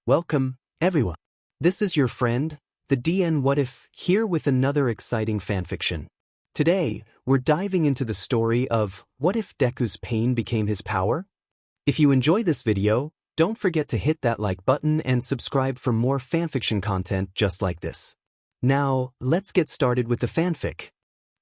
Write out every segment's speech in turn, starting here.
Welcome, everyone. This is your friend, the DN What If, here with another exciting fanfiction. Today, we're diving into the story of what if Deku's pain became his power? If you enjoy this video, don't forget to hit that like button and subscribe for more fanfiction content just like this. Now, let's get started with the fanfic.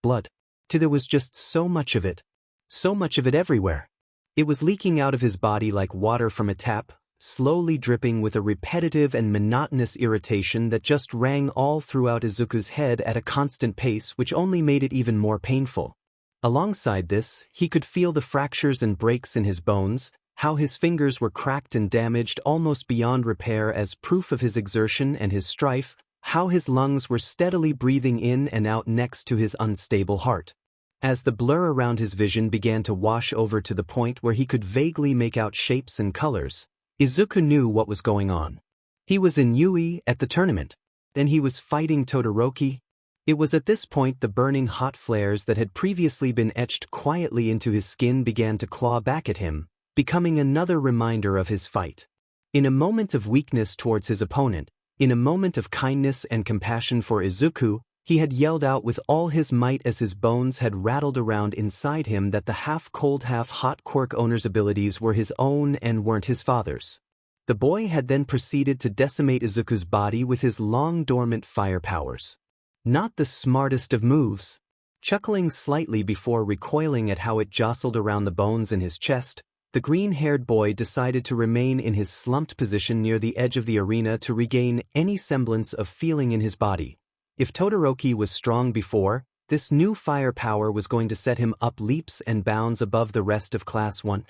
Blood. There was just so much of it. So much of it everywhere. It was leaking out of his body like water from a tap, slowly dripping with a repetitive and monotonous irritation that just rang all throughout Izuku's head at a constant pace, which only made it even more painful. Alongside this, he could feel the fractures and breaks in his bones, how his fingers were cracked and damaged almost beyond repair as proof of his exertion and his strife, how his lungs were steadily breathing in and out next to his unstable heart. As the blur around his vision began to wash over to the point where he could vaguely make out shapes and colors, Izuku knew what was going on. He was in Yui at the tournament. Then he was fighting Todoroki. It was at this point the burning hot flares that had previously been etched quietly into his skin began to claw back at him, becoming another reminder of his fight. In a moment of weakness towards his opponent, in a moment of kindness and compassion for Izuku, he had yelled out with all his might as his bones had rattled around inside him that the half-cold half-hot quirk owner's abilities were his own and weren't his father's. The boy had then proceeded to decimate Izuku's body with his long-dormant fire powers. Not the smartest of moves. Chuckling slightly before recoiling at how it jostled around the bones in his chest, the green-haired boy decided to remain in his slumped position near the edge of the arena to regain any semblance of feeling in his body. If Todoroki was strong before, this new fire power was going to set him up leaps and bounds above the rest of Class 1.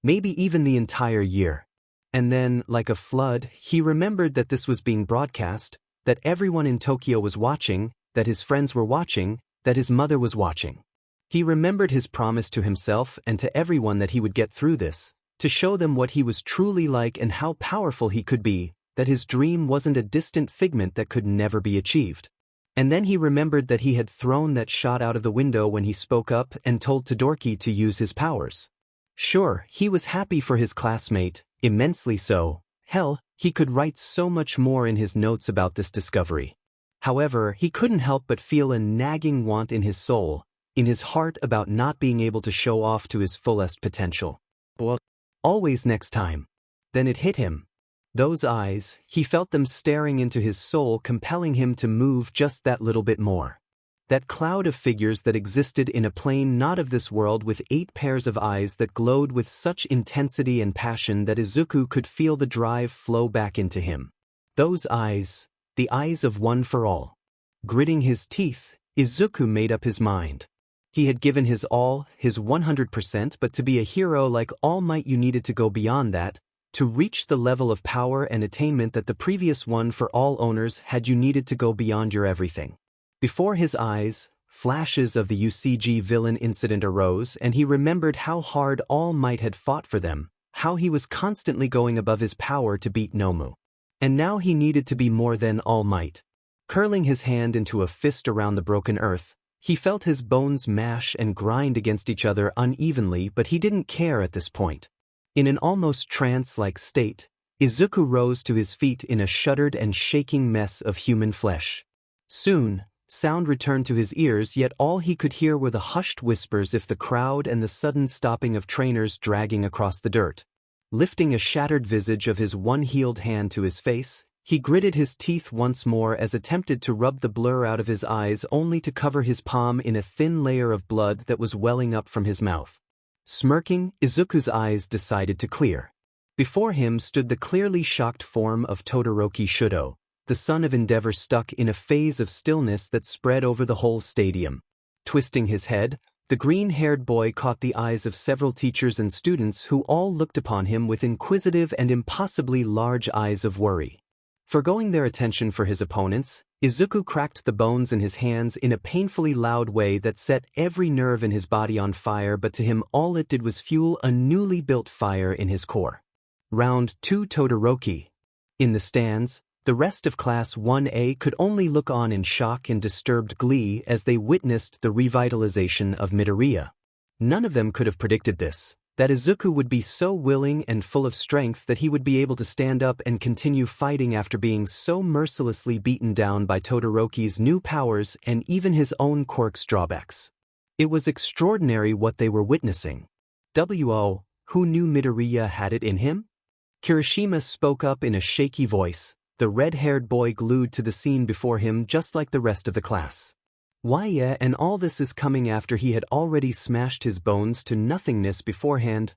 Maybe even the entire year. And then, like a flood, he remembered that this was being broadcast, that everyone in Tokyo was watching, that his friends were watching, that his mother was watching. He remembered his promise to himself and to everyone that he would get through this, to show them what he was truly like and how powerful he could be, that his dream wasn't a distant figment that could never be achieved. And then he remembered that he had thrown that shot out of the window when he spoke up and told Todoroki to use his powers. Sure, he was happy for his classmate, immensely so. Hell, he could write so much more in his notes about this discovery. However, he couldn't help but feel a nagging want in his soul, in his heart about not being able to show off to his fullest potential. Well, always next time. Then it hit him. Those eyes, he felt them staring into his soul, compelling him to move just that little bit more. That cloud of figures that existed in a plane not of this world with 8 pairs of eyes that glowed with such intensity and passion that Izuku could feel the drive flow back into him. Those eyes, the eyes of one for all. Gritting his teeth, Izuku made up his mind. He had given his all, his 100%, but to be a hero like All Might you needed to go beyond that. To reach the level of power and attainment that the previous one for all owners had, you needed to go beyond your everything. Before his eyes, flashes of the UCG villain incident arose, and he remembered how hard All Might had fought for them, how he was constantly going above his power to beat Nomu. And now he needed to be more than All Might. Curling his hand into a fist around the broken earth, he felt his bones mash and grind against each other unevenly, but he didn't care at this point. In an almost trance-like state, Izuku rose to his feet in a shuddered and shaking mess of human flesh. Soon, sound returned to his ears, yet all he could hear were the hushed whispers of the crowd and the sudden stopping of trainers dragging across the dirt. Lifting a shattered visage of his one-healed hand to his face, he gritted his teeth once more as attempted to rub the blur out of his eyes, only to cover his palm in a thin layer of blood that was welling up from his mouth. Smirking, Izuku's eyes decided to clear. Before him stood the clearly shocked form of Todoroki Shudo, the son of Endeavor, stuck in a phase of stillness that spread over the whole stadium. Twisting his head, the green-haired boy caught the eyes of several teachers and students who all looked upon him with inquisitive and impossibly large eyes of worry. Forgoing their attention for his opponents, Izuku cracked the bones in his hands in a painfully loud way that set every nerve in his body on fire, but to him all it did was fuel a newly built fire in his core. Round 2 Todoroki. In the stands, the rest of Class 1A could only look on in shock and disturbed glee as they witnessed the revitalization of Midoriya. None of them could have predicted this, That Izuku would be so willing and full of strength that he would be able to stand up and continue fighting after being so mercilessly beaten down by Todoroki's new powers and even his own quirk's drawbacks. It was extraordinary what they were witnessing. Who knew Midoriya had it in him? Kirishima spoke up in a shaky voice, the red-haired boy glued to the scene before him just like the rest of the class. Why yeah, and all this is coming after he had already smashed his bones to nothingness beforehand?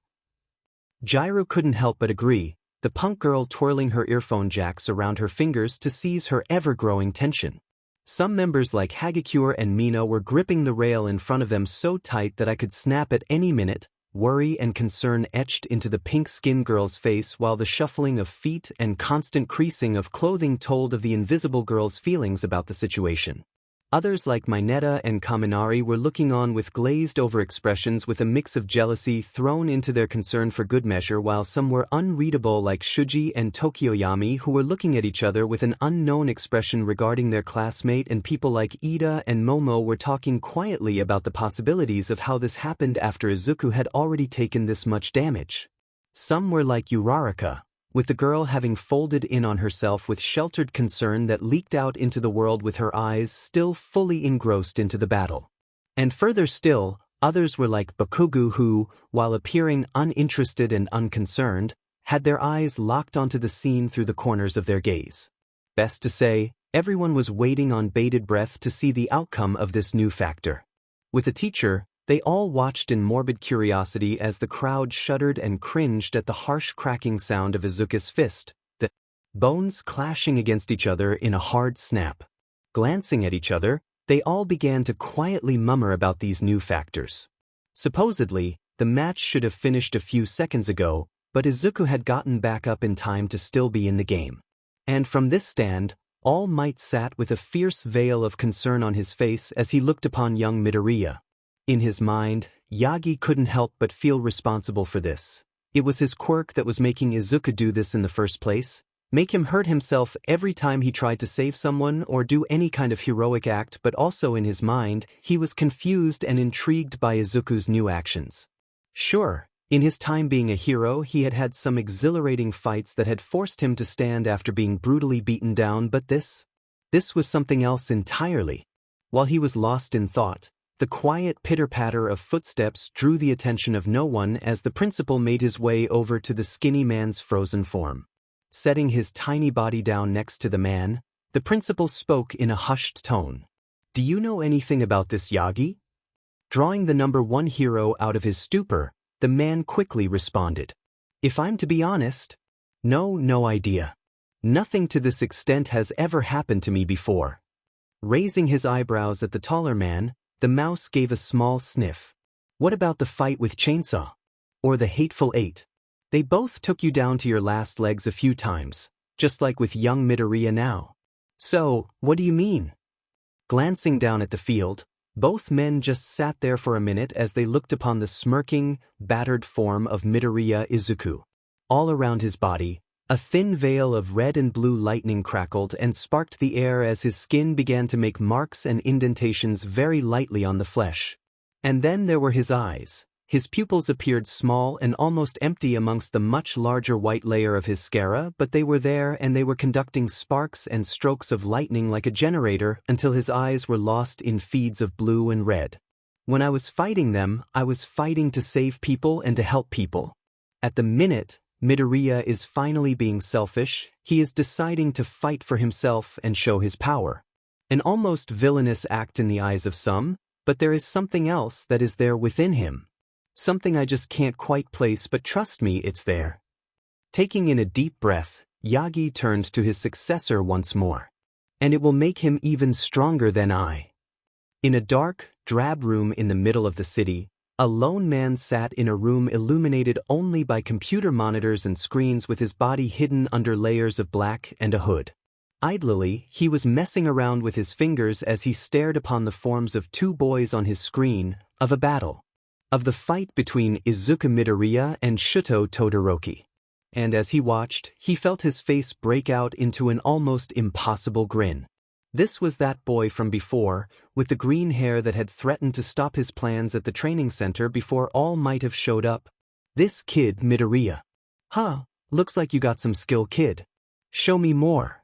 Gyro couldn't help but agree, the punk girl twirling her earphone jacks around her fingers to seize her ever-growing tension. Some members like Hagakure and Mina were gripping the rail in front of them so tight that I could snap at any minute, worry and concern etched into the pink-skinned girl's face while the shuffling of feet and constant creasing of clothing told of the invisible girl's feelings about the situation. Others like Mineta and Kaminari were looking on with glazed-over expressions with a mix of jealousy thrown into their concern for good measure, while some were unreadable like Shuji and Tokyoyami, who were looking at each other with an unknown expression regarding their classmate, and people like Ida and Momo were talking quietly about the possibilities of how this happened after Izuku had already taken this much damage. Some were like Uraraka, with the girl having folded in on herself with sheltered concern that leaked out into the world with her eyes still fully engrossed into the battle. And further still, others were like Bakugu who, while appearing uninterested and unconcerned, had their eyes locked onto the scene through the corners of their gaze. Best to say, everyone was waiting on bated breath to see the outcome of this new factor. With the teacher, they all watched in morbid curiosity as the crowd shuddered and cringed at the harsh cracking sound of Izuku's fist, the bones clashing against each other in a hard snap. Glancing at each other, they all began to quietly murmur about these new factors. Supposedly, the match should have finished a few seconds ago, but Izuku had gotten back up in time to still be in the game. And from this stand, All Might sat with a fierce veil of concern on his face as he looked upon young Midoriya. In his mind, Yagi couldn't help but feel responsible for this. It was his quirk that was making Izuku do this in the first place, make him hurt himself every time he tried to save someone or do any kind of heroic act, but also in his mind, he was confused and intrigued by Izuku's new actions. Sure, in his time being a hero he had had some exhilarating fights that had forced him to stand after being brutally beaten down, but this was something else entirely. While he was lost in thought, the quiet pitter-patter of footsteps drew the attention of no one as the principal made his way over to the skinny man's frozen form. Setting his tiny body down next to the man, the principal spoke in a hushed tone. "Do you know anything about this Yagi?" Drawing the number one hero out of his stupor, the man quickly responded. "If I'm to be honest, no idea. Nothing to this extent has ever happened to me before." Raising his eyebrows at the taller man, the mouse gave a small sniff. "What about the fight with Chainsaw? Or the Hateful Eight? They both took you down to your last legs a few times, just like with young Midoriya now. So, what do you mean?" Glancing down at the field, both men just sat there for a minute as they looked upon the smirking, battered form of Midoriya Izuku. All around his body, a thin veil of red and blue lightning crackled and sparked the air as his skin began to make marks and indentations very lightly on the flesh. And then there were his eyes. His pupils appeared small and almost empty amongst the much larger white layer of his sclera, but they were there and they were conducting sparks and strokes of lightning like a generator until his eyes were lost in feeds of blue and red. When I was fighting them, I was fighting to save people and to help people. At the minute Midoriya is finally being selfish, he is deciding to fight for himself and show his power. An almost villainous act in the eyes of some, but there is something else that is there within him. Something I just can't quite place, but trust me, it's there. Taking in a deep breath, Yagi turned to his successor once more. "And it will make him even stronger than I." In a dark, drab room in the middle of the city, a lone man sat in a room illuminated only by computer monitors and screens with his body hidden under layers of black and a hood. Idly, he was messing around with his fingers as he stared upon the forms of two boys on his screen, of a battle. Of the fight between Izuku Midoriya and Shuto Todoroki. And as he watched, he felt his face break out into an almost impossible grin. This was that boy from before, with the green hair that had threatened to stop his plans at the training center before All Might have showed up. This kid Midoriya. Huh, looks like you got some skill, kid. Show me more.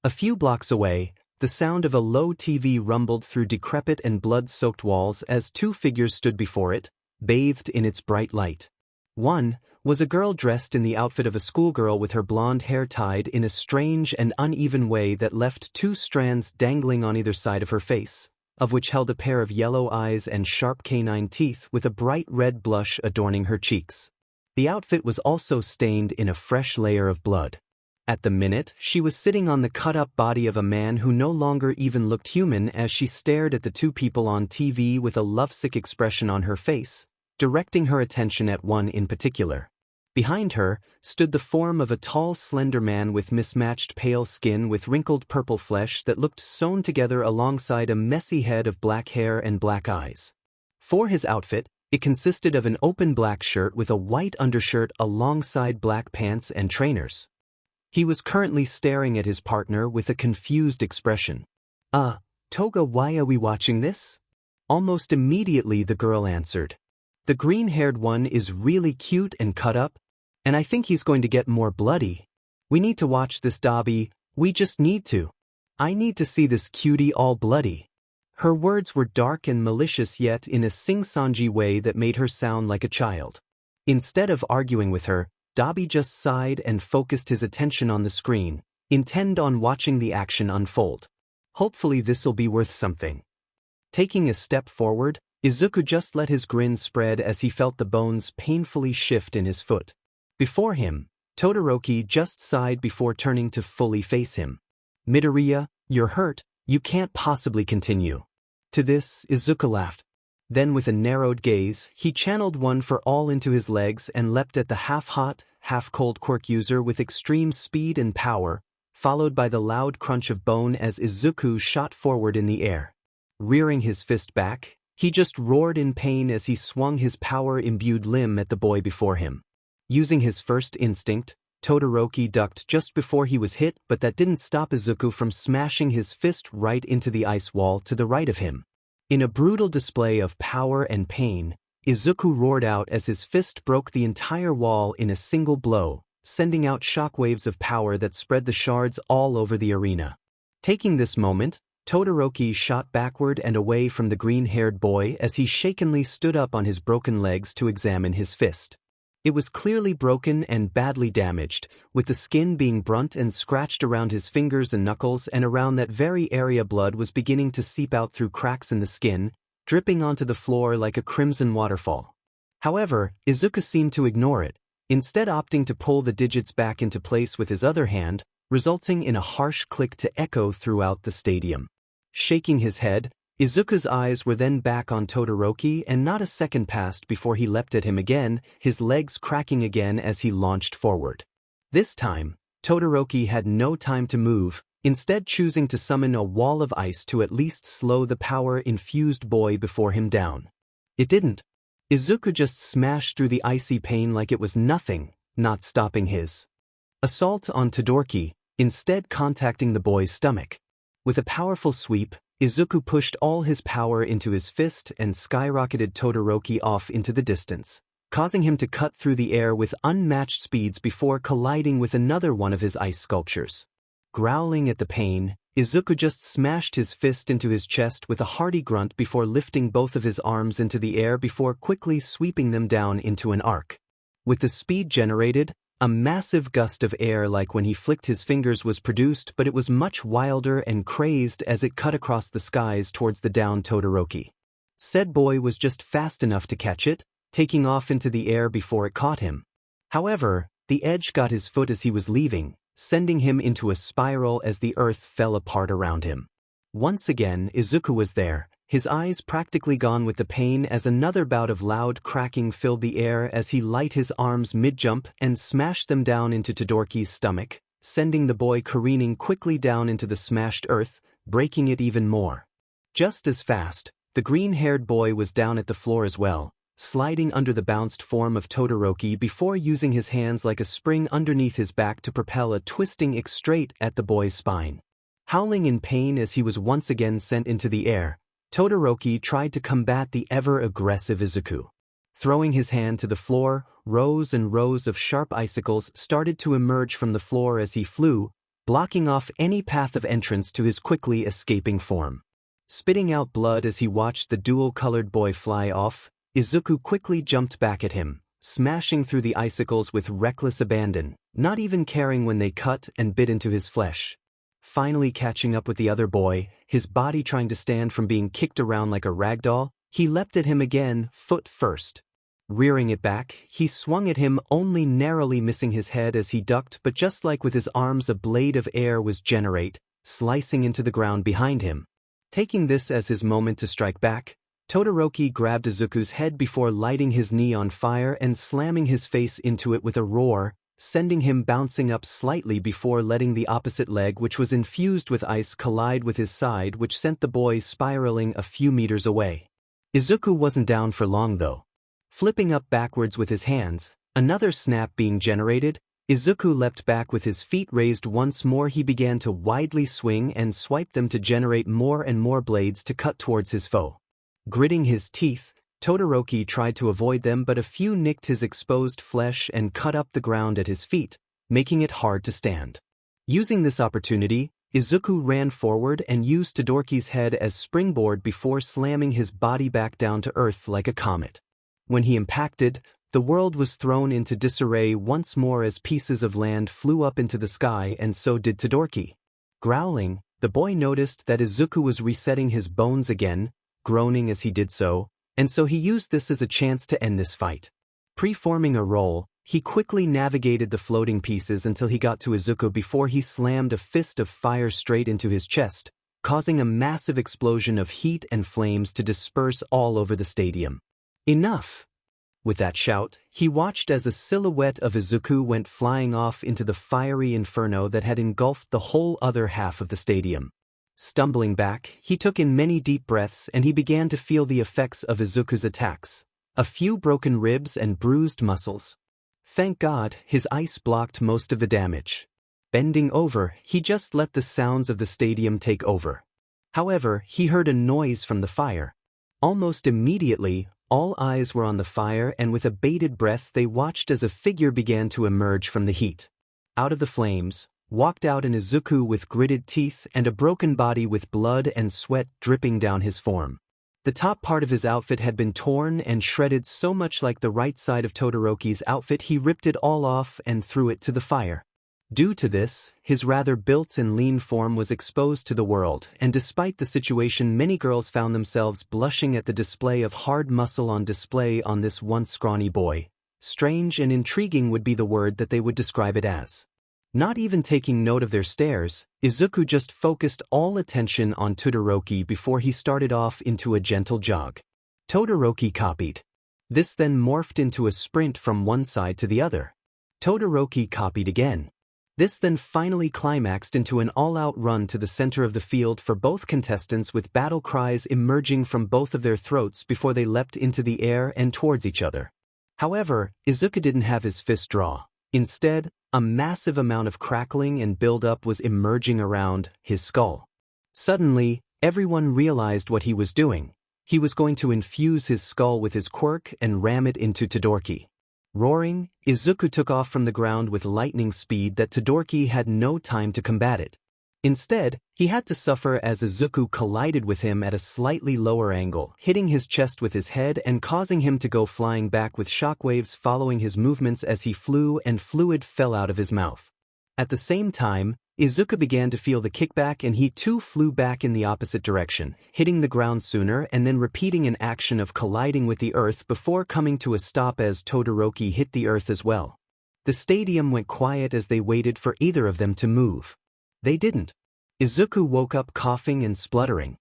A few blocks away, the sound of a low TV rumbled through decrepit and blood-soaked walls as two figures stood before it, bathed in its bright light. One was a girl dressed in the outfit of a schoolgirl with her blonde hair tied in a strange and uneven way that left two strands dangling on either side of her face, of which held a pair of yellow eyes and sharp canine teeth with a bright red blush adorning her cheeks. The outfit was also stained in a fresh layer of blood. At the minute, she was sitting on the cut-up body of a man who no longer even looked human as she stared at the two people on TV with a lovesick expression on her face, directing her attention at one in particular. Behind her stood the form of a tall, slender man with mismatched pale skin with wrinkled purple flesh that looked sewn together alongside a messy head of black hair and black eyes. For his outfit, it consisted of an open black shirt with a white undershirt alongside black pants and trainers. He was currently staring at his partner with a confused expression. Toga, why are we watching this? Almost immediately the girl answered. The green-haired one is really cute and cut up, and I think he's going to get more bloody. We need to watch this, Dabi, we just need to. I need to see this cutie all bloody. Her words were dark and malicious yet in a sing-songy way that made her sound like a child. Instead of arguing with her, Dabi just sighed and focused his attention on the screen, intent on watching the action unfold. Hopefully this'll be worth something. Taking a step forward, Izuku just let his grin spread as he felt the bones painfully shift in his foot. Before him, Todoroki just sighed before turning to fully face him. Midoriya, you're hurt, you can't possibly continue. To this, Izuku laughed. Then with a narrowed gaze, he channeled one for all into his legs and leapt at the half-hot, half-cold quirk user with extreme speed and power, followed by the loud crunch of bone as Izuku shot forward in the air. Rearing his fist back, he just roared in pain as he swung his power-imbued limb at the boy before him. Using his first instinct, Todoroki ducked just before he was hit, but that didn't stop Izuku from smashing his fist right into the ice wall to the right of him. In a brutal display of power and pain, Izuku roared out as his fist broke the entire wall in a single blow, sending out shockwaves of power that spread the shards all over the arena. Taking this moment, Todoroki shot backward and away from the green-haired boy as he shakenly stood up on his broken legs to examine his fist. It was clearly broken and badly damaged, with the skin being burnt and scratched around his fingers and knuckles, and around that very area blood was beginning to seep out through cracks in the skin, dripping onto the floor like a crimson waterfall. However, Izuku seemed to ignore it, instead opting to pull the digits back into place with his other hand, resulting in a harsh click to echo throughout the stadium. Shaking his head, Izuku's eyes were then back on Todoroki, and not a second passed before he leapt at him again, his legs cracking again as he launched forward. This time, Todoroki had no time to move, instead choosing to summon a wall of ice to at least slow the power-infused boy before him down. It didn't. Izuku just smashed through the icy pain like it was nothing, not stopping his assault on Todoroki, instead contacting the boy's stomach. With a powerful sweep, Izuku pushed all his power into his fist and skyrocketed Todoroki off into the distance, causing him to cut through the air with unmatched speeds before colliding with another one of his ice sculptures. Growling at the pain, Izuku just smashed his fist into his chest with a hearty grunt before lifting both of his arms into the air before quickly sweeping them down into an arc. With the speed generated, a massive gust of air like when he flicked his fingers was produced, but it was much wilder and crazed as it cut across the skies towards the downed Todoroki. Said boy was just fast enough to catch it, taking off into the air before it caught him. However, the edge got his foot as he was leaving, sending him into a spiral as the earth fell apart around him. Once again, Izuku was there, his eyes practically gone with the pain as another bout of loud cracking filled the air as he light his arms mid-jump and smashed them down into Todoroki's stomach, sending the boy careening quickly down into the smashed earth, breaking it even more. Just as fast, the green-haired boy was down at the floor as well, sliding under the bounced form of Todoroki before using his hands like a spring underneath his back to propel a twisting kick straight at the boy's spine. Howling in pain as he was once again sent into the air, Todoroki tried to combat the ever-aggressive Izuku. Throwing his hand to the floor, rows and rows of sharp icicles started to emerge from the floor as he flew, blocking off any path of entrance to his quickly escaping form. Spitting out blood as he watched the dual-colored boy fly off, Izuku quickly jumped back at him, smashing through the icicles with reckless abandon, not even caring when they cut and bit into his flesh. Finally catching up with the other boy, his body trying to stand from being kicked around like a ragdoll, he leapt at him again, foot first. Rearing it back, he swung at him, only narrowly missing his head as he ducked, but just like with his arms, a blade of air was generated, slicing into the ground behind him. Taking this as his moment to strike back, Todoroki grabbed Izuku's head before lighting his knee on fire and slamming his face into it with a roar, sending him bouncing up slightly before letting the opposite leg, which was infused with ice, collide with his side, which sent the boy spiraling a few meters away. Izuku wasn't down for long though. Flipping up backwards with his hands, another snap being generated, Izuku leapt back with his feet raised once more. He began to widely swing and swipe them to generate more and more blades to cut towards his foe. Gritting his teeth, Todoroki tried to avoid them, but a few nicked his exposed flesh and cut up the ground at his feet, making it hard to stand. Using this opportunity, Izuku ran forward and used Todoroki's head as springboard before slamming his body back down to earth like a comet. When he impacted, the world was thrown into disarray once more as pieces of land flew up into the sky, and so did Todoroki. Growling, the boy noticed that Izuku was resetting his bones again, groaning as he did so, and so he used this as a chance to end this fight. Pre-forming a roll, he quickly navigated the floating pieces until he got to Izuku before he slammed a fist of fire straight into his chest, causing a massive explosion of heat and flames to disperse all over the stadium. Enough! With that shout, he watched as a silhouette of Izuku went flying off into the fiery inferno that had engulfed the whole other half of the stadium. Stumbling back, he took in many deep breaths and he began to feel the effects of Izuku's attacks. A few broken ribs and bruised muscles. Thank God, his ice blocked most of the damage. Bending over, he just let the sounds of the stadium take over. However, he heard a noise from the fire. Almost immediately, all eyes were on the fire, and with a bated breath they watched as a figure began to emerge from the heat. Out of the flames, walked out an Izuku with gritted teeth and a broken body with blood and sweat dripping down his form. The top part of his outfit had been torn and shredded so much like the right side of Todoroki's outfit he ripped it all off and threw it to the fire. Due to this, his rather built and lean form was exposed to the world, and despite the situation, many girls found themselves blushing at the display of hard muscle on display on this once scrawny boy. Strange and intriguing would be the word that they would describe it as. Not even taking note of their stares, Izuku just focused all attention on Todoroki before he started off into a gentle jog. Todoroki copied. This then morphed into a sprint from one side to the other. Todoroki copied again. This then finally climaxed into an all-out run to the center of the field for both contestants, with battle cries emerging from both of their throats before they leapt into the air and towards each other. However, Izuku didn't have his fist draw. Instead, a massive amount of crackling and build-up was emerging around his skull. Suddenly, everyone realized what he was doing. He was going to infuse his skull with his quirk and ram it into Todoroki. Roaring, Izuku took off from the ground with lightning speed that Todoroki had no time to combat it. Instead, he had to suffer as Izuku collided with him at a slightly lower angle, hitting his chest with his head and causing him to go flying back with shockwaves following his movements as he flew, and fluid fell out of his mouth. At the same time, Izuku began to feel the kickback and he too flew back in the opposite direction, hitting the ground sooner and then repeating an action of colliding with the earth before coming to a stop as Todoroki hit the earth as well. The stadium went quiet as they waited for either of them to move. They didn't. Izuku woke up coughing and spluttering.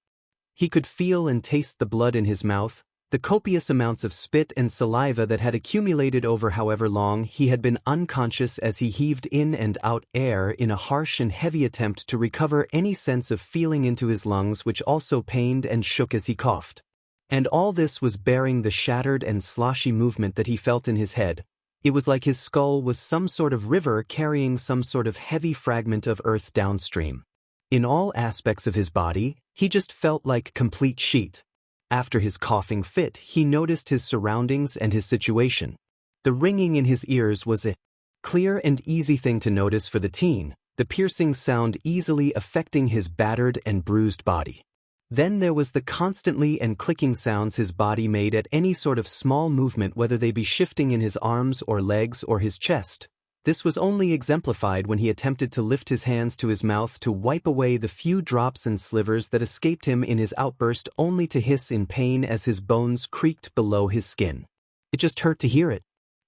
He could feel and taste the blood in his mouth, the copious amounts of spit and saliva that had accumulated over however long he had been unconscious as he heaved in and out air in a harsh and heavy attempt to recover any sense of feeling into his lungs, which also pained and shook as he coughed. And all this was bearing the shattered and sloshy movement that he felt in his head. It was like his skull was some sort of river carrying some sort of heavy fragment of earth downstream. In all aspects of his body, he just felt like complete sheet. After his coughing fit, he noticed his surroundings and his situation. The ringing in his ears was a clear and easy thing to notice for the teen, the piercing sound easily affecting his battered and bruised body. Then there was the constantly and clicking sounds his body made at any sort of small movement, whether they be shifting in his arms or legs or his chest. This was only exemplified when he attempted to lift his hands to his mouth to wipe away the few drops and slivers that escaped him in his outburst, only to hiss in pain as his bones creaked below his skin. It just hurt to hear it.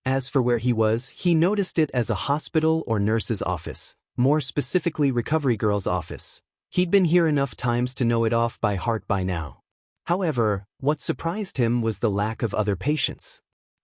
As for where he was, he noticed it as a hospital or nurse's office, more specifically recovery girl's office. He'd been here enough times to know it off by heart by now. However, what surprised him was the lack of other patients.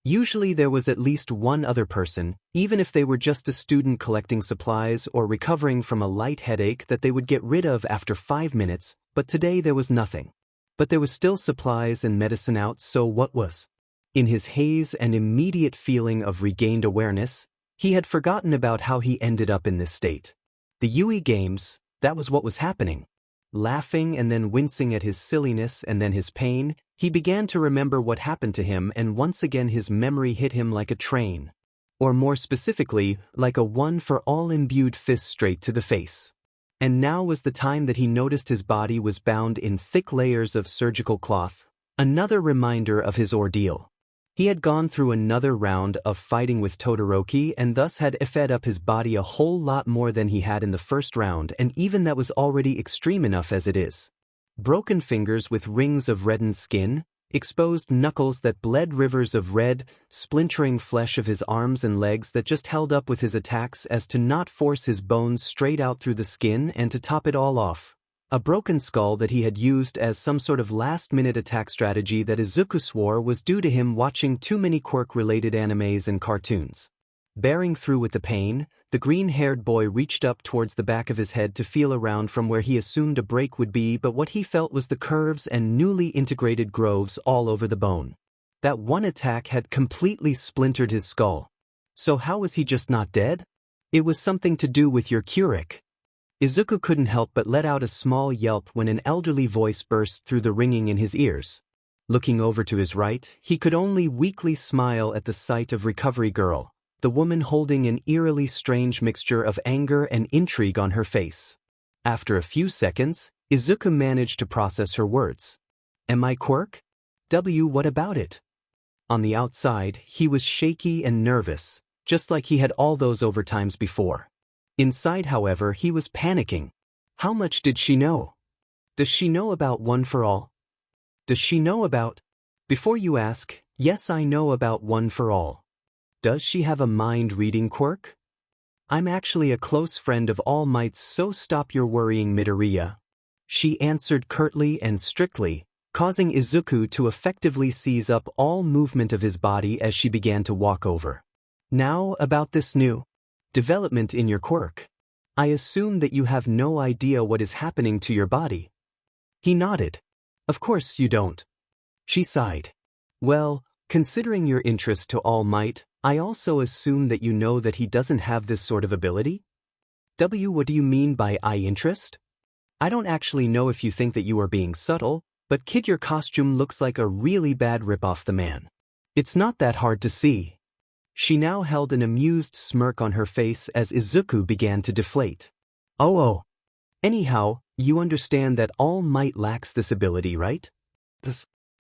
Usually there was at least one other person, even if they were just a student collecting supplies or recovering from a light headache that they would get rid of after 5 minutes, but today there was nothing. But there was still supplies and medicine out, so what was? In his haze and immediate feeling of regained awareness, he had forgotten about how he ended up in this state. The Yui games, that was what was happening. Laughing and then wincing at his silliness and then his pain, he began to remember what happened to him, and once again his memory hit him like a train. Or more specifically, like a one-for-all imbued fist straight to the face. And now was the time that he noticed his body was bound in thick layers of surgical cloth, another reminder of his ordeal. He had gone through another round of fighting with Todoroki and thus had fed up his body a whole lot more than he had in the first round, and even that was already extreme enough as it is. Broken fingers with rings of reddened skin, exposed knuckles that bled rivers of red, splintering flesh of his arms and legs that just held up with his attacks as to not force his bones straight out through the skin, and to top it all off, a broken skull that he had used as some sort of last-minute attack strategy that Izuku swore was due to him watching too many quirk-related animes and cartoons. Bearing through with the pain, the green-haired boy reached up towards the back of his head to feel around from where he assumed a break would be, but what he felt was the curves and newly integrated grooves all over the bone. That one attack had completely splintered his skull. So how was he just not dead? It was something to do with your Keurig. Izuku couldn't help but let out a small yelp when an elderly voice burst through the ringing in his ears. Looking over to his right, he could only weakly smile at the sight of Recovery Girl, the woman holding an eerily strange mixture of anger and intrigue on her face. After a few seconds, Izuku managed to process her words. "Am I quirk? What about it?" On the outside, he was shaky and nervous, just like he had all those overtimes before. Inside, however, he was panicking. How much did she know? Does she know about One for All? Does she know about... Before you ask, yes, I know about One for All. Does she have a mind-reading quirk? I'm actually a close friend of All Might's, so stop your worrying, Midoriya. She answered curtly and strictly, causing Izuku to effectively seize up all movement of his body as she began to walk over. Now, about this new development in your quirk. I assume that you have no idea what is happening to your body. He nodded. Of course you don't. She sighed. Well, considering your interest to All Might, I also assume that you know that he doesn't have this sort of ability? What do you mean by eye interest? I don't actually know if you think that you are being subtle, but kid, your costume looks like a really bad rip-off the man. It's not that hard to see. She now held an amused smirk on her face as Izuku began to deflate. Oh. Anyhow, you understand that All Might lacks this ability, right?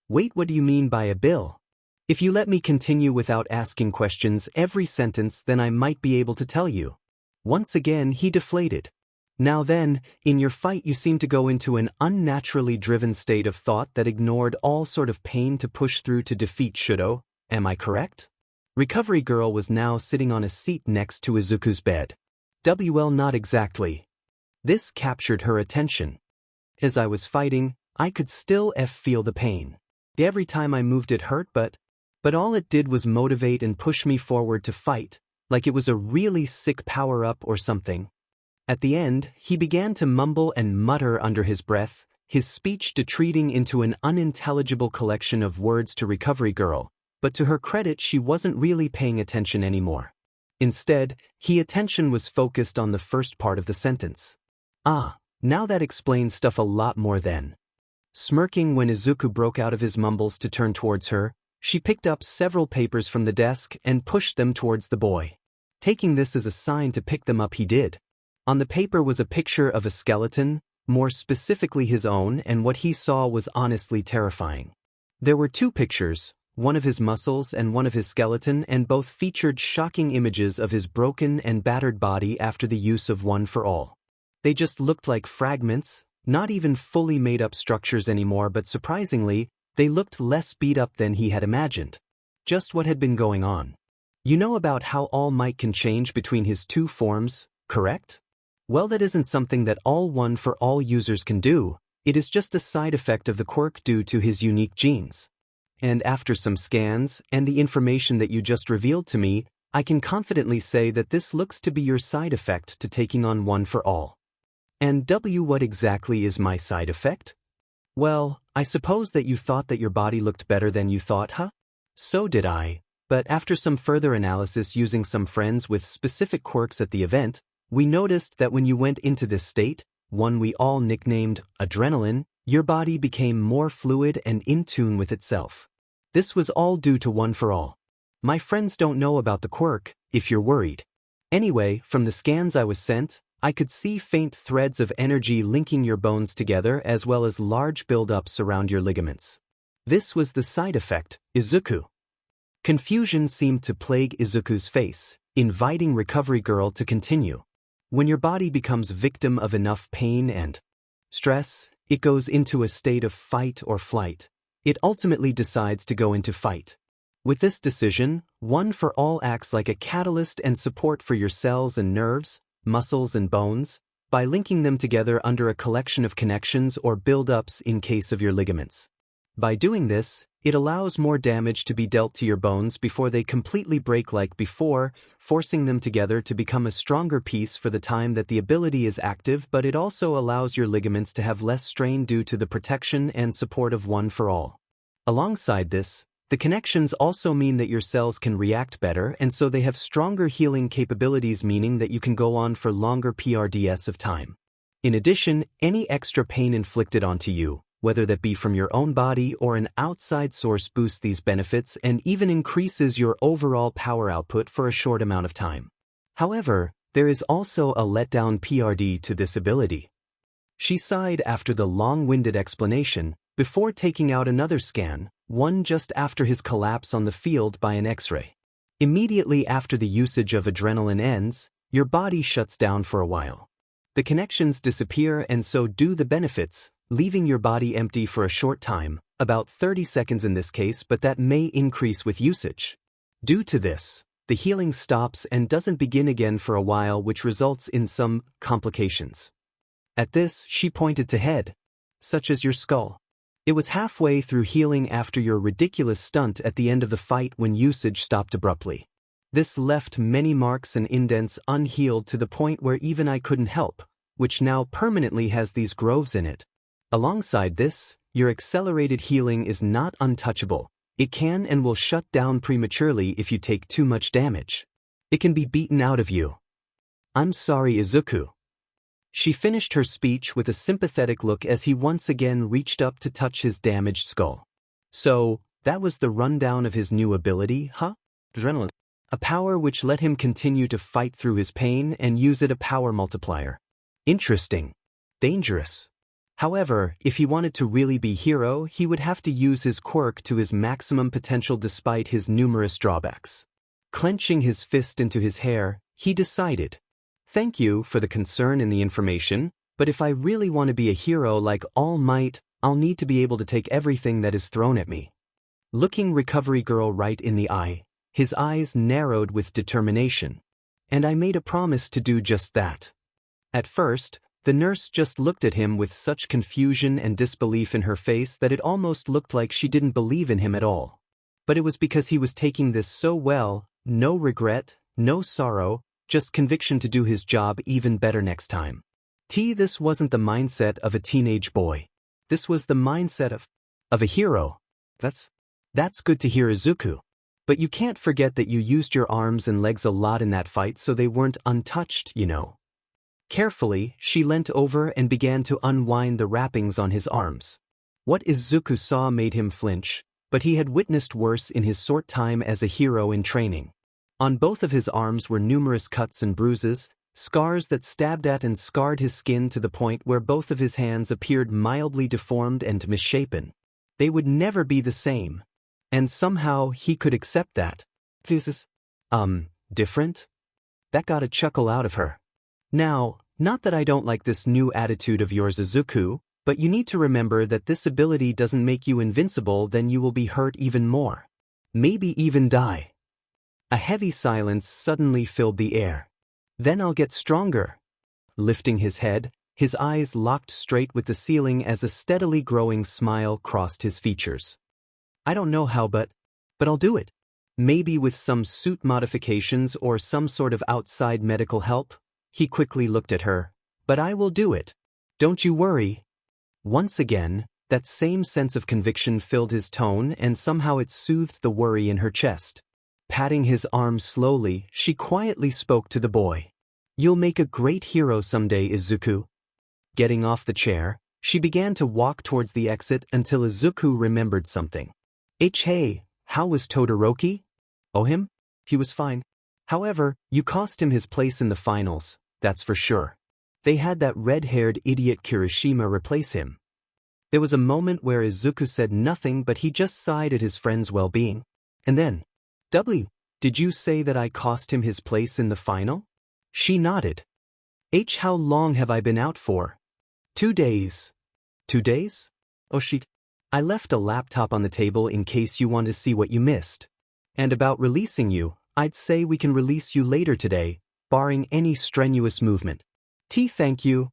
Wait, what do you mean by a bill? If you let me continue without asking questions every sentence, then I might be able to tell you. Once again, he deflated. Now then, in your fight you seem to go into an unnaturally driven state of thought that ignored all sort of pain to push through to defeat Shudo, am I correct? Recovery Girl was now sitting on a seat next to Izuku's bed. Not exactly. This captured her attention. As I was fighting, I could still feel the pain. Every time I moved it hurt, but all it did was motivate and push me forward to fight, like it was a really sick power-up or something. At the end, he began to mumble and mutter under his breath, his speech retreating into an unintelligible collection of words to Recovery Girl, but to her credit she wasn't really paying attention anymore. Instead, his attention was focused on the first part of the sentence. Ah, now that explains stuff a lot more then. Smirking when Izuku broke out of his mumbles to turn towards her, she picked up several papers from the desk and pushed them towards the boy. Taking this as a sign to pick them up, he did. On the paper was a picture of a skeleton, more specifically his own, and what he saw was honestly terrifying. There were two pictures, one of his muscles and one of his skeleton, and both featured shocking images of his broken and battered body after the use of One for All. They just looked like fragments, not even fully made-up structures anymore, but surprisingly, they looked less beat up than he had imagined. Just what had been going on. You know about how All Might can change between his two forms, correct? Well, that isn't something that all One for All users can do, it is just a side effect of the quirk due to his unique genes. And after some scans, and the information that you just revealed to me, I can confidently say that this looks to be your side effect to taking on One for All. And what exactly is my side effect? Well, I suppose that you thought that your body looked better than you thought, huh? So did I, but after some further analysis using some friends with specific quirks at the event, we noticed that when you went into this state, one we all nicknamed adrenaline, your body became more fluid and in tune with itself. This was all due to One for All. My friends don't know about the quirk, if you're worried. Anyway, from the scans I was sent, I could see faint threads of energy linking your bones together as well as large buildups around your ligaments. This was the side effect, Izuku. Confusion seemed to plague Izuku's face, inviting Recovery Girl to continue. When your body becomes victim of enough pain and stress, it goes into a state of fight or flight. It ultimately decides to go into fight. With this decision, One for All acts like a catalyst and support for your cells and nerves, muscles and bones, by linking them together under a collection of connections or build-ups in case of your ligaments. By doing this, it allows more damage to be dealt to your bones before they completely break like before, forcing them together to become a stronger piece for the time that the ability is active, but it also allows your ligaments to have less strain due to the protection and support of One for All. Alongside this, the connections also mean that your cells can react better, and so they have stronger healing capabilities, meaning that you can go on for longer PRDS of time. In addition, any extra pain inflicted onto you, whether that be from your own body or an outside source, boosts these benefits and even increases your overall power output for a short amount of time. However, there is also a letdown PRD to this ability. She sighed after the long-winded explanation, before taking out another scan, one just after his collapse on the field by an X-ray. Immediately after the usage of adrenaline ends, your body shuts down for a while. The connections disappear and so do the benefits, leaving your body empty for a short time, about 30 seconds in this case, but that may increase with usage. Due to this, the healing stops and doesn't begin again for a while, which results in some complications. At this, she pointed to head, such as your skull. It was halfway through healing after your ridiculous stunt at the end of the fight when usage stopped abruptly. This left many marks and indents unhealed to the point where even I couldn't help, which now permanently has these grooves in it. Alongside this, your accelerated healing is not untouchable. It can and will shut down prematurely if you take too much damage. It can be beaten out of you. I'm sorry, Izuku. She finished her speech with a sympathetic look as he once again reached up to touch his damaged skull. So, that was the rundown of his new ability, huh? Adrenaline. A power which let him continue to fight through his pain and use it a power multiplier. Interesting. Dangerous. However, if he wanted to really be hero, he would have to use his quirk to his maximum potential despite his numerous drawbacks. Clenching his fist into his hair, he decided, "Thank you for the concern and the information, but if I really want to be a hero like All Might, I'll need to be able to take everything that is thrown at me." Looking Recovery Girl right in the eye, his eyes narrowed with determination. "And I made a promise to do just that." At first, the nurse just looked at him with such confusion and disbelief in her face that it almost looked like she didn't believe in him at all. But it was because he was taking this so well, no regret, no sorrow, just conviction to do his job even better next time. This wasn't the mindset of a teenage boy. This was the mindset of a hero. That's good to hear, Izuku. But you can't forget that you used your arms and legs a lot in that fight, so they weren't untouched, you know. Carefully, she leant over and began to unwind the wrappings on his arms. What Izuku saw made him flinch, but he had witnessed worse in his short time as a hero in training. On both of his arms were numerous cuts and bruises, scars that stabbed at and scarred his skin to the point where both of his hands appeared mildly deformed and misshapen. They would never be the same. And somehow he could accept that. This is, different? That got a chuckle out of her. Now, not that I don't like this new attitude of yours, Izuku, but you need to remember that this ability doesn't make you invincible, then you will be hurt even more. Maybe even die. A heavy silence suddenly filled the air. Then I'll get stronger. Lifting his head, his eyes locked straight with the ceiling as a steadily growing smile crossed his features. I don't know how, but I'll do it. Maybe with some suit modifications or some sort of outside medical help? He quickly looked at her. But I will do it. Don't you worry. Once again, that same sense of conviction filled his tone, and somehow it soothed the worry in her chest. Patting his arm slowly, she quietly spoke to the boy. You'll make a great hero someday, Izuku. Getting off the chair, she began to walk towards the exit until Izuku remembered something. Hey, how was Todoroki? Oh, him? He was fine. However, you cost him his place in the finals, that's for sure. They had that red-haired idiot Kirishima replace him. There was a moment where Izuku said nothing, but he just sighed at his friend's well-being. And then, did you say that I cost him his place in the final? She nodded. How long have I been out for? 2 days. 2 days? Oh shit. I left a laptop on the table in case you want to see what you missed. And about releasing you, I'd say we can release you later today, barring any strenuous movement. Thank you.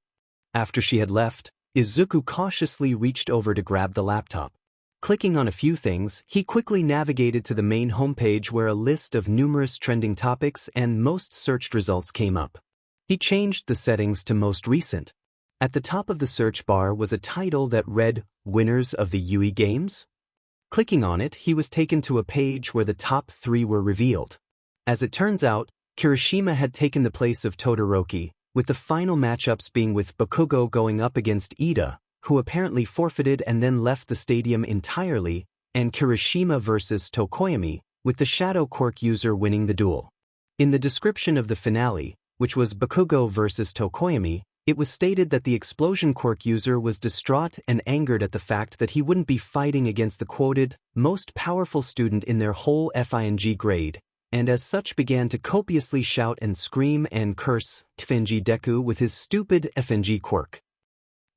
After she had left, Izuku cautiously reached over to grab the laptop. Clicking on a few things, he quickly navigated to the main homepage where a list of numerous trending topics and most searched results came up. He changed the settings to most recent. At the top of the search bar was a title that read, Winners of the Yui Games? Clicking on it, he was taken to a page where the top 3 were revealed. As it turns out, Kirishima had taken the place of Todoroki, with the final matchups being with Bakugo going up against Ida, who apparently forfeited and then left the stadium entirely, and Kirishima versus Tokoyami, with the Shadow Quirk user winning the duel. In the description of the finale, which was Bakugo versus Tokoyami, it was stated that the Explosion Quirk user was distraught and angered at the fact that he wouldn't be fighting against the quoted, most powerful student in their whole FING grade, and as such began to copiously shout and scream and curse FNG Deku with his stupid FNG quirk.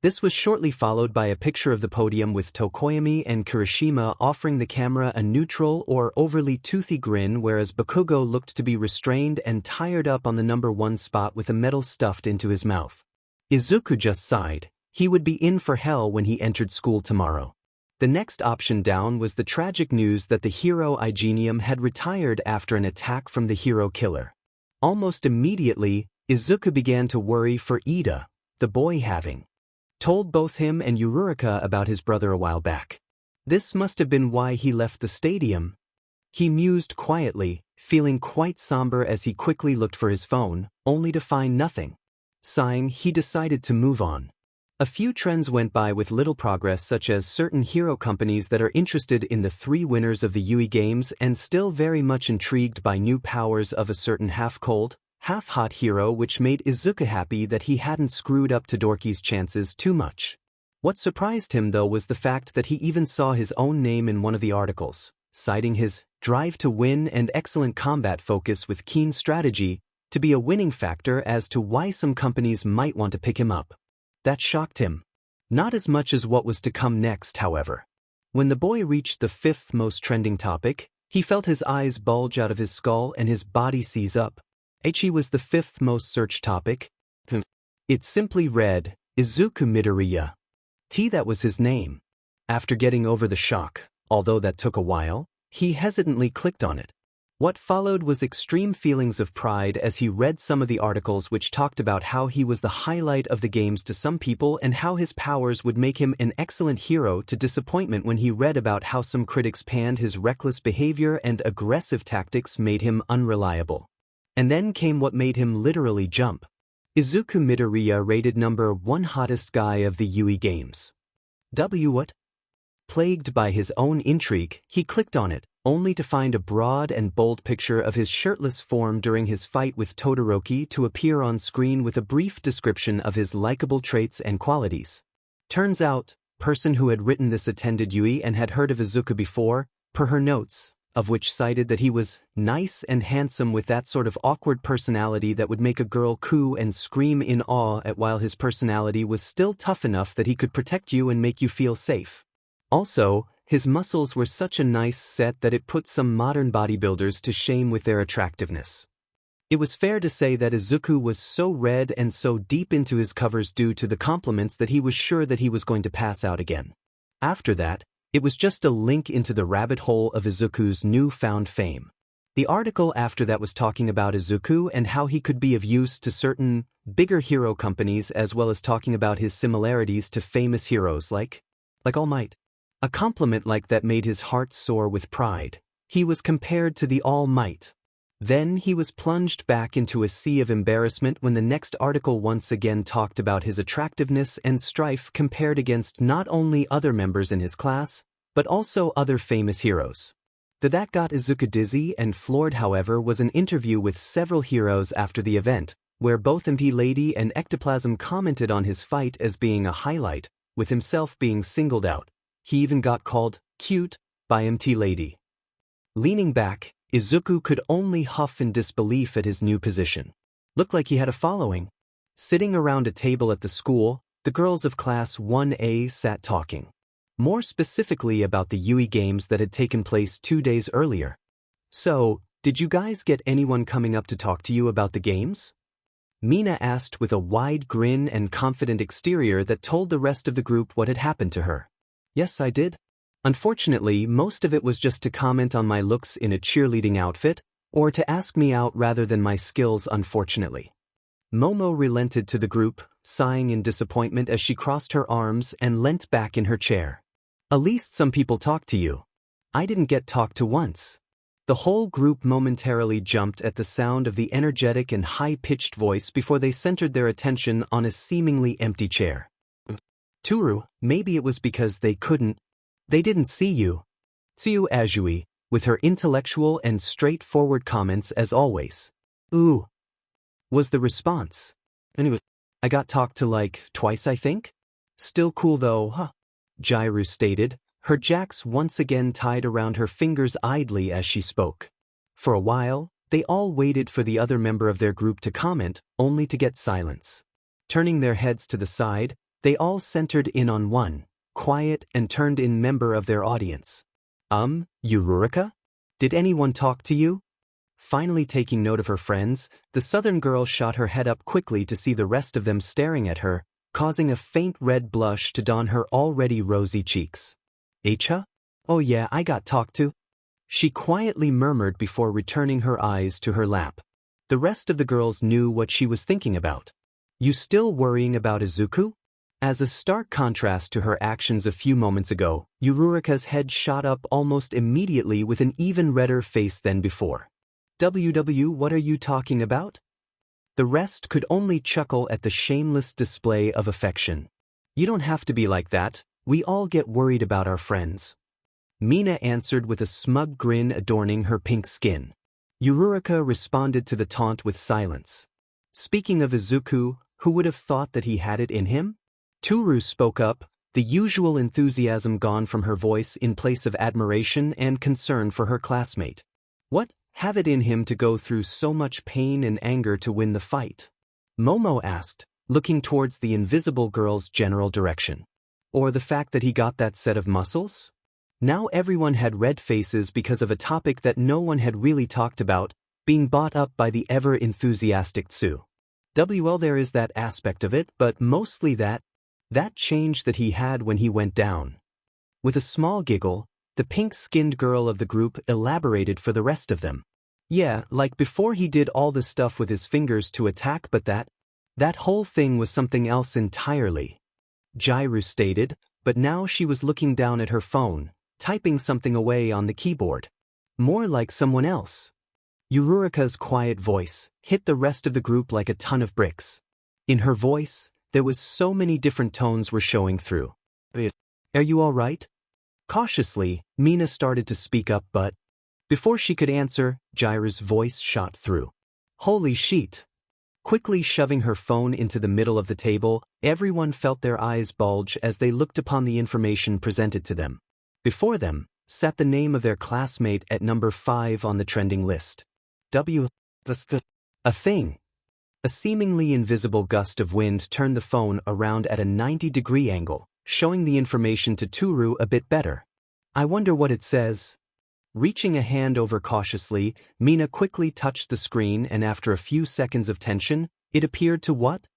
This was shortly followed by a picture of the podium with Tokoyami and Kirishima offering the camera a neutral or overly toothy grin, whereas Bakugo looked to be restrained and tired up on the number 1 spot with a medal stuffed into his mouth. Izuku just sighed. He would be in for hell when he entered school tomorrow. The next option down was the tragic news that the hero Igenium had retired after an attack from the hero killer. Almost immediately, Izuku began to worry for Ida, the boy having told both him and Uraraka about his brother a while back. This must have been why he left the stadium. He mused quietly, feeling quite somber as he quickly looked for his phone, only to find nothing. Sighing, he decided to move on. A few trends went by with little progress, such as certain hero companies that are interested in the 3 winners of the Yui Games and still very much intrigued by new powers of a certain half-cold, half-hot hero, which made Izuku happy that he hadn't screwed up Todoroki's chances too much. What surprised him though was the fact that he even saw his own name in one of the articles, citing his drive to win and excellent combat focus with keen strategy to be a winning factor as to why some companies might want to pick him up. That shocked him. Not as much as what was to come next, however. When the boy reached the 5th most trending topic, he felt his eyes bulge out of his skull and his body seize up. He was the 5th most searched topic. It simply read, Izuku Midoriya. That was his name. After getting over the shock, although that took a while, he hesitantly clicked on it. What followed was extreme feelings of pride as he read some of the articles which talked about how he was the highlight of the games to some people and how his powers would make him an excellent hero, to disappointment when he read about how some critics panned his reckless behavior and aggressive tactics made him unreliable. And then came what made him literally jump. Izuku Midoriya rated number 1 hottest guy of the Yui Games. What? Plagued by his own intrigue, he clicked on it, only to find a broad and bold picture of his shirtless form during his fight with Todoroki to appear on screen with a brief description of his likable traits and qualities. Turns out, person who had written this attended Yui and had heard of Izuku before, per her notes, of which cited that he was nice and handsome with that sort of awkward personality that would make a girl coo and scream in awe at, while his personality was still tough enough that he could protect you and make you feel safe. Also, his muscles were such a nice set that it put some modern bodybuilders to shame with their attractiveness. It was fair to say that Izuku was so red and so deep into his covers due to the compliments that he was sure that he was going to pass out again. After that, it was just a link into the rabbit hole of Izuku's newfound fame. The article after that was talking about Izuku and how he could be of use to certain bigger hero companies, as well as talking about his similarities to famous heroes like All Might. A compliment like that made his heart soar with pride. He was compared to the All Might. Then he was plunged back into a sea of embarrassment when the next article once again talked about his attractiveness and strife compared against not only other members in his class, but also other famous heroes. That got Izuku dizzy and floored, however, was an interview with several heroes after the event, where both MT Lady and Ectoplasm commented on his fight as being a highlight, with himself being singled out. He even got called cute by MT Lady. Leaning back, Izuku could only huff in disbelief at his new position. Looked like he had a following. Sitting around a table at the school, the girls of Class 1A sat talking. More specifically about the Yui games that had taken place 2 days earlier. So, did you guys get anyone coming up to talk to you about the games? Mina asked with a wide grin and confident exterior that told the rest of the group what had happened to her. Yes, I did. Unfortunately, most of it was just to comment on my looks in a cheerleading outfit, or to ask me out rather than my skills, unfortunately. Momo relented to the group, sighing in disappointment as she crossed her arms and leant back in her chair. At least some people talked to you. I didn't get talked to once. The whole group momentarily jumped at the sound of the energetic and high-pitched voice before they centered their attention on a seemingly empty chair. Toru, maybe it was because they didn't see you. Tsuyu Azui, with her intellectual and straightforward comments as always. Ooh, was the response. Anyway, I got talked to like twice, I think? Still cool though, huh? Jairu stated, her jacks once again tied around her fingers idly as she spoke. For a while, they all waited for the other member of their group to comment, only to get silence. Turning their heads to the side, they all centered in on one quiet and turned-in member of their audience. Yururika? Did anyone talk to you? Finally taking note of her friends, the southern girl shot her head up quickly to see the rest of them staring at her, causing a faint red blush to dawn her already rosy cheeks. Eicha? Oh yeah, I got talked to. She quietly murmured before returning her eyes to her lap. The rest of the girls knew what she was thinking about. You still worrying about Izuku? As a stark contrast to her actions a few moments ago, Yururika's head shot up almost immediately with an even redder face than before. WW, what are you talking about? The rest could only chuckle at the shameless display of affection. You don't have to be like that, we all get worried about our friends. Mina answered with a smug grin adorning her pink skin. Yururika responded to the taunt with silence. Speaking of Izuku, who would have thought that he had it in him? Toru spoke up, the usual enthusiasm gone from her voice in place of admiration and concern for her classmate. What? Have it in him to go through so much pain and anger to win the fight? Momo asked, looking towards the invisible girl's general direction. Or the fact that he got that set of muscles? Now everyone had red faces because of a topic that no one had really talked about, being bought up by the ever-enthusiastic Tsu. Well, there is that aspect of it, but mostly that change that he had when he went down. With a small giggle, the pink-skinned girl of the group elaborated for the rest of them. Yeah, like before he did all the stuff with his fingers to attack, but that whole thing was something else entirely. Jairu stated, but now she was looking down at her phone, typing something away on the keyboard. More like someone else. Yururika's quiet voice hit the rest of the group like a ton of bricks. In her voice, there was so many different tones were showing through. Are you all right? Cautiously, Mina started to speak up but, before she could answer, Jiraiya's voice shot through. Holy shit! Quickly shoving her phone into the middle of the table, everyone felt their eyes bulge as they looked upon the information presented to them. Before them sat the name of their classmate at number 5 on the trending list. A thing. A seemingly invisible gust of wind turned the phone around at a 90-degree angle, showing the information to Toru a bit better. I wonder what it says. Reaching a hand over cautiously, Mina quickly touched the screen and after a few seconds of tension, it appeared to what?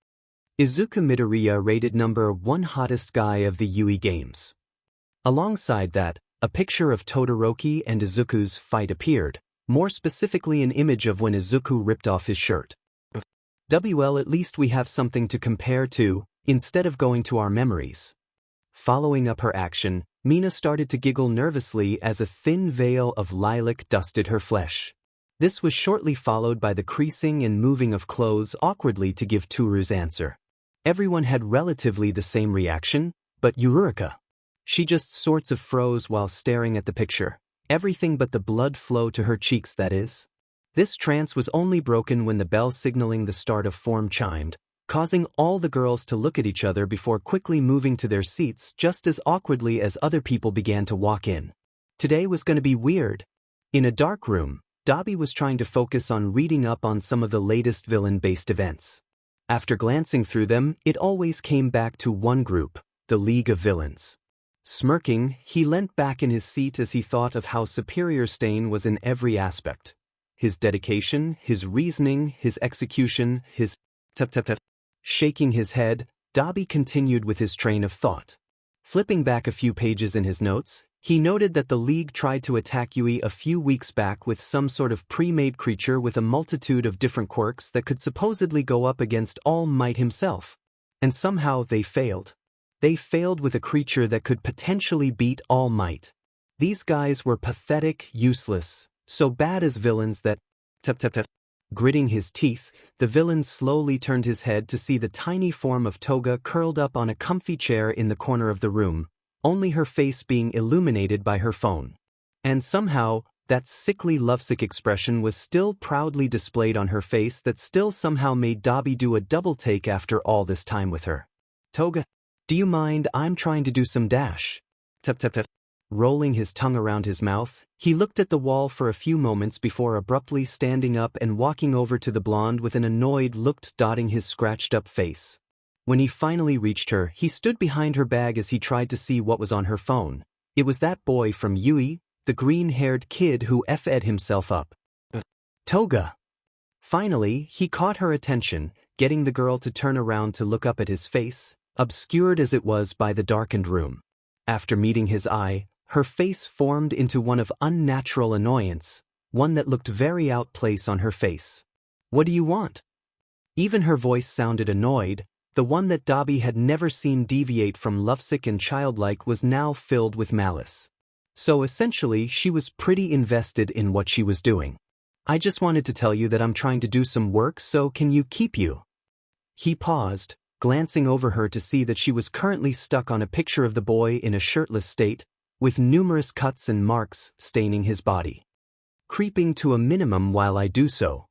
Izuku Midoriya rated number 1 hottest guy of the Yui games. Alongside that, a picture of Todoroki and Izuku's fight appeared, more specifically an image of when Izuku ripped off his shirt. Well, at least we have something to compare to, instead of going to our memories. Following up her action, Mina started to giggle nervously as a thin veil of lilac dusted her flesh. This was shortly followed by the creasing and moving of clothes awkwardly to give Toru's answer. Everyone had relatively the same reaction, but Eureka. She just sorts of froze while staring at the picture, everything but the blood flow to her cheeks, that is. This trance was only broken when the bell signaling the start of form chimed, causing all the girls to look at each other before quickly moving to their seats just as awkwardly as other people began to walk in. Today was going to be weird. In a dark room, Dabi was trying to focus on reading up on some of the latest villain-based events. After glancing through them, it always came back to one group, the League of Villains. Smirking, he leant back in his seat as he thought of how superior Stain was in every aspect. His dedication, his reasoning, his execution, his tap. Shaking his head, Dabi continued with his train of thought. Flipping back a few pages in his notes, he noted that the League tried to attack Yui a few weeks back with some sort of pre-made creature with a multitude of different quirks that could supposedly go up against All Might himself. And somehow they failed. They failed with a creature that could potentially beat All Might. These guys were pathetic, useless, so bad as villains that tap. Gritting his teeth, the villain slowly turned his head to see the tiny form of Toga curled up on a comfy chair in the corner of the room, only her face being illuminated by her phone. And somehow, that sickly lovesick expression was still proudly displayed on her face that still somehow made Dabi do a double take after all this time with her. Toga, do you mind? I'm trying to do some dash. Tap. Rolling his tongue around his mouth, he looked at the wall for a few moments before abruptly standing up and walking over to the blonde with an annoyed look dotting his scratched-up face. When he finally reached her, he stood behind her bag as he tried to see what was on her phone. It was that boy from Yui, the green-haired kid who F-ed himself up. Toga! Finally, he caught her attention, getting the girl to turn around to look up at his face, obscured as it was by the darkened room. After meeting his eye, her face formed into one of unnatural annoyance, one that looked very out of place on her face. What do you want? Even her voice sounded annoyed. The one that Dabi had never seen deviate from lovesick and childlike was now filled with malice. So essentially, she was pretty invested in what she was doing. I just wanted to tell you that I'm trying to do some work, so can you keep you? He paused, glancing over her to see that she was currently stuck on a picture of the boy in a shirtless state, with numerous cuts and marks staining his body. Creeping to a minimum while I do so.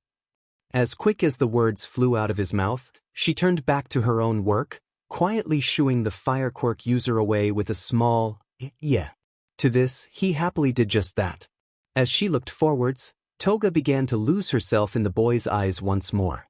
As quick as the words flew out of his mouth, she turned back to her own work, quietly shooing the fire quirk user away with a small, yeah. To this, he happily did just that. As she looked forwards, Toga began to lose herself in the boy's eyes once more.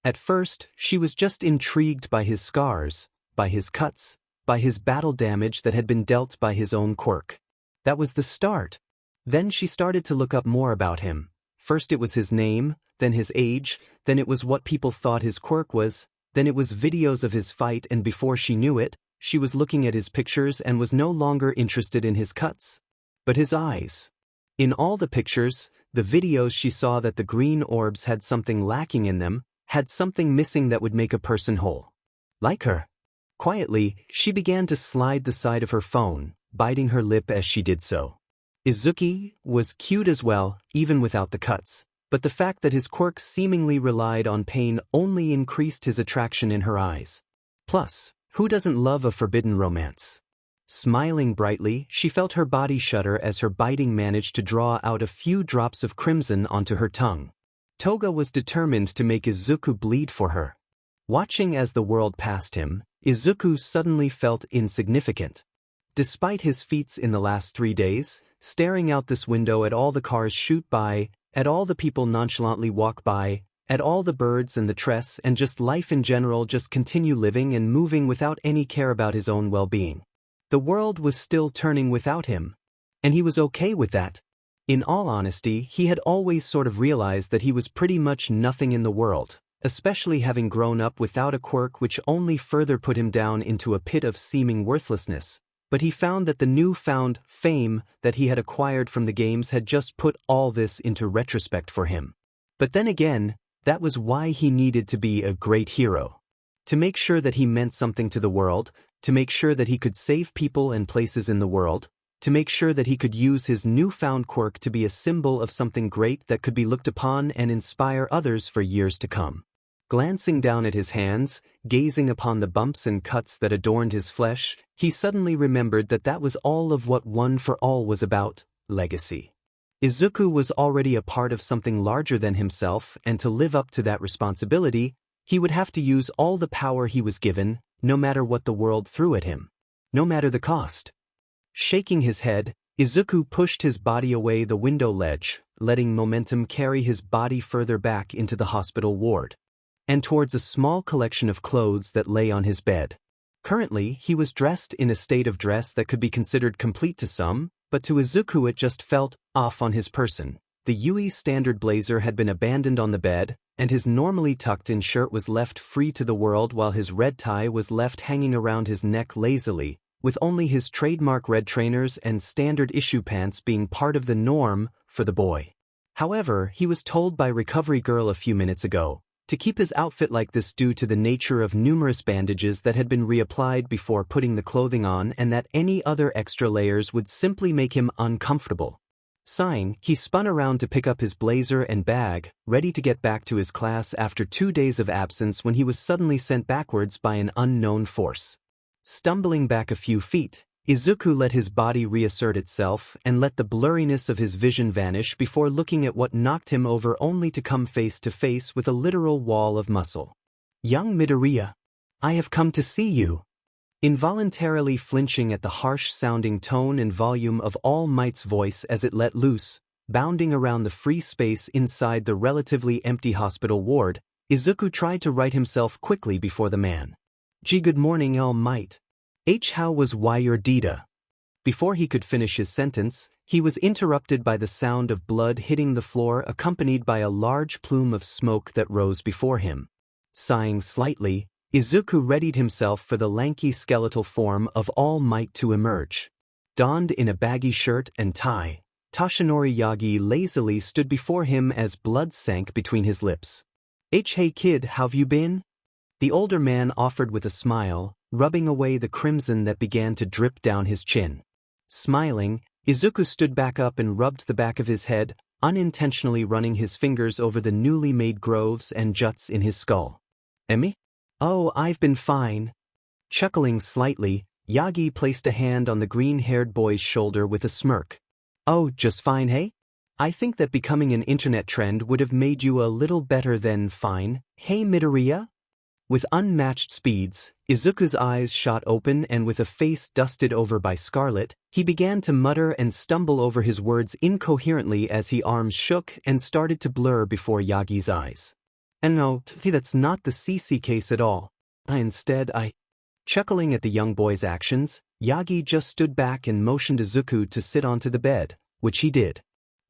At first, she was just intrigued by his scars, by his cuts, by his battle damage that had been dealt by his own quirk. That was the start. Then she started to look up more about him. First it was his name, then his age, then it was what people thought his quirk was, then it was videos of his fight, and before she knew it, she was looking at his pictures and was no longer interested in his cuts. But his eyes. In all the pictures, the videos, she saw that the green orbs had something lacking in them, had something missing that would make a person whole. Like her. Quietly, she began to slide the side of her phone, biting her lip as she did so. Izuki was cute as well, even without the cuts, but the fact that his quirk seemingly relied on pain only increased his attraction in her eyes. Plus, who doesn't love a forbidden romance? Smiling brightly, she felt her body shudder as her biting managed to draw out a few drops of crimson onto her tongue. Toga was determined to make Izuku bleed for her. Watching as the world passed him, Izuku suddenly felt insignificant. Despite his feats in the last 3 days, staring out this window at all the cars shoot by, at all the people nonchalantly walk by, at all the birds and the trees and just life in general just continue living and moving without any care about his own well-being. The world was still turning without him. And he was okay with that. In all honesty, he had always sort of realized that he was pretty much nothing in the world, especially having grown up without a quirk which only further put him down into a pit of seeming worthlessness. But he found that the newfound fame that he had acquired from the games had just put all this into retrospect for him. But then again, that was why he needed to be a great hero. To make sure that he meant something to the world, to make sure that he could save people and places in the world, to make sure that he could use his newfound quirk to be a symbol of something great that could be looked upon and inspire others for years to come. Glancing down at his hands, gazing upon the bumps and cuts that adorned his flesh, he suddenly remembered that that was all of what One for All was about: legacy. Izuku was already a part of something larger than himself, and to live up to that responsibility, he would have to use all the power he was given, no matter what the world threw at him. No matter the cost. Shaking his head, Izuku pushed his body away the window ledge, letting momentum carry his body further back into the hospital ward, and towards a small collection of clothes that lay on his bed. Currently, he was dressed in a state of dress that could be considered complete to some, but to Izuku it just felt off on his person. The Yui standard blazer had been abandoned on the bed, and his normally tucked-in shirt was left free to the world while his red tie was left hanging around his neck lazily, with only his trademark red trainers and standard issue pants being part of the norm for the boy. However, he was told by Recovery Girl a few minutes ago to keep his outfit like this due to the nature of numerous bandages that had been reapplied before putting the clothing on, and that any other extra layers would simply make him uncomfortable. Sighing, he spun around to pick up his blazer and bag, ready to get back to his class after 2 days of absence when he was suddenly sent backwards by an unknown force. Stumbling back a few feet, Izuku let his body reassert itself and let the blurriness of his vision vanish before looking at what knocked him over only to come face to face with a literal wall of muscle. "Young Midoriya, I have come to see you." Involuntarily flinching at the harsh-sounding tone and volume of All Might's voice as it let loose, bounding around the free space inside the relatively empty hospital ward, Izuku tried to right himself quickly before the man. "Gee, good morning, All Might. How was your Dita?" Before he could finish his sentence, he was interrupted by the sound of blood hitting the floor accompanied by a large plume of smoke that rose before him. Sighing slightly, Izuku readied himself for the lanky skeletal form of All Might to emerge. Donned in a baggy shirt and tie, Toshinori Yagi lazily stood before him as blood sank between his lips. "Hey kid, how've you been?" The older man offered with a smile, rubbing away the crimson that began to drip down his chin. Smiling, Izuku stood back up and rubbed the back of his head, unintentionally running his fingers over the newly made grooves and juts in his skull. "Emmy? Oh, I've been fine." Chuckling slightly, Yagi placed a hand on the green-haired boy's shoulder with a smirk. "Oh, just fine, hey? I think that becoming an internet trend would have made you a little better than fine, hey Midoriya?" With unmatched speeds, Izuku's eyes shot open, and with a face dusted over by scarlet, he began to mutter and stumble over his words incoherently as his arms shook and started to blur before Yagi's eyes. "And no, that's not the CC case at all. I..." Chuckling at the young boy's actions, Yagi just stood back and motioned Izuku to sit onto the bed, which he did.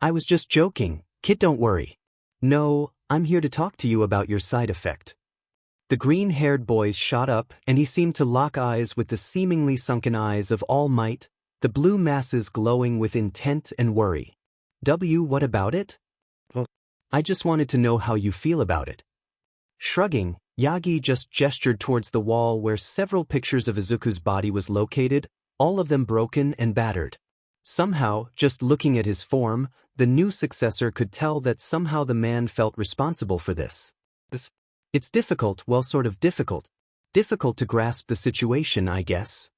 "I was just joking, kid, don't worry. No, I'm here to talk to you about your side effect." The green-haired boy shot up, and he seemed to lock eyes with the seemingly sunken eyes of All Might, the blue masses glowing with intent and worry. What about it?" "Well, I just wanted to know how you feel about it." Shrugging, Yagi just gestured towards the wall where several pictures of Izuku's body was located, all of them broken and battered. Somehow, just looking at his form, the new successor could tell that somehow the man felt responsible for this. It's difficult, well, sort of difficult. Difficult to grasp the situation, I guess.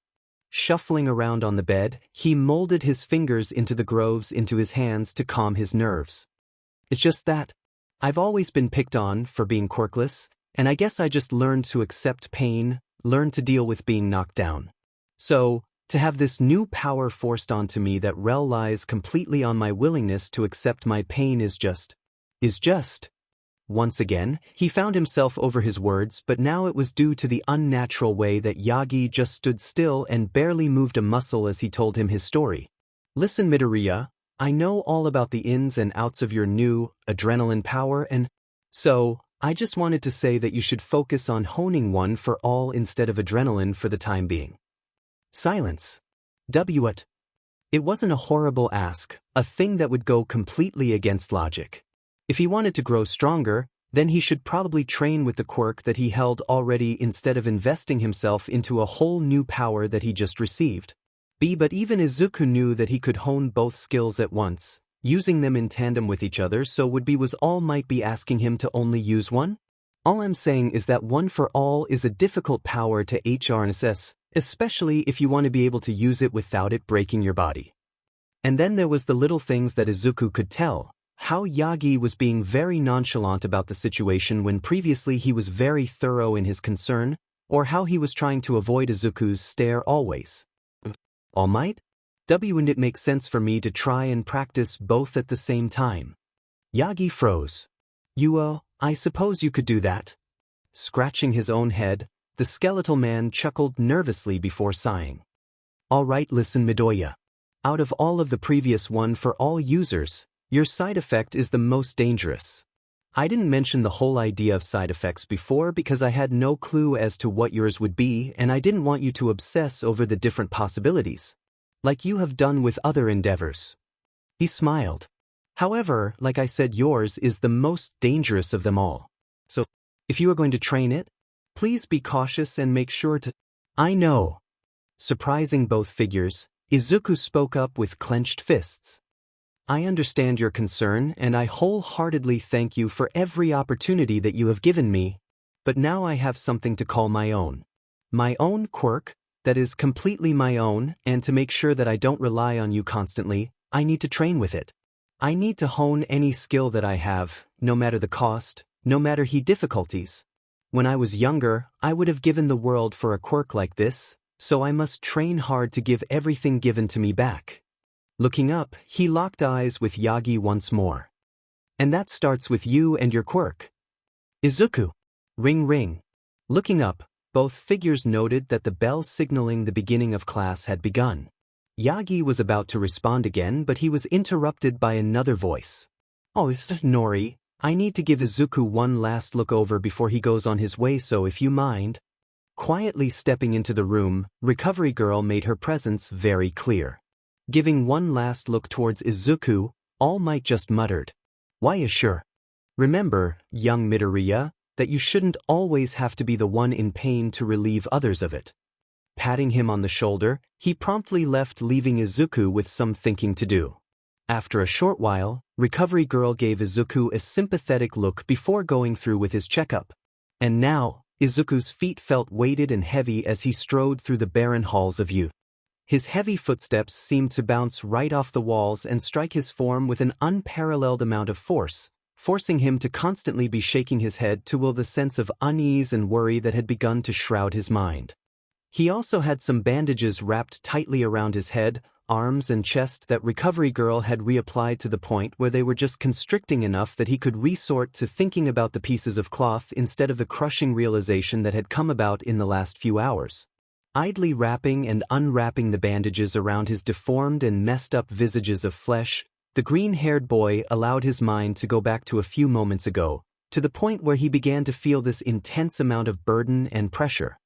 Shuffling around on the bed, he molded his fingers into the grooves into his hands to calm his nerves. It's just that I've always been picked on for being quirkless, and I guess I just learned to accept pain, learned to deal with being knocked down. So, to have this new power forced onto me that relies completely on my willingness to accept my pain is just. Once again, he found himself over his words, but now it was due to the unnatural way that Yagi just stood still and barely moved a muscle as he told him his story. Listen, Midoriya, I know all about the ins and outs of your new adrenaline power, and so I just wanted to say that you should focus on honing one for all instead of adrenaline for the time being. Silence. What? It wasn't a horrible ask, a thing that would go completely against logic. If he wanted to grow stronger, then he should probably train with the quirk that he held already instead of investing himself into a whole new power that he just received. But even Izuku knew that he could hone both skills at once, using them in tandem with each other, so was all might be asking him to only use one? All I'm saying is that one for all is a difficult power to harness, especially if you want to be able to use it without it breaking your body. And then there was the little things that Izuku could tell, how Yagi was being very nonchalant about the situation when previously he was very thorough in his concern, or how he was trying to avoid Izuku's stare always. All might? And it makes sense for me to try and practice both at the same time. Yagi froze. I suppose you could do that. Scratching his own head, the skeletal man chuckled nervously before sighing. All right, listen, Midoriya. Out of all of the previous one for all users, your side effect is the most dangerous. I didn't mention the whole idea of side effects before because I had no clue as to what yours would be, and I didn't want you to obsess over the different possibilities, like you have done with other endeavors. He smiled. However, like I said, yours is the most dangerous of them all. So, if you are going to train it, please be cautious and make sure to. I know. Surprising both figures, Izuku spoke up with clenched fists. I understand your concern, and I wholeheartedly thank you for every opportunity that you have given me, but now I have something to call my own. My own quirk, that is completely my own, and to make sure that I don't rely on you constantly, I need to train with it. I need to hone any skill that I have, no matter the cost, no matter the difficulties. When I was younger, I would have given the world for a quirk like this, so I must train hard to give everything given to me back. Looking up, he locked eyes with Yagi once more. And that starts with you and your quirk. Izuku. Ring ring. Looking up, both figures noted that the bell signaling the beginning of class had begun. Yagi was about to respond again, but he was interrupted by another voice. Oh, Nori, I need to give Izuku one last look over before he goes on his way, so if you mind. Quietly stepping into the room, Recovery Girl made her presence very clear. Giving one last look towards Izuku, All Might just muttered. Why sure? Remember, young Midoriya, that you shouldn't always have to be the one in pain to relieve others of it. Patting him on the shoulder, he promptly left, leaving Izuku with some thinking to do. After a short while, Recovery Girl gave Izuku a sympathetic look before going through with his checkup. And now, Izuku's feet felt weighted and heavy as he strode through the barren halls of youth. His heavy footsteps seemed to bounce right off the walls and strike his form with an unparalleled amount of force, forcing him to constantly be shaking his head to will the sense of unease and worry that had begun to shroud his mind. He also had some bandages wrapped tightly around his head, arms and chest that Recovery Girl had reapplied to the point where they were just constricting enough that he could resort to thinking about the pieces of cloth instead of the crushing realization that had come about in the last few hours. Idly wrapping and unwrapping the bandages around his deformed and messed up visages of flesh, the green-haired boy allowed his mind to go back to a few moments ago, to the point where he began to feel this intense amount of burden and pressure.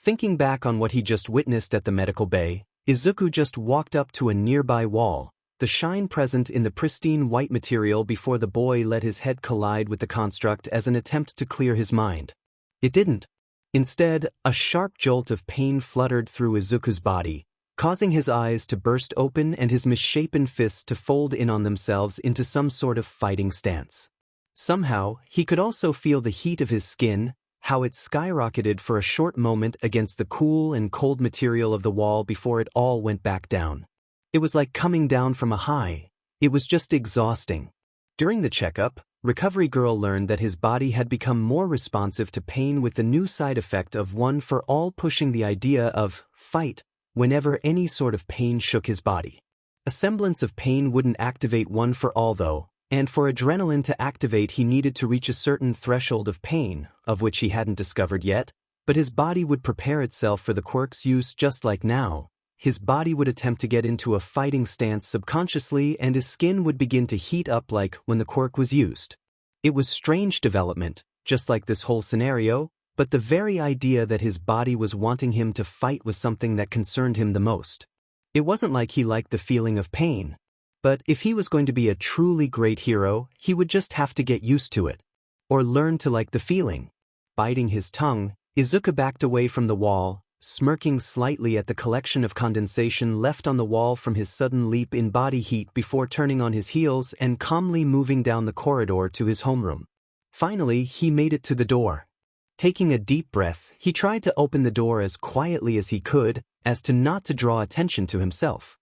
Thinking back on what he just witnessed at the medical bay, Izuku just walked up to a nearby wall, the shine present in the pristine white material before the boy let his head collide with the construct as an attempt to clear his mind. It didn't. Instead, a sharp jolt of pain fluttered through Izuku's body, causing his eyes to burst open and his misshapen fists to fold in on themselves into some sort of fighting stance. Somehow, he could also feel the heat of his skin, how it skyrocketed for a short moment against the cool and cold material of the wall before it all went back down. It was like coming down from a high. It was just exhausting. During the checkup, Recovery Girl learned that his body had become more responsive to pain, with the new side effect of One for All pushing the idea of fight whenever any sort of pain shook his body. A semblance of pain wouldn't activate One for All though, and for adrenaline to activate he needed to reach a certain threshold of pain, of which he hadn't discovered yet, but his body would prepare itself for the quirk's use just like now. His body would attempt to get into a fighting stance subconsciously, and his skin would begin to heat up like when the quirk was used. It was strange development, just like this whole scenario, but the very idea that his body was wanting him to fight was something that concerned him the most. It wasn't like he liked the feeling of pain. But if he was going to be a truly great hero, he would just have to get used to it. Or learn to like the feeling. Biting his tongue, Izuku backed away from the wall, smirking slightly at the collection of condensation left on the wall from his sudden leap in body heat before turning on his heels and calmly moving down the corridor to his homeroom. Finally, he made it to the door. Taking a deep breath, he tried to open the door as quietly as he could, as to not to draw attention to himself.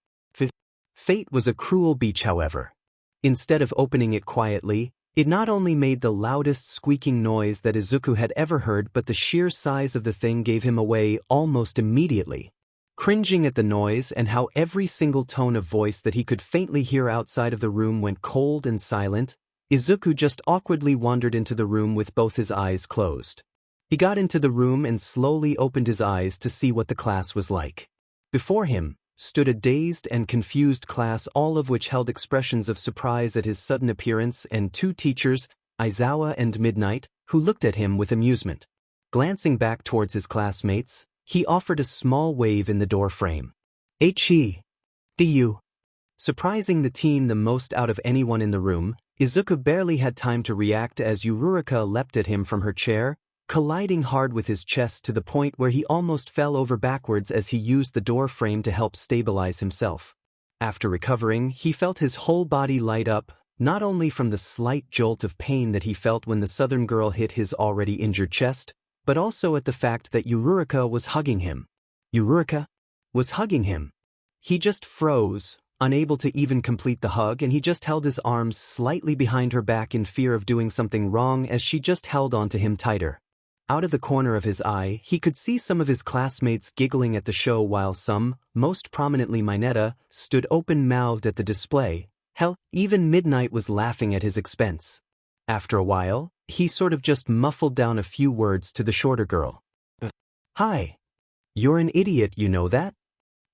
Fate was a cruel beach, however. Instead of opening it quietly, it not only made the loudest squeaking noise that Izuku had ever heard, but the sheer size of the thing gave him away almost immediately. Cringing at the noise and how every single tone of voice that he could faintly hear outside of the room went cold and silent, Izuku just awkwardly wandered into the room with both his eyes closed. He got into the room and slowly opened his eyes to see what the class was like. Before him stood a dazed and confused class, all of which held expressions of surprise at his sudden appearance, and two teachers, Aizawa and Midnight, who looked at him with amusement. Glancing back towards his classmates, he offered a small wave in the door frame. "H.E.D.U." Surprising the team the most out of anyone in the room, Izuku barely had time to react as Yururika leapt at him from her chair, colliding hard with his chest to the point where he almost fell over backwards as he used the door frame to help stabilize himself. After recovering, he felt his whole body light up, not only from the slight jolt of pain that he felt when the southern girl hit his already injured chest, but also at the fact that Yururika was hugging him. Yururika was hugging him. He just froze, unable to even complete the hug, and he just held his arms slightly behind her back in fear of doing something wrong as she just held onto him tighter. Out of the corner of his eye, he could see some of his classmates giggling at the show, while some, most prominently Mineta, stood open-mouthed at the display. Hell, even Midnight was laughing at his expense. After a while, he sort of just muffled down a few words to the shorter girl. "Hi. You're an idiot, you know that?"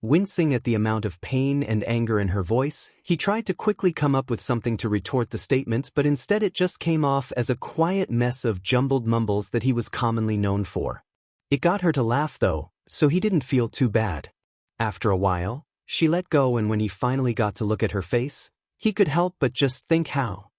Wincing at the amount of pain and anger in her voice, he tried to quickly come up with something to retort the statement, but instead it just came off as a quiet mess of jumbled mumbles that he was commonly known for. It got her to laugh though, so he didn't feel too bad. After a while, she let go, and when he finally got to look at her face, he could help but just think how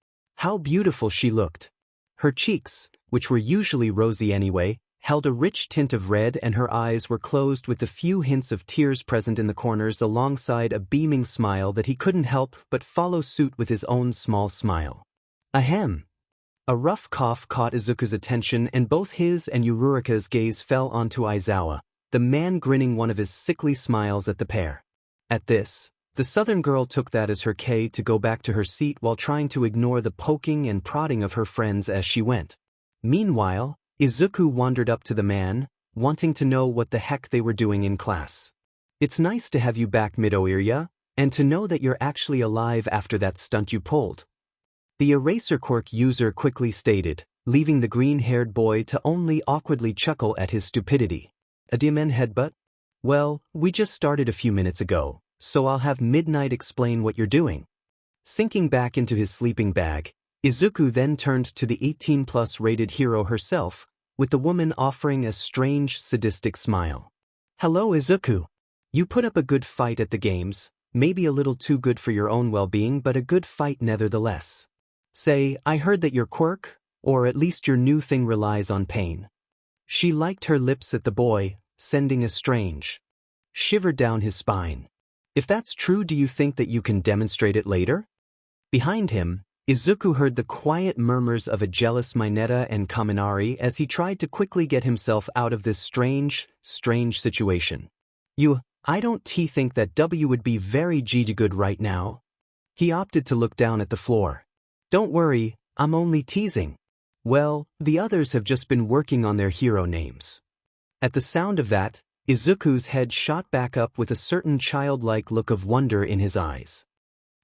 beautiful she looked. Her cheeks, which were usually rosy anyway, held a rich tint of red, and her eyes were closed with the few hints of tears present in the corners, alongside a beaming smile that he couldn't help but follow suit with his own small smile. Ahem. A rough cough caught Izuku's attention, and both his and Yururika's gaze fell onto Aizawa, the man grinning one of his sickly smiles at the pair. At this, the southern girl took that as her cue to go back to her seat while trying to ignore the poking and prodding of her friends as she went. Meanwhile, Izuku wandered up to the man, wanting to know what the heck they were doing in class. "It's nice to have you back, Midoriya, and to know that you're actually alive after that stunt you pulled," the eraser quirk user quickly stated, leaving the green-haired boy to only awkwardly chuckle at his stupidity. "A diamond headbutt? Well, we just started a few minutes ago, so I'll have Midnight explain what you're doing." Sinking back into his sleeping bag, Izuku then turned to the 18+ rated hero herself, with the woman offering a strange, sadistic smile. "Hello, Izuku. You put up a good fight at the games, maybe a little too good for your own well-being, but a good fight nevertheless. Say, I heard that your quirk, or at least your new thing, relies on pain." She liked her lips at the boy, sending a strange shiver down his spine. "If that's true, do you think that you can demonstrate it later?" Behind him, Izuku heard the quiet murmurs of a jealous Mineta and Kaminari as he tried to quickly get himself out of this strange situation. I don't think that W would be very good right now. He opted to look down at the floor. Don't worry, I'm only teasing. Well, the others have just been working on their hero names. At the sound of that, Izuku's head shot back up with a certain childlike look of wonder in his eyes.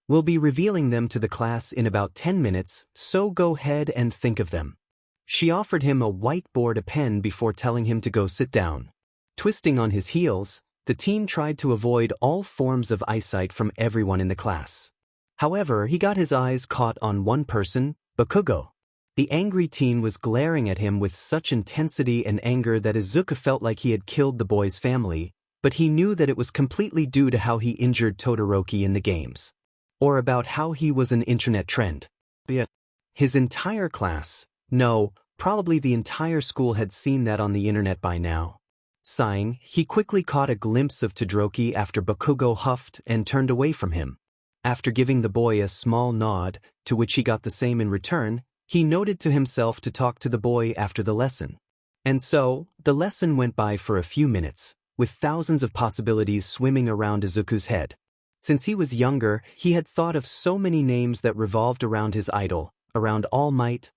We'll be revealing them to the class in about 10 minutes, so go ahead and think of them. She offered him a whiteboard, a pen before telling him to go sit down. Twisting on his heels, the teen tried to avoid all forms of eyesight from everyone in the class. However, he got his eyes caught on one person, Bakugo. The angry teen was glaring at him with such intensity and anger that Izuku felt like he had killed the boy's family, but he knew that it was completely due to how he injured Todoroki in the games. Or about how he was an internet trend. His entire class, no, probably the entire school had seen that on the internet by now. Sighing, he quickly caught a glimpse of Todoroki after Bakugo huffed and turned away from him. After giving the boy a small nod, to which he got the same in return, he noted to himself to talk to the boy after the lesson. And so, the lesson went by for a few minutes, with thousands of possibilities swimming around Izuku's head. Since he was younger, he had thought of so many names that revolved around his idol, around All Might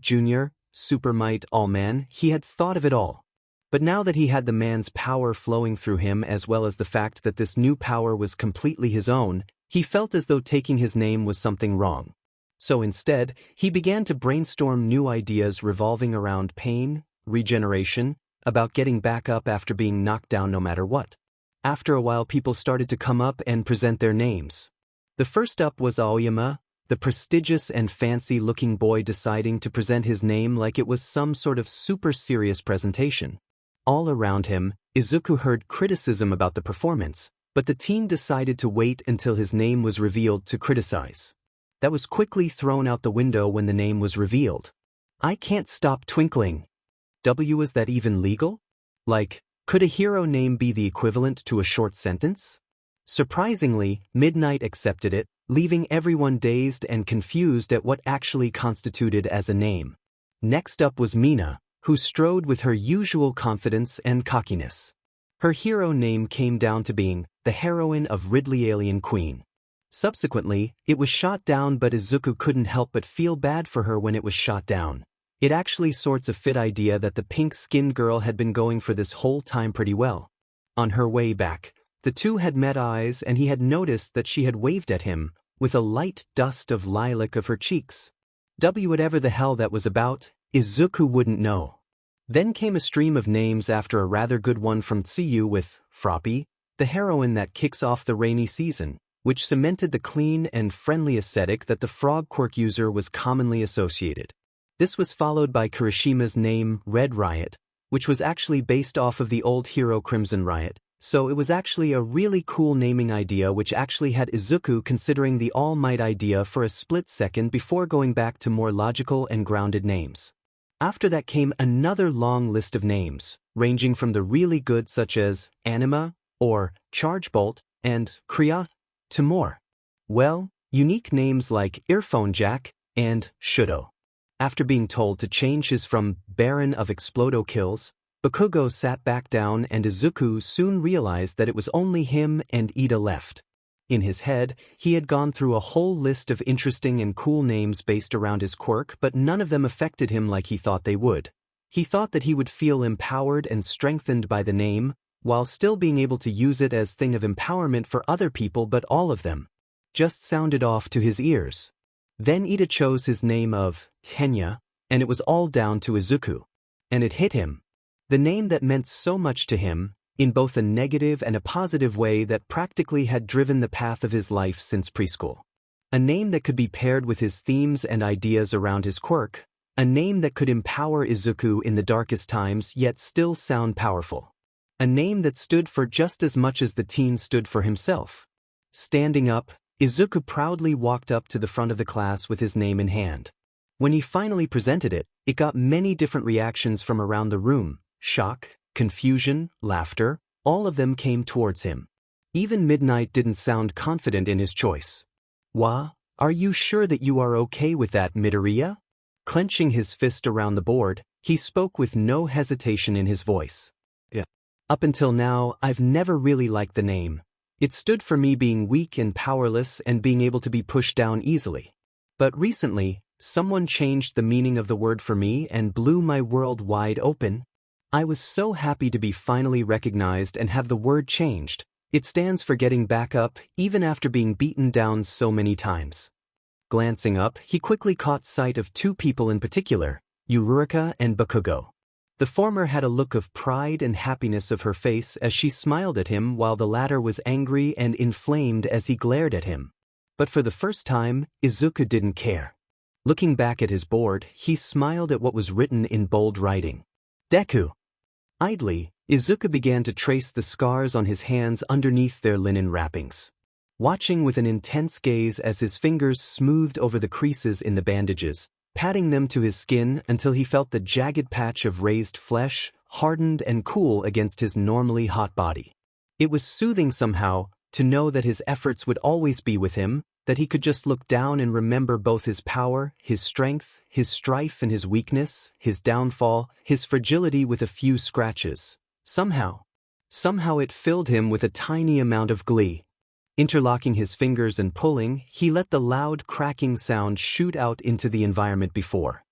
Jr., Super Might, All Man, he had thought of it all. But now that he had the man's power flowing through him as well as the fact that this new power was completely his own, he felt as though taking his name was something wrong. So instead, he began to brainstorm new ideas revolving around pain, regeneration, about getting back up after being knocked down no matter what. After a while, people started to come up and present their names. The first up was Aoyama, the prestigious and fancy-looking boy, deciding to present his name like it was some sort of super serious presentation. All around him, Izuku heard criticism about the performance, but the teen decided to wait until his name was revealed to criticize. That was quickly thrown out the window when the name was revealed. I can't stop twinkling. Is that even legal? Like, could a hero name be the equivalent to a short sentence? Surprisingly, Midnight accepted it, leaving everyone dazed and confused at what actually constituted as a name. Next up was Mina, who strode with her usual confidence and cockiness. Her hero name came down to being the heroine of Ridley Alien Queen. Subsequently, it was shot down, but Izuku couldn't help but feel bad for her when it was shot down. It actually sorts a fit idea that the pink-skinned girl had been going for this whole time pretty well. On her way back, the two had met eyes and he had noticed that she had waved at him, with a light dust of lilac of her cheeks. Whatever the hell that was about, Izuku wouldn't know. Then came a stream of names after a rather good one from Tsuyu with Froppy, the heroine that kicks off the rainy season, which cemented the clean and friendly aesthetic that the frog quirk user was commonly associated. This was followed by Kirishima's name, Red Riot, which was actually based off of the old hero Crimson Riot, so it was actually a really cool naming idea which actually had Izuku considering the All Might idea for a split second before going back to more logical and grounded names. After that came another long list of names, ranging from the really good such as Anima, or Chargebolt, and Kriya, to more, well, unique names like Earphone Jack and Shudo. After being told to change his from Baron of Explodo Kills, Bakugo sat back down and Izuku soon realized that it was only him and Ida left. In his head, he had gone through a whole list of interesting and cool names based around his quirk, but none of them affected him like he thought they would. He thought that he would feel empowered and strengthened by the name, while still being able to use it as thing of empowerment for other people, but all of them just sounded off to his ears. Then Ida chose his name of Tenya, and it was all down to Izuku. And it hit him. The name that meant so much to him, in both a negative and a positive way, that practically had driven the path of his life since preschool. A name that could be paired with his themes and ideas around his quirk. A name that could empower Izuku in the darkest times yet still sound powerful. A name that stood for just as much as the teen stood for himself. Standing up, Izuku proudly walked up to the front of the class with his name in hand. When he finally presented it, it got many different reactions from around the room. Shock, confusion, laughter, all of them came towards him. Even Midnight didn't sound confident in his choice. Are you sure that you are okay with that, Midoriya? Clenching his fist around the board, he spoke with no hesitation in his voice. Yeah. Up until now, I've never really liked the name. It stood for me being weak and powerless and being able to be pushed down easily. But recently, someone changed the meaning of the word for me and blew my world wide open. I was so happy to be finally recognized and have the word changed. It stands for getting back up, even after being beaten down so many times. Glancing up, he quickly caught sight of two people in particular, Uraraka and Bakugo. The former had a look of pride and happiness of her face as she smiled at him, while the latter was angry and inflamed as he glared at him. But for the first time, Izuku didn't care. Looking back at his board, he smiled at what was written in bold writing. Deku. Idly, Izuku began to trace the scars on his hands underneath their linen wrappings. Watching with an intense gaze as his fingers smoothed over the creases in the bandages, patting them to his skin until he felt the jagged patch of raised flesh, hardened and cool against his normally hot body. It was soothing somehow to know that his efforts would always be with him, that he could just look down and remember both his power, his strength, his strife and his weakness, his downfall, his fragility with a few scratches. Somehow it filled him with a tiny amount of glee. Interlocking his fingers and pulling, he let the loud cracking sound shoot out into the environment before.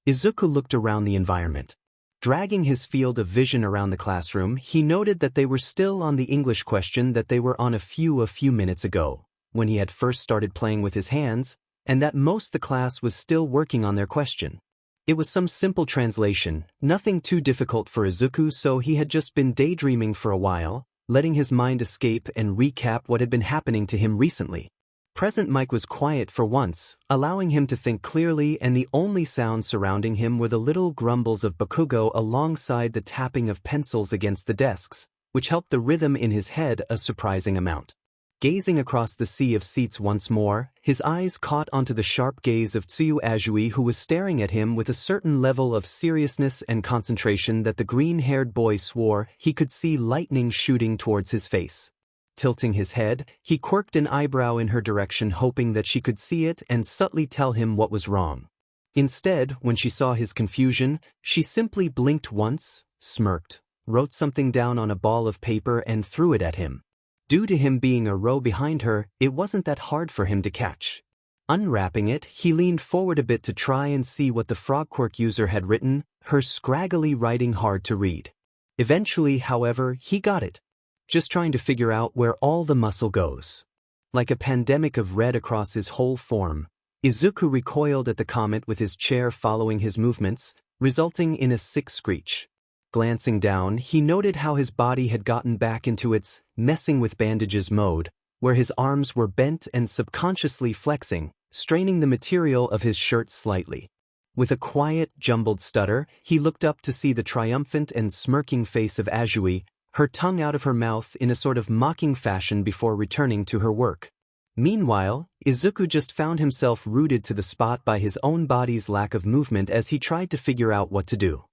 Izuku looked around the environment. Dragging his field of vision around the classroom, he noted that they were still on the English question that they were on a few minutes ago, when he had first started playing with his hands, and that most the class was still working on their question. It was some simple translation, nothing too difficult for Izuku, so he had just been daydreaming for a while, letting his mind escape and recap what had been happening to him recently. Present Mike was quiet for once, allowing him to think clearly, and the only sounds surrounding him were the little grumbles of Bakugo alongside the tapping of pencils against the desks, which helped the rhythm in his head a surprising amount. Gazing across the sea of seats once more, his eyes caught onto the sharp gaze of Tsuyu Ajui, who was staring at him with a certain level of seriousness and concentration that the green-haired boy swore he could see lightning shooting towards his face. Tilting his head, he quirked an eyebrow in her direction, hoping that she could see it and subtly tell him what was wrong. Instead, when she saw his confusion, she simply blinked once, smirked, wrote something down on a ball of paper and threw it at him. Due to him being a row behind her, it wasn't that hard for him to catch. Unwrapping it, he leaned forward a bit to try and see what the frogquirk user had written, her scraggly writing hard to read. Eventually, however, he got it. Just trying to figure out where all the muscle goes. Like a pandemic of red across his whole form, Izuku recoiled at the comment with his chair following his movements, resulting in a sick screech. Glancing down, he noted how his body had gotten back into its messing with bandages mode, where his arms were bent and subconsciously flexing, straining the material of his shirt slightly. With a quiet, jumbled stutter, he looked up to see the triumphant and smirking face of Ajui, her tongue out of her mouth in a sort of mocking fashion before returning to her work. Meanwhile, Izuku just found himself rooted to the spot by his own body's lack of movement as he tried to figure out what to do.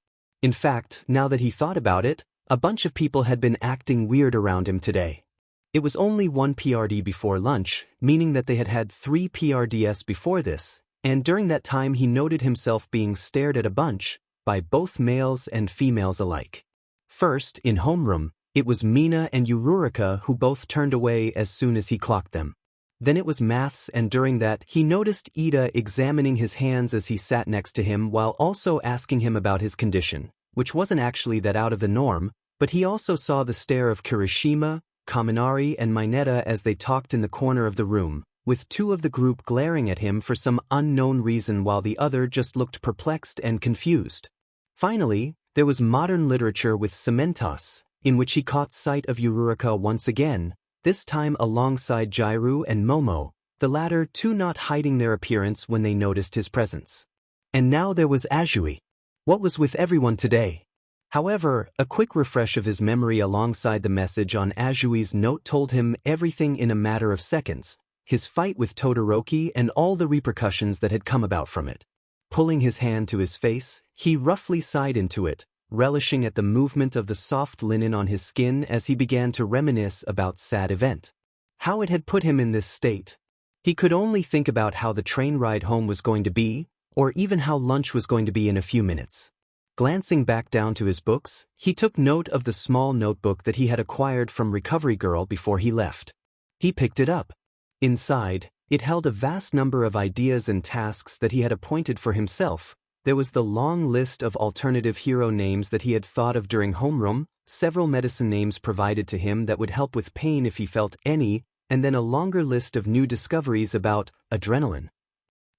In fact, now that he thought about it, a bunch of people had been acting weird around him today. It was only one PRD before lunch, meaning that they had had 3 PRDS before this, and during that time he noted himself being stared at a bunch, by both males and females alike. First, in homeroom, it was Mina and Uraraka who both turned away as soon as he clocked them. Then it was maths, and during that he noticed Ida examining his hands as he sat next to him while also asking him about his condition, which wasn't actually that out of the norm, but he also saw the stare of Kirishima, Kaminari and Mineta as they talked in the corner of the room, with 2 of the group glaring at him for some unknown reason while the other just looked perplexed and confused. Finally, there was modern literature with Cementos, in which he caught sight of Uraraka once again, this time alongside Jairu and Momo, the latter 2 not hiding their appearance when they noticed his presence. And now there was Ajui. What was with everyone today? However, a quick refresh of his memory alongside the message on Ajui's note told him everything in a matter of seconds, his fight with Todoroki and all the repercussions that had come about from it. Pulling his hand to his face, he roughly sighed into it, relishing at the movement of the soft linen on his skin as he began to reminisce about sad event. How it had put him in this state. He could only think about how the train ride home was going to be, or even how lunch was going to be in a few minutes. Glancing back down to his books, he took note of the small notebook that he had acquired from Recovery Girl before he left. He picked it up. Inside, it held a vast number of ideas and tasks that he had appointed for himself. There was the long list of alternative hero names that he had thought of during homeroom, several medicine names provided to him that would help with pain if he felt any, and then a longer list of new discoveries about adrenaline.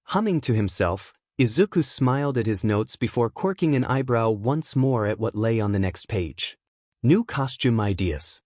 Humming to himself, Izuku smiled at his notes before quirking an eyebrow once more at what lay on the next page. New costume ideas.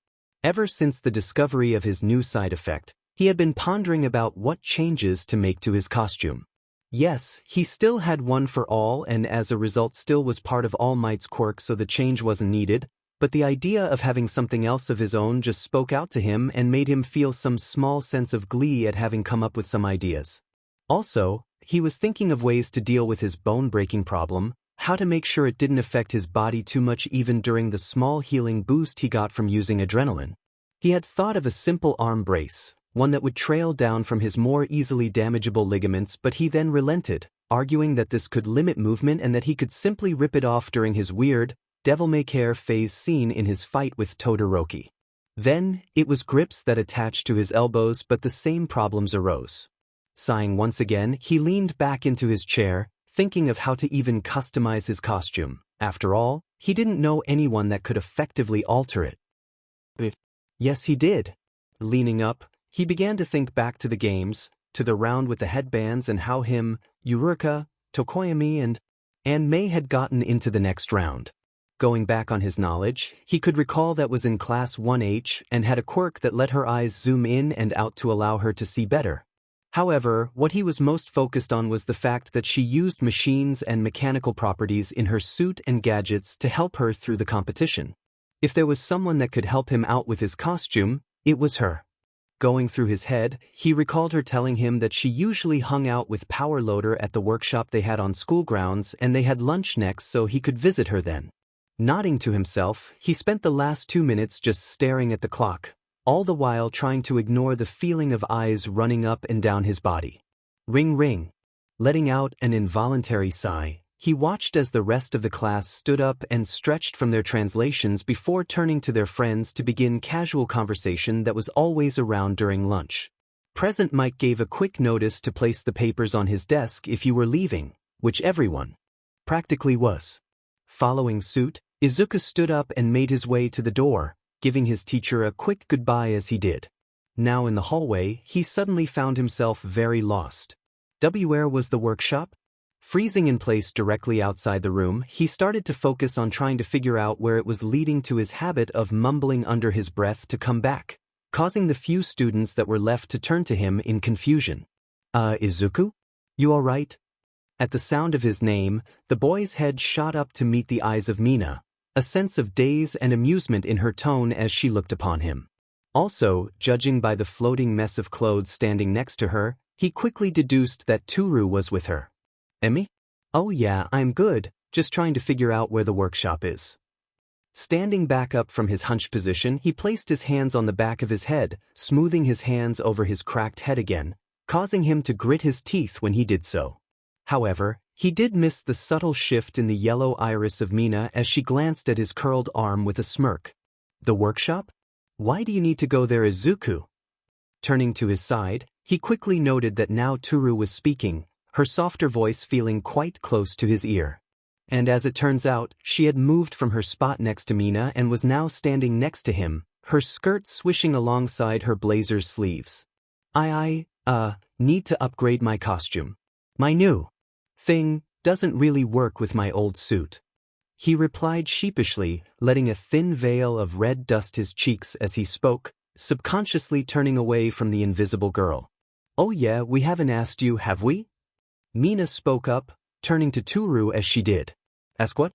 Ever since the discovery of his new side effect, he had been pondering about what changes to make to his costume. Yes, he still had one for all and as a result still was part of All Might's quirk, so the change wasn't needed, but the idea of having something else of his own just spoke out to him and made him feel some small sense of glee at having come up with some ideas. Also, he was thinking of ways to deal with his bone-breaking problem, how to make sure it didn't affect his body too much even during the small healing boost he got from using adrenaline. He had thought of a simple arm brace, one that would trail down from his more easily damageable ligaments, but he then relented, arguing that this could limit movement and that he could simply rip it off during his weird, devil-may-care phase scene in his fight with Todoroki. Then, it was grips that attached to his elbows, but the same problems arose. Sighing once again, he leaned back into his chair, thinking of how to even customize his costume. After all, he didn't know anyone that could effectively alter it. Yes, he did. Leaning up, he began to think back to the games, to the round with the headbands and how him, Yurika, Tokoyami and Mei had gotten into the next round. Going back on his knowledge, he could recall that was in Class 1H and had a quirk that let her eyes zoom in and out to allow her to see better. However, what he was most focused on was the fact that she used machines and mechanical properties in her suit and gadgets to help her through the competition. If there was someone that could help him out with his costume, it was her. Going through his head, he recalled her telling him that she usually hung out with Power Loader at the workshop they had on school grounds and they had lunch next so he could visit her then. Nodding to himself, he spent the last 2 minutes just staring at the clock, all the while trying to ignore the feeling of eyes running up and down his body. Ring ring. Letting out an involuntary sigh, he watched as the rest of the class stood up and stretched from their translations before turning to their friends to begin casual conversation that was always around during lunch. Present Mike gave a quick notice to place the papers on his desk if you were leaving, which everyone practically was. Following suit, Izuku stood up and made his way to the door, giving his teacher a quick goodbye as he did. Now in the hallway, he suddenly found himself very lost. Where was the workshop? Freezing in place directly outside the room, he started to focus on trying to figure out where it was leading to his habit of mumbling under his breath to come back, causing the few students that were left to turn to him in confusion. Izuku? You all right? At the sound of his name, the boy's head shot up to meet the eyes of Mina, a sense of daze and amusement in her tone as she looked upon him. Also, judging by the floating mess of clothes standing next to her, he quickly deduced that Toru was with her. Emmy? Oh yeah, I'm good, just trying to figure out where the workshop is. Standing back up from his hunched position, he placed his hands on the back of his head, smoothing his hands over his cracked head again, causing him to grit his teeth when he did so. However, he did miss the subtle shift in the yellow iris of Mina as she glanced at his curled arm with a smirk. The workshop? Why do you need to go there, Izuku? Turning to his side, he quickly noted that now Toru was speaking, her softer voice feeling quite close to his ear. And as it turns out, she had moved from her spot next to Mina and was now standing next to him, her skirt swishing alongside her blazer's sleeves. I need to upgrade my costume. My new thing doesn't really work with my old suit. He replied sheepishly, letting a thin veil of red dust his cheeks as he spoke, subconsciously turning away from the invisible girl. Oh yeah, we haven't asked you, have we? Mina spoke up, turning to Toru as she did. Ask what?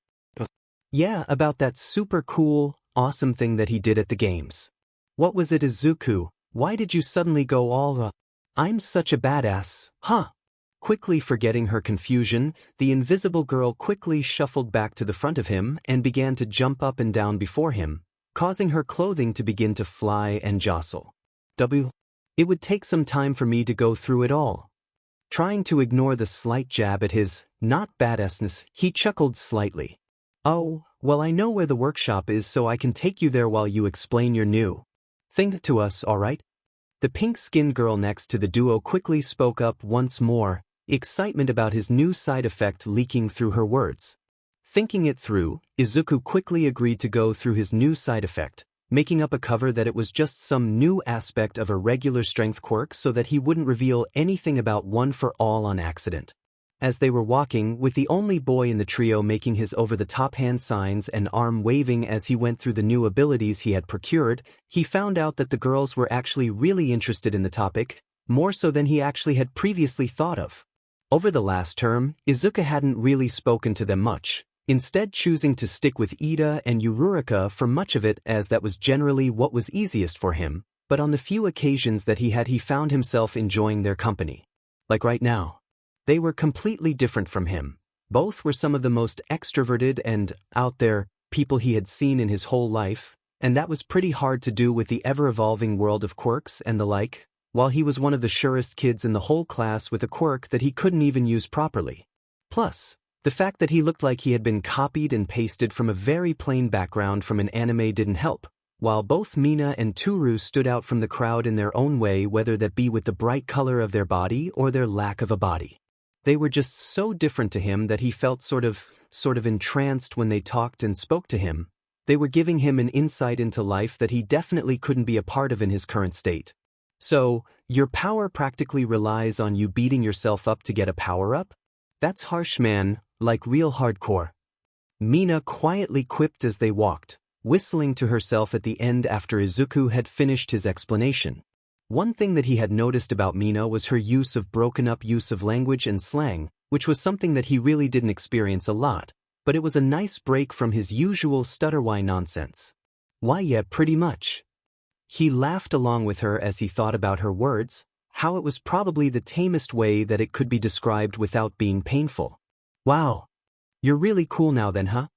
Yeah, about that super cool, awesome thing that he did at the games. What was it, Izuku? Why did you suddenly go all I'm such a badass, huh? Quickly forgetting her confusion, the invisible girl quickly shuffled back to the front of him and began to jump up and down before him, causing her clothing to begin to fly and jostle. It would take some time for me to go through it all. Trying to ignore the slight jab at his not badassness, he chuckled slightly. Oh, well, I know where the workshop is, so I can take you there while you explain your new thing to us, all right? The pink-skinned girl next to the duo quickly spoke up once more, excitement about his new side effect leaking through her words. Thinking it through, Izuku quickly agreed to go through his new side effect, making up a cover that it was just some new aspect of a regular strength quirk so that he wouldn't reveal anything about one for all on accident. As they were walking, with the only boy in the trio making his over-the-top hand signs and arm waving as he went through the new abilities he had procured, he found out that the girls were actually really interested in the topic, more so than he actually had previously thought of. Over the last term, Izuku hadn't really spoken to them much, instead choosing to stick with Ida and Uraraka for much of it as that was generally what was easiest for him, but on the few occasions that he found himself enjoying their company. Like right now. They were completely different from him. Both were some of the most extroverted and out there people he had seen in his whole life, and that was pretty hard to do with the ever-evolving world of quirks and the like, while he was one of the surest kids in the whole class with a quirk that he couldn't even use properly. Plus, the fact that he looked like he had been copied and pasted from a very plain background from an anime didn't help, while both Mina and Toru stood out from the crowd in their own way, whether that be with the bright color of their body or their lack of a body. They were just so different to him that he felt sort of entranced when they talked and spoke to him. They were giving him an insight into life that he definitely couldn't be a part of in his current state. So, your power practically relies on you beating yourself up to get a power-up? That's harsh, man, like real hardcore. Mina quietly quipped as they walked, whistling to herself at the end after Izuku had finished his explanation. One thing that he had noticed about Mina was her broken-up use of language and slang, which was something that he really didn't experience a lot, but it was a nice break from his usual stutterwhy nonsense. Why, yeah, pretty much. He laughed along with her as he thought about her words, how it was probably the tamest way that it could be described without being painful. Wow. You're really cool now then, huh?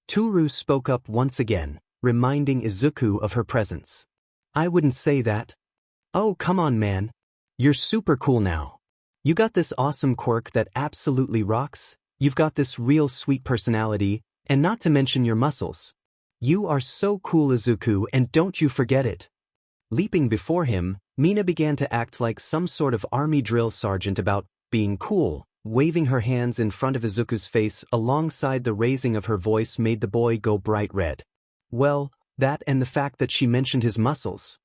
Toru spoke up once again, reminding Izuku of her presence. I wouldn't say that. Oh, come on, man. You're super cool now. You got this awesome quirk that absolutely rocks, you've got this real sweet personality, and not to mention your muscles. You are so cool, Izuku, and don't you forget it. Leaping before him, Mina began to act like some sort of army drill sergeant about being cool, waving her hands in front of Izuku's face alongside the raising of her voice made the boy go bright red. Well, that and the fact that she mentioned his muscles.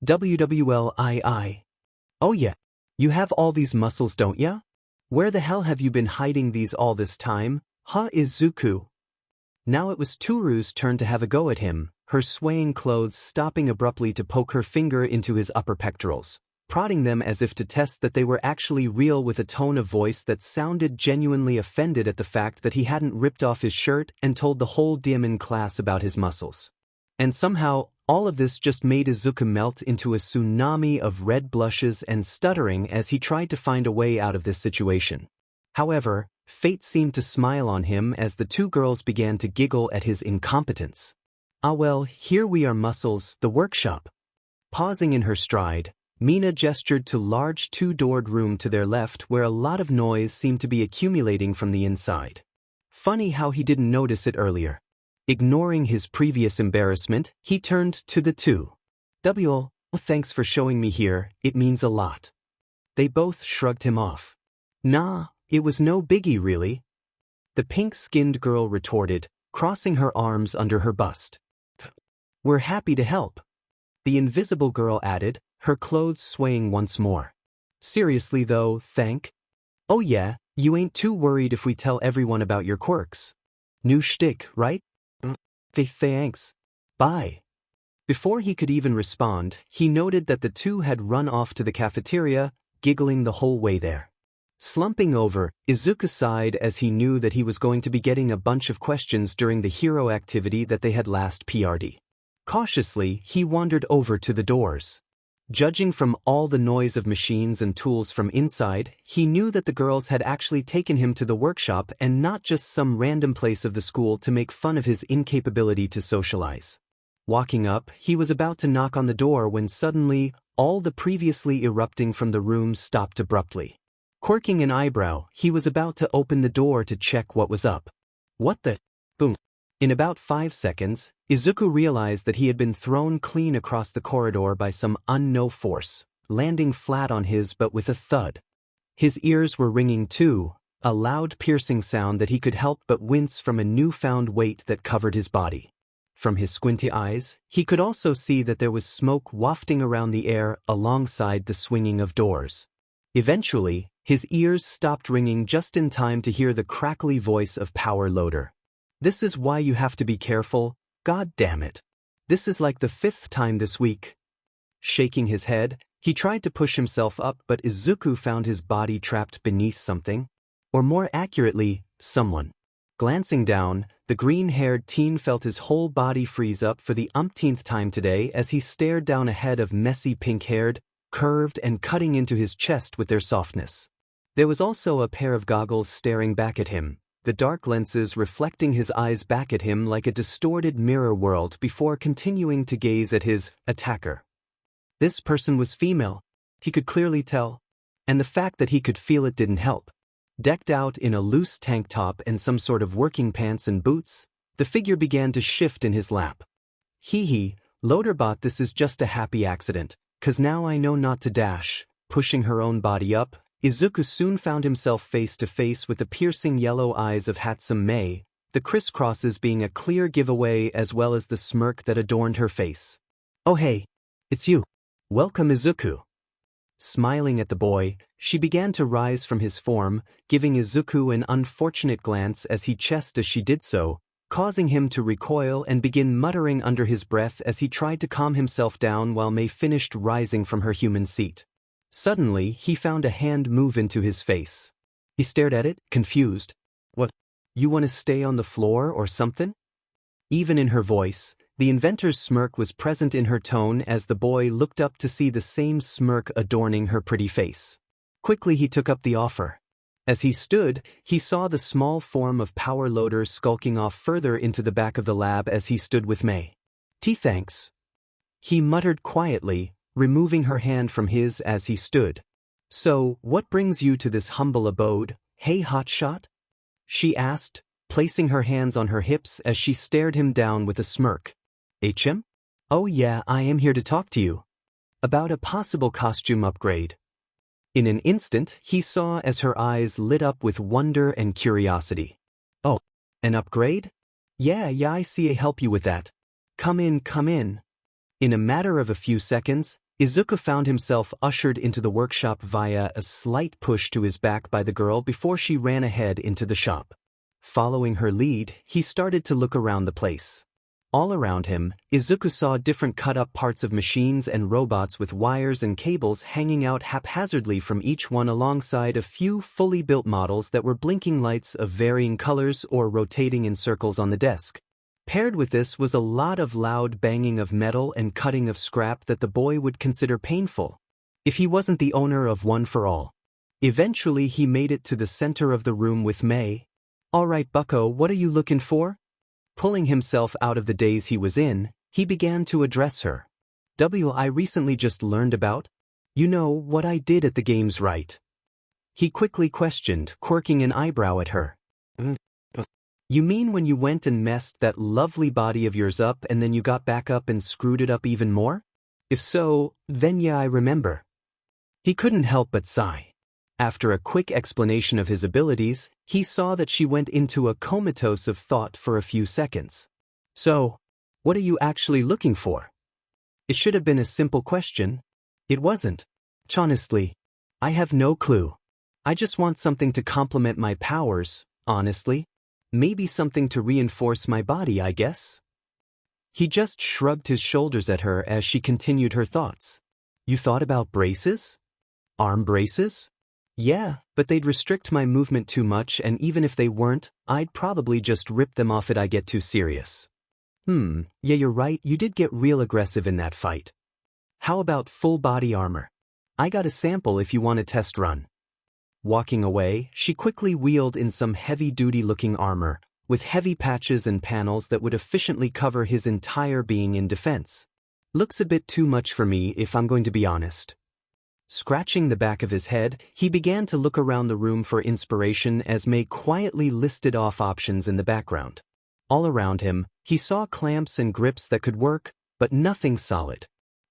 WWLII. Oh yeah, you have all these muscles, don't ya? Where the hell have you been hiding these all this time, huh, Izuku? Now it was Toru's turn to have a go at him, her swaying clothes stopping abruptly to poke her finger into his upper pectorals, prodding them as if to test that they were actually real with a tone of voice that sounded genuinely offended at the fact that he hadn't ripped off his shirt and told the whole demon class about his muscles. And somehow, all of this just made Izuku melt into a tsunami of red blushes and stuttering as he tried to find a way out of this situation. However, fate seemed to smile on him as the two girls began to giggle at his incompetence. Ah well, here we are, muscles, the workshop. Pausing in her stride, Mina gestured to large two-doored room to their left where a lot of noise seemed to be accumulating from the inside. Funny how he didn't notice it earlier. Ignoring his previous embarrassment, he turned to the two. Thanks for showing me here, it means a lot. They both shrugged him off. Nah, it was no biggie really. The pink-skinned girl retorted, crossing her arms under her bust. We're happy to help. The invisible girl added, her clothes swaying once more. Seriously though, Oh yeah, you ain't too worried if we tell everyone about your quirks. New shtick, right? Thanks. Bye. Before he could even respond, he noted that the two had run off to the cafeteria, giggling the whole way there. Slumping over, Izuku sighed as he knew that he was going to be getting a bunch of questions during the hero activity that they had last PR'd. Cautiously, he wandered over to the doors. Judging from all the noise of machines and tools from inside, he knew that the girls had actually taken him to the workshop and not just some random place of the school to make fun of his incapability to socialize. Walking up, he was about to knock on the door when suddenly, all the previously erupting from the room stopped abruptly. Quirking an eyebrow, he was about to open the door to check what was up. What the? Boom. In about 5 seconds, Izuku realized that he had been thrown clean across the corridor by some unknown force, landing flat on his butt with a thud. His ears were ringing too, a loud piercing sound that he could help but wince from a newfound weight that covered his body. From his squinty eyes, he could also see that there was smoke wafting around the air alongside the swinging of doors. Eventually, his ears stopped ringing just in time to hear the crackly voice of Power Loader. "This is why you have to be careful, god damn it. This is like the 5th time this week." Shaking his head, he tried to push himself up, but Izuku found his body trapped beneath something. Or more accurately, someone. Glancing down, the green-haired teen felt his whole body freeze up for the umpteenth time today as he stared down a head of messy pink-haired, curved and cutting into his chest with their softness. There was also a pair of goggles staring back at him, the dark lenses reflecting his eyes back at him like a distorted mirror world before continuing to gaze at his attacker. This person was female, he could clearly tell, and the fact that he could feel it didn't help. Decked out in a loose tank top and some sort of working pants and boots, the figure began to shift in his lap. "Hee, Loaderbot, this is just a happy accident, 'cause now I know not to dash." Pushing her own body up, Izuku soon found himself face to face with the piercing yellow eyes of Hatsune Miku, the crisscrosses being a clear giveaway as well as the smirk that adorned her face. "Oh hey, it's you. Welcome, Izuku." Smiling at the boy, she began to rise from his form, giving Izuku an unfortunate glance as he chested as she did so, causing him to recoil and begin muttering under his breath as he tried to calm himself down while Mei finished rising from her human seat. Suddenly, he found a hand move into his face. He stared at it, confused. "What? You want to stay on the floor or something?" Even in her voice, the inventor's smirk was present in her tone as the boy looked up to see the same smirk adorning her pretty face. Quickly he took up the offer. As he stood, he saw the small form of Power Loader skulking off further into the back of the lab as he stood with Mei. "Thanks," he muttered quietly, removing her hand from his as he stood. "So, what brings you to this humble abode, hey hotshot?" she asked, placing her hands on her hips as she stared him down with a smirk. "HM? Oh yeah, I am here to talk to you about a possible costume upgrade." In an instant, he saw as her eyes lit up with wonder and curiosity. "Oh, an upgrade? Yeah, I see. I help you with that. Come in, come in." In a matter of a few seconds, Izuku found himself ushered into the workshop via a slight push to his back by the girl before she ran ahead into the shop. Following her lead, he started to look around the place. All around him, Izuku saw different cut-up parts of machines and robots with wires and cables hanging out haphazardly from each one alongside a few fully built models that were blinking lights of varying colors or rotating in circles on the desk. Paired with this was a lot of loud banging of metal and cutting of scrap that the boy would consider painful, if he wasn't the owner of one for all. Eventually he made it to the center of the room with Mei. "All right, bucko, what are you looking for?" Pulling himself out of the daze he was in, he began to address her. I recently just learned about, you know, what I did at the games, right?" he quickly questioned, quirking an eyebrow at her. "You mean when you went and messed that lovely body of yours up and then you got back up and screwed it up even more? If so, then yeah, I remember." He couldn't help but sigh. After a quick explanation of his abilities, he saw that she went into a comatose of thought for a few seconds. "So, what are you actually looking for?" It should have been a simple question. It wasn't. Honestly, I have no clue. I just want something to complement my powers, honestly. Maybe something to reinforce my body, I guess. He just shrugged his shoulders at her as she continued her thoughts. "You thought about braces? Arm braces? Yeah, but they'd restrict my movement too much, and even if they weren't, I'd probably just rip them off if I get too serious." Yeah, you're right, you did get real aggressive in that fight. "How about full body armor? I got a sample if you want a test run." Walking away, she quickly wheeled in some heavy-duty looking armor, with heavy patches and panels that would efficiently cover his entire being in defense. Looks a bit too much for me if I'm going to be honest. Scratching the back of his head, he began to look around the room for inspiration as May quietly listed off options in the background. All around him, he saw clamps and grips that could work, but nothing solid.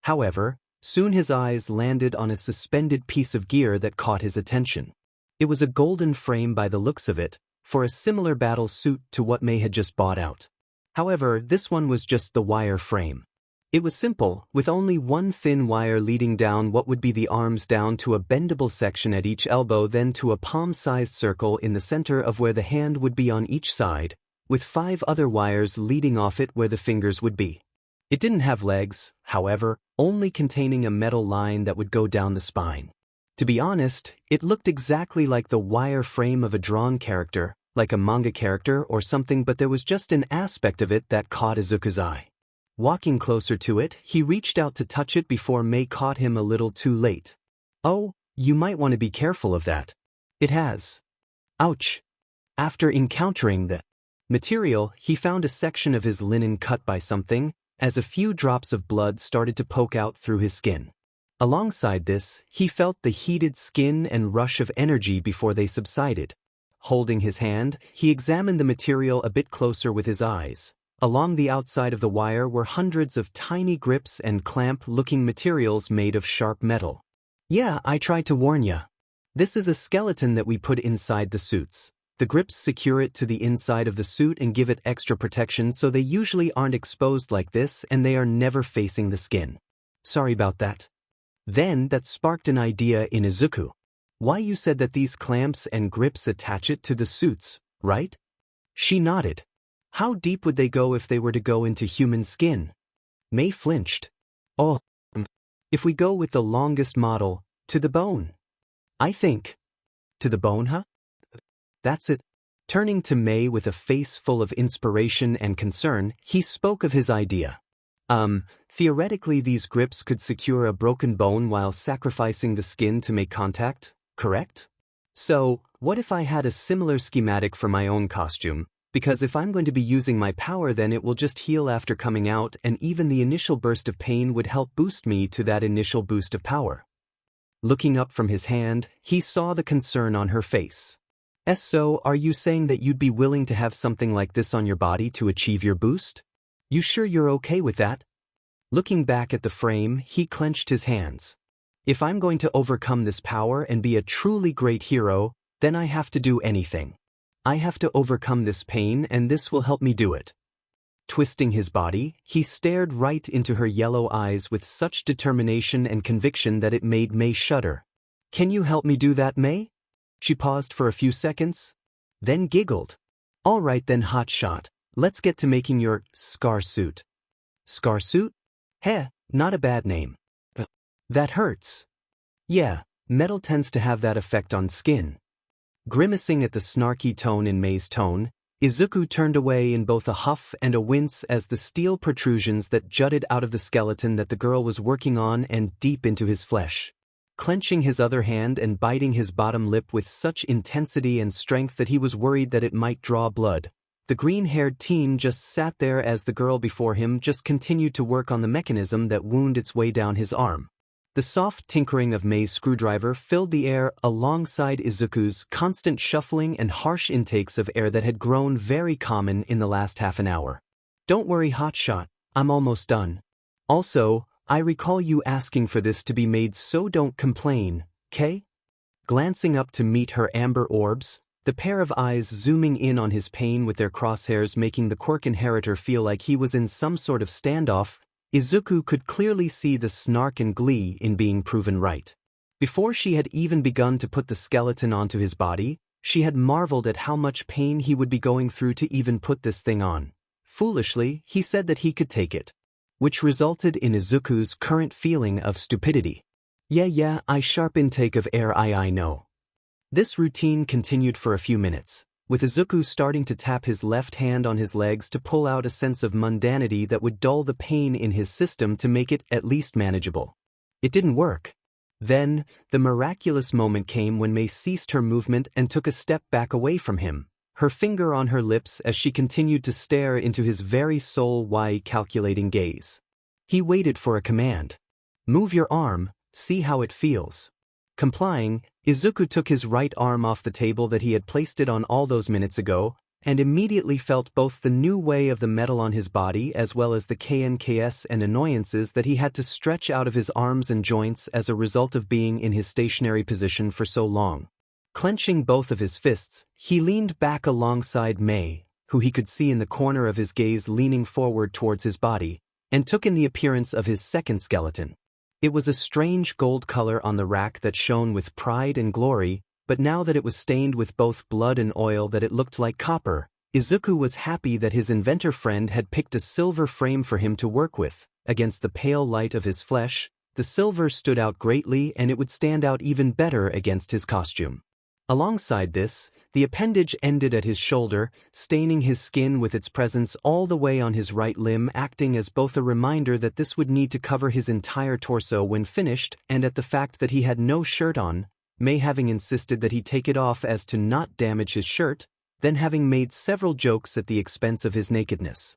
However, soon his eyes landed on a suspended piece of gear that caught his attention. It was a golden frame by the looks of it, for a similar battle suit to what May had just bought out. However, this one was just the wire frame. It was simple, with only one thin wire leading down what would be the arms down to a bendable section at each elbow, then to a palm-sized circle in the center of where the hand would be on each side, with 5 other wires leading off it where the fingers would be. It didn't have legs, however, only containing a metal line that would go down the spine. To be honest, it looked exactly like the wire frame of a drawn character, like a manga character or something, but there was just an aspect of it that caught Izuku's eye. Walking closer to it, he reached out to touch it before May caught him a little too late. Oh, you might want to be careful of that. It has. Ouch. After encountering the material, he found a section of his linen cut by something, as a few drops of blood started to poke out through his skin. Alongside this, he felt the heated skin and rush of energy before they subsided. Holding his hand, he examined the material a bit closer with his eyes. Along the outside of the wire were hundreds of tiny grips and clamp-looking materials made of sharp metal. Yeah, I tried to warn ya. This is a skeleton that we put inside the suits. The grips secure it to the inside of the suit and give it extra protection, so they usually aren't exposed like this and they are never facing the skin. Sorry about that. Then that sparked an idea in Izuku. Why, you said that these clamps and grips attach it to the suits, right? She nodded. How deep would they go if they were to go into human skin? May flinched. Oh, if we go with the longest model, to the bone. I think. To the bone, huh? That's it. Turning to May with a face full of inspiration and concern, he spoke of his idea. Theoretically these grips could secure a broken bone while sacrificing the skin to make contact, correct? So, what if I had a similar schematic for my own costume? Because if I'm going to be using my power, then it will just heal after coming out, and even the initial burst of pain would help boost me to that initial boost of power. Looking up from his hand, he saw the concern on her face. So, are you saying that you'd be willing to have something like this on your body to achieve your boost? You sure you're okay with that? Looking back at the frame, he clenched his hands. If I'm going to overcome this power and be a truly great hero, then I have to do anything. I have to overcome this pain, and this will help me do it. Twisting his body, he stared right into her yellow eyes with such determination and conviction that it made May shudder. Can you help me do that, May? She paused for a few seconds, then giggled. All right then, hotshot, let's get to making your scar suit. Scar suit? Heh, not a bad name. That hurts. Yeah, metal tends to have that effect on skin. Grimacing at the snarky tone in May's tone, Izuku turned away in both a huff and a wince as the steel protrusions that jutted out of the skeleton that the girl was working on and deep into his flesh. Clenching his other hand and biting his bottom lip with such intensity and strength that he was worried that it might draw blood, the green-haired teen just sat there as the girl before him just continued to work on the mechanism that wound its way down his arm. The soft tinkering of May's screwdriver filled the air alongside Izuku's constant shuffling and harsh intakes of air that had grown very common in the last half an hour. Don't worry, hotshot, I'm almost done. Also, I recall you asking for this to be made, so don't complain, okay? Glancing up to meet her amber orbs, the pair of eyes zooming in on his pain with their crosshairs making the quirk inheritor feel like he was in some sort of standoff, Izuku could clearly see the snark and glee in being proven right. Before she had even begun to put the skeleton onto his body, she had marveled at how much pain he would be going through to even put this thing on. Foolishly, he said that he could take it, which resulted in Izuku's current feeling of stupidity. Yeah, I sharp intake of air, I know. This routine continued for a few minutes, with Izuku starting to tap his left hand on his legs to pull out a sense of mundanity that would dull the pain in his system to make it at least manageable. It didn't work. Then, the miraculous moment came when May ceased her movement and took a step back away from him, her finger on her lips as she continued to stare into his very soul-wide calculating gaze. He waited for a command. Move your arm, see how it feels. Complying, Izuku took his right arm off the table that he had placed it on all those minutes ago, and immediately felt both the new way of the metal on his body as well as the KNKS and annoyances that he had to stretch out of his arms and joints as a result of being in his stationary position for so long. Clenching both of his fists, he leaned back alongside Mei, who he could see in the corner of his gaze leaning forward towards his body, and took in the appearance of his second skeleton. It was a strange gold color on the rack that shone with pride and glory, but now that it was stained with both blood and oil that it looked like copper, Izuku was happy that his inventor friend had picked a silver frame for him to work with. Against the pale light of his flesh, the silver stood out greatly and it would stand out even better against his costume. Alongside this, the appendage ended at his shoulder, staining his skin with its presence all the way on his right limb, acting as both a reminder that this would need to cover his entire torso when finished and at the fact that he had no shirt on, Mei having insisted that he take it off as to not damage his shirt, then having made several jokes at the expense of his nakedness.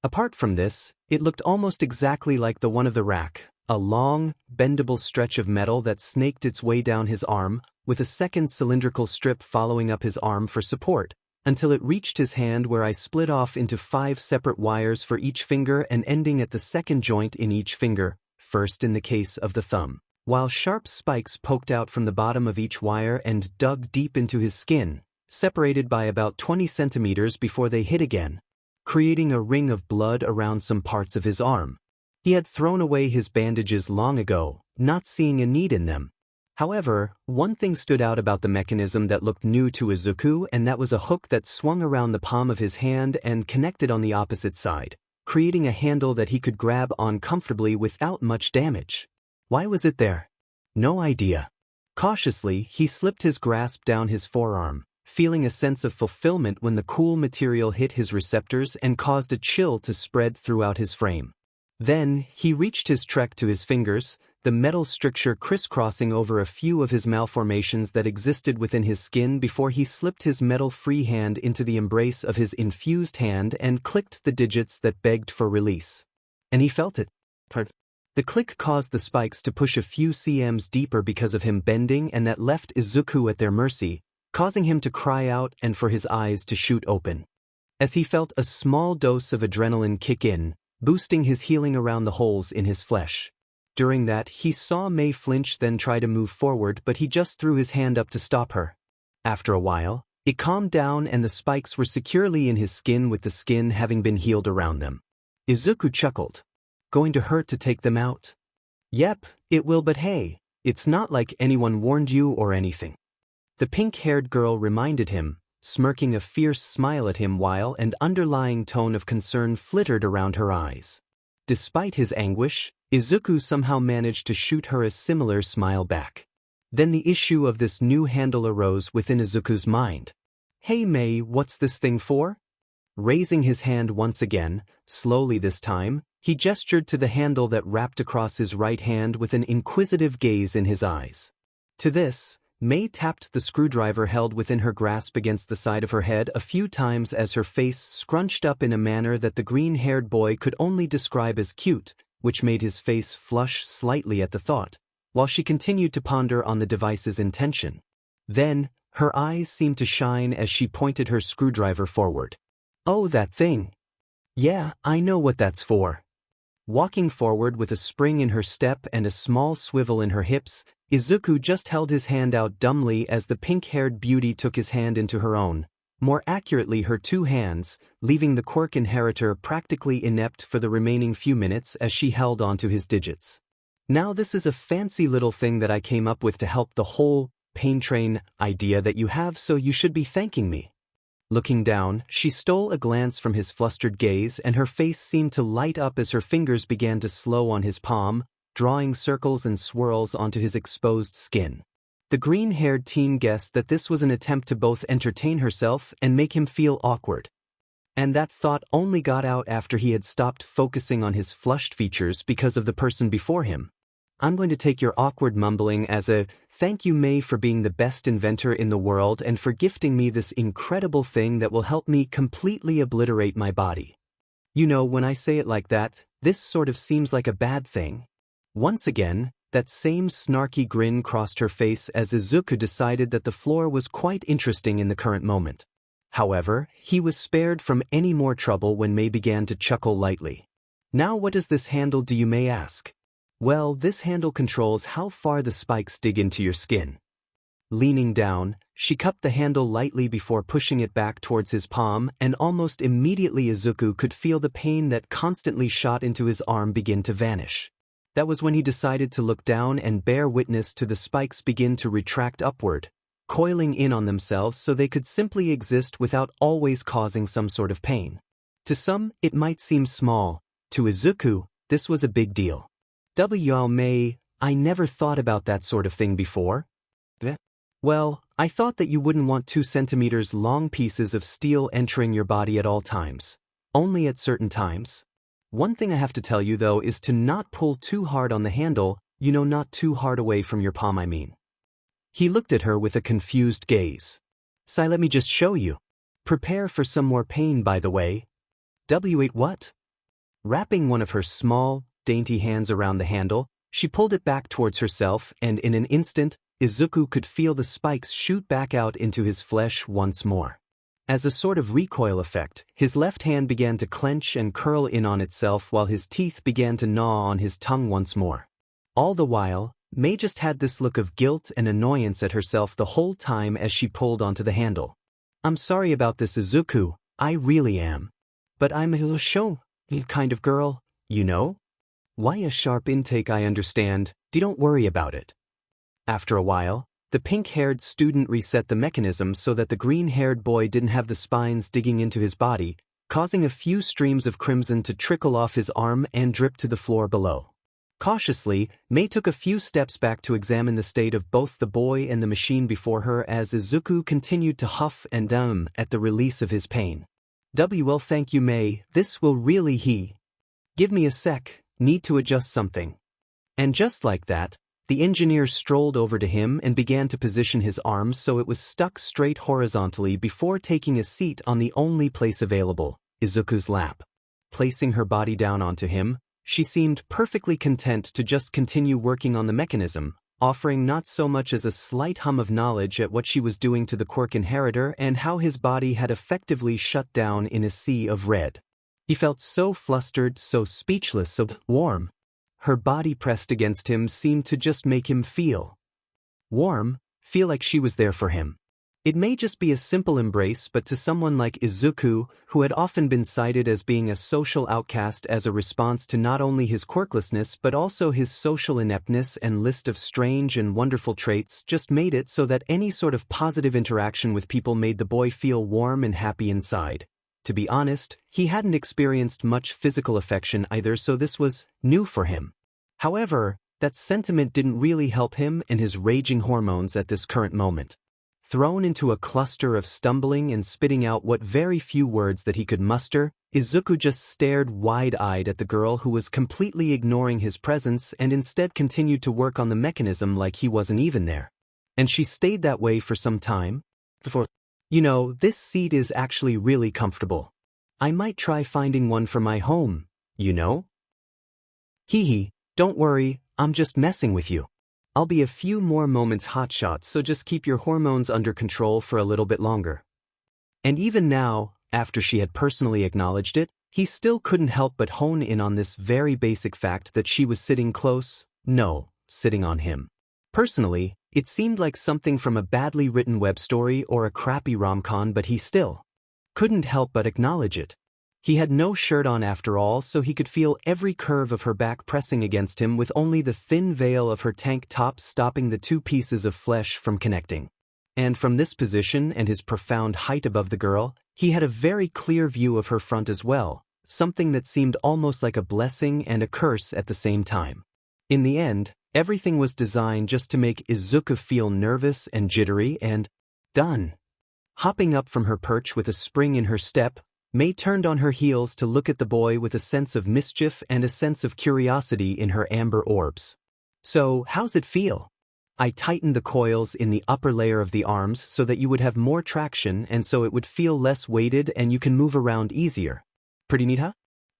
Apart from this, it looked almost exactly like the one of the rack, a long, bendable stretch of metal that snaked its way down his arm, with a second cylindrical strip following up his arm for support, until it reached his hand where I split off into 5 separate wires for each finger and ending at the second joint in each finger, first in the case of the thumb, while sharp spikes poked out from the bottom of each wire and dug deep into his skin, separated by about 20 centimeters before they hit again, creating a ring of blood around some parts of his arm. He had thrown away his bandages long ago, not seeing a need in them. However, one thing stood out about the mechanism that looked new to Izuku, and that was a hook that swung around the palm of his hand and connected on the opposite side, creating a handle that he could grab on comfortably without much damage. Why was it there? No idea. Cautiously, he slipped his grasp down his forearm, feeling a sense of fulfillment when the cool material hit his receptors and caused a chill to spread throughout his frame. Then, he reached his trek to his fingers, the metal stricture crisscrossing over a few of his malformations that existed within his skin before he slipped his metal-free hand into the embrace of his infused hand and clicked the digits that begged for release. And he felt it. The click caused the spikes to push a few cms deeper because of him bending, and that left Izuku at their mercy, causing him to cry out and for his eyes to shoot open. As he felt a small dose of adrenaline kick in, boosting his healing around the holes in his flesh. During that, he saw Mei flinch, then try to move forward, but he just threw his hand up to stop her. After a while, it calmed down and the spikes were securely in his skin, with the skin having been healed around them. Izuku chuckled. Going to hurt to take them out? Yep, it will, but hey, it's not like anyone warned you or anything. The pink-haired girl reminded him, smirking a fierce smile at him while an underlying tone of concern flittered around her eyes. Despite his anguish, Izuku somehow managed to shoot her a similar smile back. Then the issue of this new handle arose within Izuku's mind. Hey Mei, what's this thing for? Raising his hand once again, slowly this time, he gestured to the handle that wrapped across his right hand with an inquisitive gaze in his eyes. To this, Mei tapped the screwdriver held within her grasp against the side of her head a few times as her face scrunched up in a manner that the green-haired boy could only describe as cute, which made his face flush slightly at the thought, while she continued to ponder on the device's intention. Then, her eyes seemed to shine as she pointed her screwdriver forward. Oh, that thing. Yeah, I know what that's for. Walking forward with a spring in her step and a small swivel in her hips, Izuku just held his hand out dumbly as the pink-haired beauty took his hand into her own, more accurately her 2 hands, leaving the quirk inheritor practically inept for the remaining few minutes as she held onto his digits. Now this is a fancy little thing that I came up with to help the whole pain train idea that you have, so you should be thanking me. Looking down, she stole a glance from his flustered gaze, and her face seemed to light up as her fingers began to slow on his palm, drawing circles and swirls onto his exposed skin. The green-haired teen guessed that this was an attempt to both entertain herself and make him feel awkward. And that thought only got out after he had stopped focusing on his flushed features because of the person before him. I'm going to take your awkward mumbling as a thank you, Mei, for being the best inventor in the world and for gifting me this incredible thing that will help me completely obliterate my body. You know, when I say it like that, this sort of seems like a bad thing. Once again, that same snarky grin crossed her face as Izuku decided that the floor was quite interesting in the current moment. However, he was spared from any more trouble when Mei began to chuckle lightly. Now what does this handle do, you may ask? Well, this handle controls how far the spikes dig into your skin. Leaning down, she cupped the handle lightly before pushing it back towards his palm, and almost immediately Izuku could feel the pain that constantly shot into his arm begin to vanish. That was when he decided to look down and bear witness to the spikes begin to retract upward, coiling in on themselves so they could simply exist without always causing some sort of pain. To some, it might seem small. To Izuku, this was a big deal. Mei, I never thought about that sort of thing before. Well, I thought that you wouldn't want 2 centimeters long pieces of steel entering your body at all times. Only at certain times. One thing I have to tell you though is to not pull too hard on the handle, you know, not too hard away from your palm, I mean. He looked at her with a confused gaze. Sai, let me just show you. Prepare for some more pain, by the way. Wait, what? Wrapping one of her small, dainty hands around the handle, she pulled it back towards herself, and in an instant, Izuku could feel the spikes shoot back out into his flesh once more. As a sort of recoil effect, his left hand began to clench and curl in on itself while his teeth began to gnaw on his tongue once more. All the while, Mei just had this look of guilt and annoyance at herself the whole time as she pulled onto the handle. I'm sorry about this, Izuku, I really am. But I'm a show kind of girl, you know? Why a sharp intake, I understand, don't worry about it. After a while, the pink-haired student reset the mechanism so that the green-haired boy didn't have the spines digging into his body, causing a few streams of crimson to trickle off his arm and drip to the floor below. Cautiously, Mei took a few steps back to examine the state of both the boy and the machine before her as Izuku continued to huff and at the release of his pain. Well, thank you, Mei, this will really Give me a sec, need to adjust something. And just like that, the engineer strolled over to him and began to position his arms so it was stuck straight horizontally before taking a seat on the only place available, Izuku's lap. Placing her body down onto him, she seemed perfectly content to just continue working on the mechanism, offering not so much as a slight hum of knowledge at what she was doing to the quirk inheritor and how his body had effectively shut down in a sea of red. He felt so flustered, so speechless, so warm. Her body pressed against him seemed to just make him feel warm, feel like she was there for him. It may just be a simple embrace, but to someone like Izuku, who had often been cited as being a social outcast as a response to not only his quirklessness but also his social ineptness and list of strange and wonderful traits, just made it so that any sort of positive interaction with people made the boy feel warm and happy inside. To be honest, he hadn't experienced much physical affection either, so this was new for him. However, that sentiment didn't really help him and his raging hormones at this current moment. Thrown into a cluster of stumbling and spitting out what very few words that he could muster, Izuku just stared wide-eyed at the girl who was completely ignoring his presence and instead continued to work on the mechanism like he wasn't even there. And she stayed that way for some time. Before, you know, this seat is actually really comfortable. I might try finding one for my home, you know? Hee, don't worry, I'm just messing with you. I'll be a few more moments hotshot, so just keep your hormones under control for a little bit longer. And even now, after she had personally acknowledged it, he still couldn't help but hone in on this very basic fact that she was sitting sitting on him. Personally, it seemed like something from a badly written web story or a crappy rom-com, but he still couldn't help but acknowledge it. He had no shirt on after all, so he could feel every curve of her back pressing against him with only the thin veil of her tank top stopping the 2 pieces of flesh from connecting. And from this position and his profound height above the girl, he had a very clear view of her front as well, something that seemed almost like a blessing and a curse at the same time. In the end, everything was designed just to make Izuku feel nervous and jittery and done. Hopping up from her perch with a spring in her step, Mei turned on her heels to look at the boy with a sense of mischief and a sense of curiosity in her amber orbs. So, how's it feel? I tightened the coils in the upper layer of the arms so that you would have more traction and so it would feel less weighted and you can move around easier. Pretty neat, huh?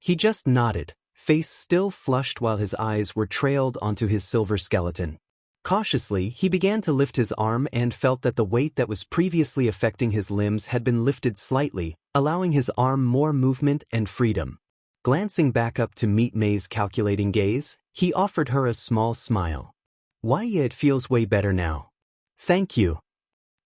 He just nodded, face still flushed while his eyes were trailed onto his silver skeleton. Cautiously, he began to lift his arm and felt that the weight that was previously affecting his limbs had been lifted slightly, allowing his arm more movement and freedom. Glancing back up to meet May's calculating gaze, he offered her a small smile. Why, yeah, it feels way better now. Thank you.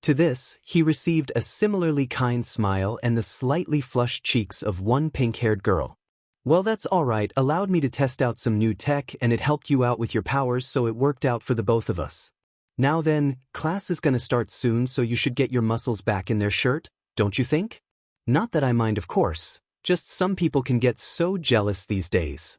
To this, he received a similarly kind smile and the slightly flushed cheeks of one pink-haired girl. Well, that's alright, allowed me to test out some new tech and it helped you out with your powers, so it worked out for the both of us. Now then, class is gonna start soon, so you should get your muscles back in their shirt, don't you think? Not that I mind, of course, just some people can get so jealous these days.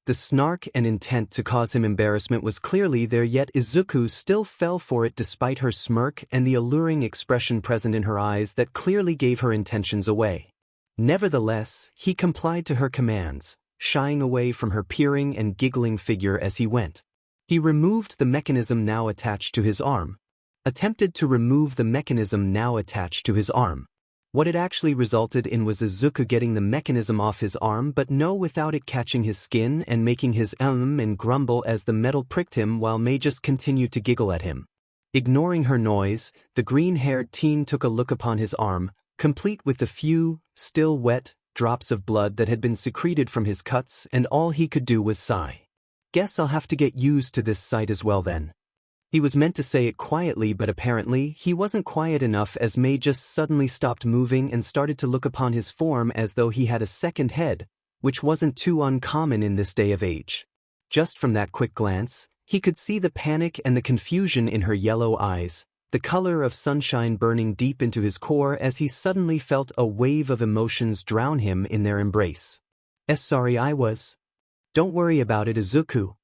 The snark and intent to cause him embarrassment was clearly there, yet Izuku still fell for it despite her smirk and the alluring expression present in her eyes that clearly gave her intentions away. Nevertheless, he complied to her commands, shying away from her peering and giggling figure as he went. He removed the mechanism now attached to his arm. What it actually resulted in was Izuku getting the mechanism off his arm, but no, without it catching his skin and making his and grumble as the metal pricked him, while May just continued to giggle at him. Ignoring her noise, the green-haired teen took a look upon his arm, complete with the few, still wet, drops of blood that had been secreted from his cuts, and all he could do was sigh. Guess I'll have to get used to this sight as well then. He was meant to say it quietly, but apparently he wasn't quiet enough, as May just suddenly stopped moving and started to look upon his form as though he had a second head, which wasn't too uncommon in this day of age. Just from that quick glance, he could see the panic and the confusion in her yellow eyes, the color of sunshine burning deep into his core as he suddenly felt a wave of emotions drown him in their embrace. Sorry, I was. Don't worry about it, Izuku.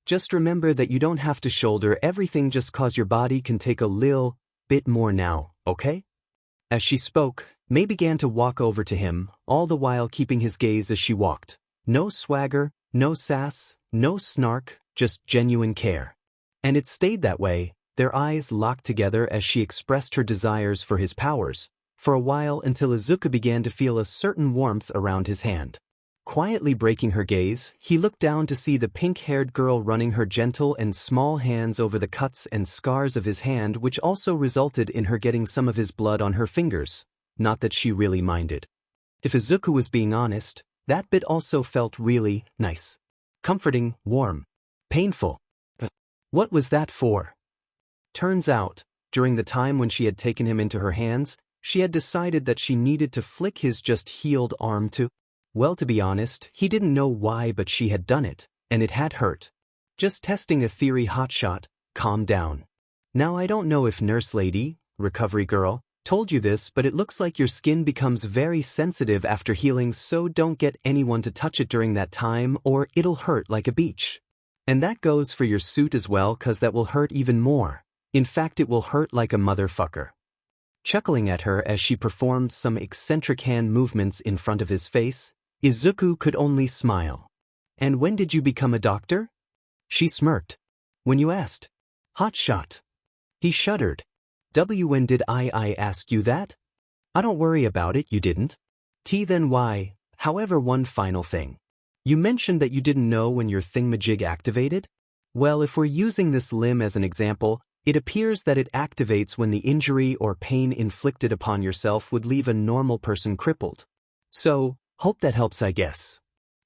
Just remember that you don't have to shoulder everything just cause your body can take a little bit more now, okay? As she spoke, May began to walk over to him, all the while keeping his gaze as she walked. No swagger, no sass, no snark, just genuine care. And it stayed that way, their eyes locked together as she expressed her desires for his powers, for a while, until Izuku began to feel a certain warmth around his hand. Quietly breaking her gaze, he looked down to see the pink-haired girl running her gentle and small hands over the cuts and scars of his hand, which also resulted in her getting some of his blood on her fingers. Not that she really minded. If Izuku was being honest, that bit also felt really nice. Comforting, warm, painful. But what was that for? Turns out, during the time when she had taken him into her hands, she had decided that she needed to flick his just healed arm to... Well, to be honest, he didn't know why, but she had done it, and it had hurt. Just testing a theory, hotshot, calm down. Now, I don't know if Nurse Lady, recovery girl, told you this, but it looks like your skin becomes very sensitive after healing, so don't get anyone to touch it during that time or it'll hurt like a beach. And that goes for your suit as well, cause that will hurt even more. In fact, it will hurt like a motherfucker. Chuckling at her as she performed some eccentric hand movements in front of his face, Izuku could only smile. And when did you become a doctor? She smirked. When you asked. Hotshot. He shuddered. When did I ask you that? I don't worry about it, you didn't. Then why? However, one final thing. You mentioned that you didn't know when your thingamajig activated? Well, if we're using this limb as an example, it appears that it activates when the injury or pain inflicted upon yourself would leave a normal person crippled. So, hope that helps, I guess.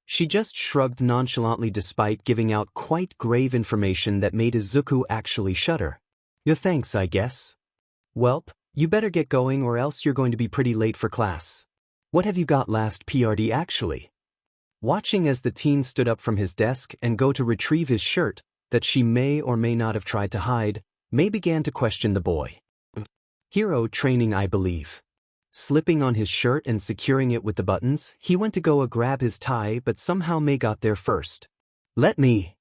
She just shrugged nonchalantly despite giving out quite grave information that made Izuku actually shudder. Yeah, thanks, I guess. Welp, you better get going or else you're going to be pretty late for class. What have you got last PRD actually? Watching as the teen stood up from his desk and go to retrieve his shirt, that she may or may not have tried to hide, May began to question the boy. Hero training, I believe. Slipping on his shirt and securing it with the buttons, he went to go grab his tie, but somehow May got there first. Let me.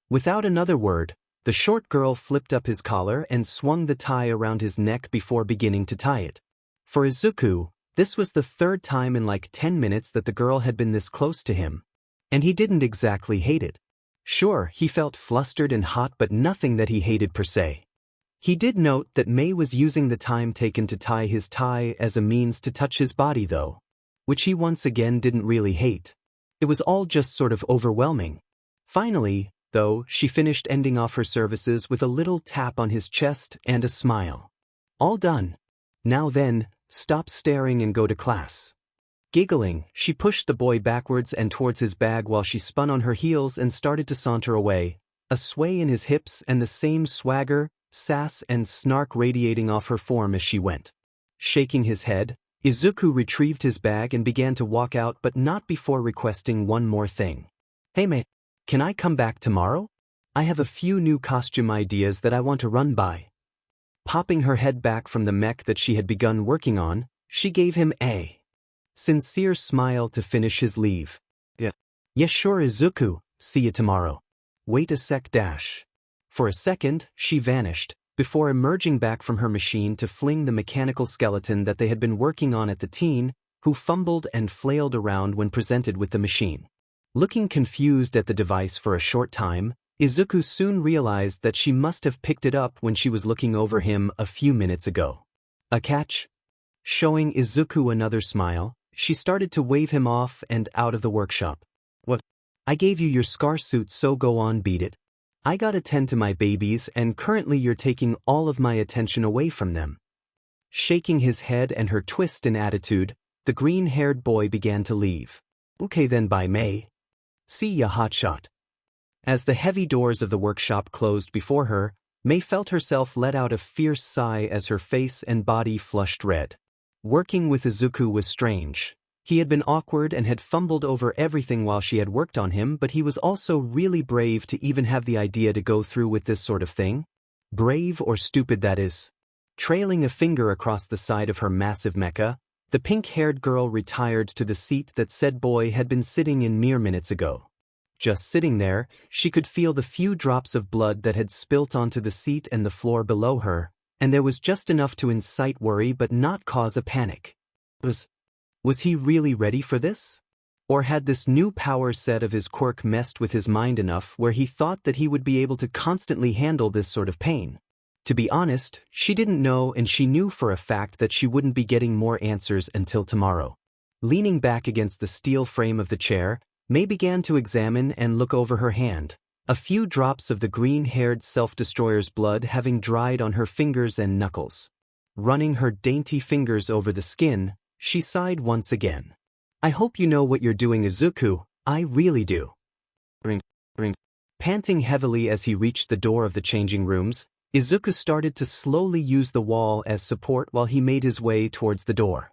Without another word, the short girl flipped up his collar and swung the tie around his neck before beginning to tie it. For Izuku, this was the third time in like 10 minutes that the girl had been this close to him. And he didn't exactly hate it. Sure, he felt flustered and hot, but nothing that he hated per se. He did note that May was using the time taken to tie his tie as a means to touch his body though, which he once again didn't really hate. It was all just sort of overwhelming. Finally, though, she finished ending off her services with a little tap on his chest and a smile. All done. Now then, stop staring and go to class. Giggling, she pushed the boy backwards and towards his bag while she spun on her heels and started to saunter away, a sway in his hips and the same swagger, sass and snark radiating off her form as she went. Shaking his head, Izuku retrieved his bag and began to walk out, but not before requesting one more thing. Hey mate, can I come back tomorrow? I have a few new costume ideas that I want to run by. Popping her head back from the mech that she had begun working on, she gave him a sincere smile to finish his leave. Yeah, sure Izuku, see you tomorrow. Wait a sec dash. For a second, she vanished, before emerging back from her machine to fling the mechanical skeleton that they had been working on at the teen, who fumbled and flailed around when presented with the machine. Looking confused at the device for a short time, Izuku soon realized that she must have picked it up when she was looking over him a few minutes ago. A catch? Showing Izuku another smile, she started to wave him off and out of the workshop. What? I gave you your scar suit, so go on, beat it. I gotta tend to my babies and currently you're taking all of my attention away from them. Shaking his head and her twist in attitude, the green-haired boy began to leave. Okay then, bye May. See ya, hotshot. As the heavy doors of the workshop closed before her, May felt herself let out a fierce sigh as her face and body flushed red. Working with Izuku was strange. He had been awkward and had fumbled over everything while she had worked on him, but he was also really brave to even have the idea to go through with this sort of thing. Brave or stupid, that is. Trailing a finger across the side of her massive mecha, the pink-haired girl retired to the seat that said boy had been sitting in mere minutes ago. Just sitting there, she could feel the few drops of blood that had spilt onto the seat and the floor below her, and there was just enough to incite worry but not cause a panic. Was he really ready for this? Or had this new power set of his quirk messed with his mind enough where he thought that he would be able to constantly handle this sort of pain? To be honest, she didn't know, and she knew for a fact that she wouldn't be getting more answers until tomorrow. Leaning back against the steel frame of the chair, May began to examine and look over her hand, a few drops of the green-haired self-destroyer's blood having dried on her fingers and knuckles. Running her dainty fingers over the skin, she sighed once again. I hope you know what you're doing, Izuku, I really do. Panting heavily as he reached the door of the changing rooms, Izuku started to slowly use the wall as support while he made his way towards the door.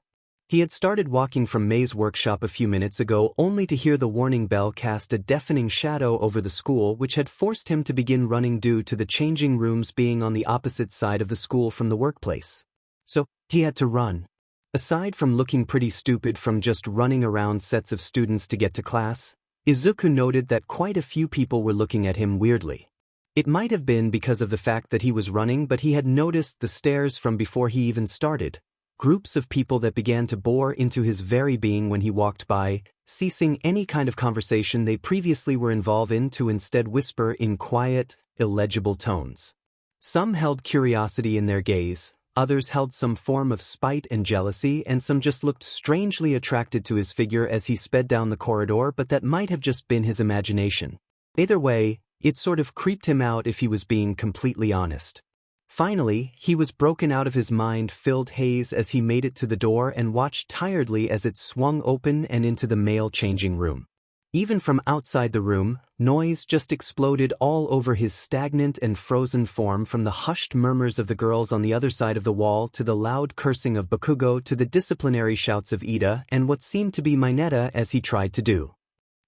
He had started walking from May's workshop a few minutes ago only to hear the warning bell cast a deafening shadow over the school, which had forced him to begin running due to the changing rooms being on the opposite side of the school from the workplace. So, he had to run. Aside from looking pretty stupid from just running around sets of students to get to class, Izuku noted that quite a few people were looking at him weirdly. It might have been because of the fact that he was running, but he had noticed the stares from before he even started. Groups of people that began to bore into his very being when he walked by, ceasing any kind of conversation they previously were involved in to instead whisper in quiet, illegible tones. Some held curiosity in their gaze, others held some form of spite and jealousy, and some just looked strangely attracted to his figure as he sped down the corridor, but that might have just been his imagination. Either way, it sort of creeped him out if he was being completely honest. Finally, he was broken out of his mind-filled haze as he made it to the door and watched tiredly as it swung open and into the male changing room. Even from outside the room, noise just exploded all over his stagnant and frozen form, from the hushed murmurs of the girls on the other side of the wall to the loud cursing of Bakugo to the disciplinary shouts of Ida and what seemed to be Mineta as he tried to do.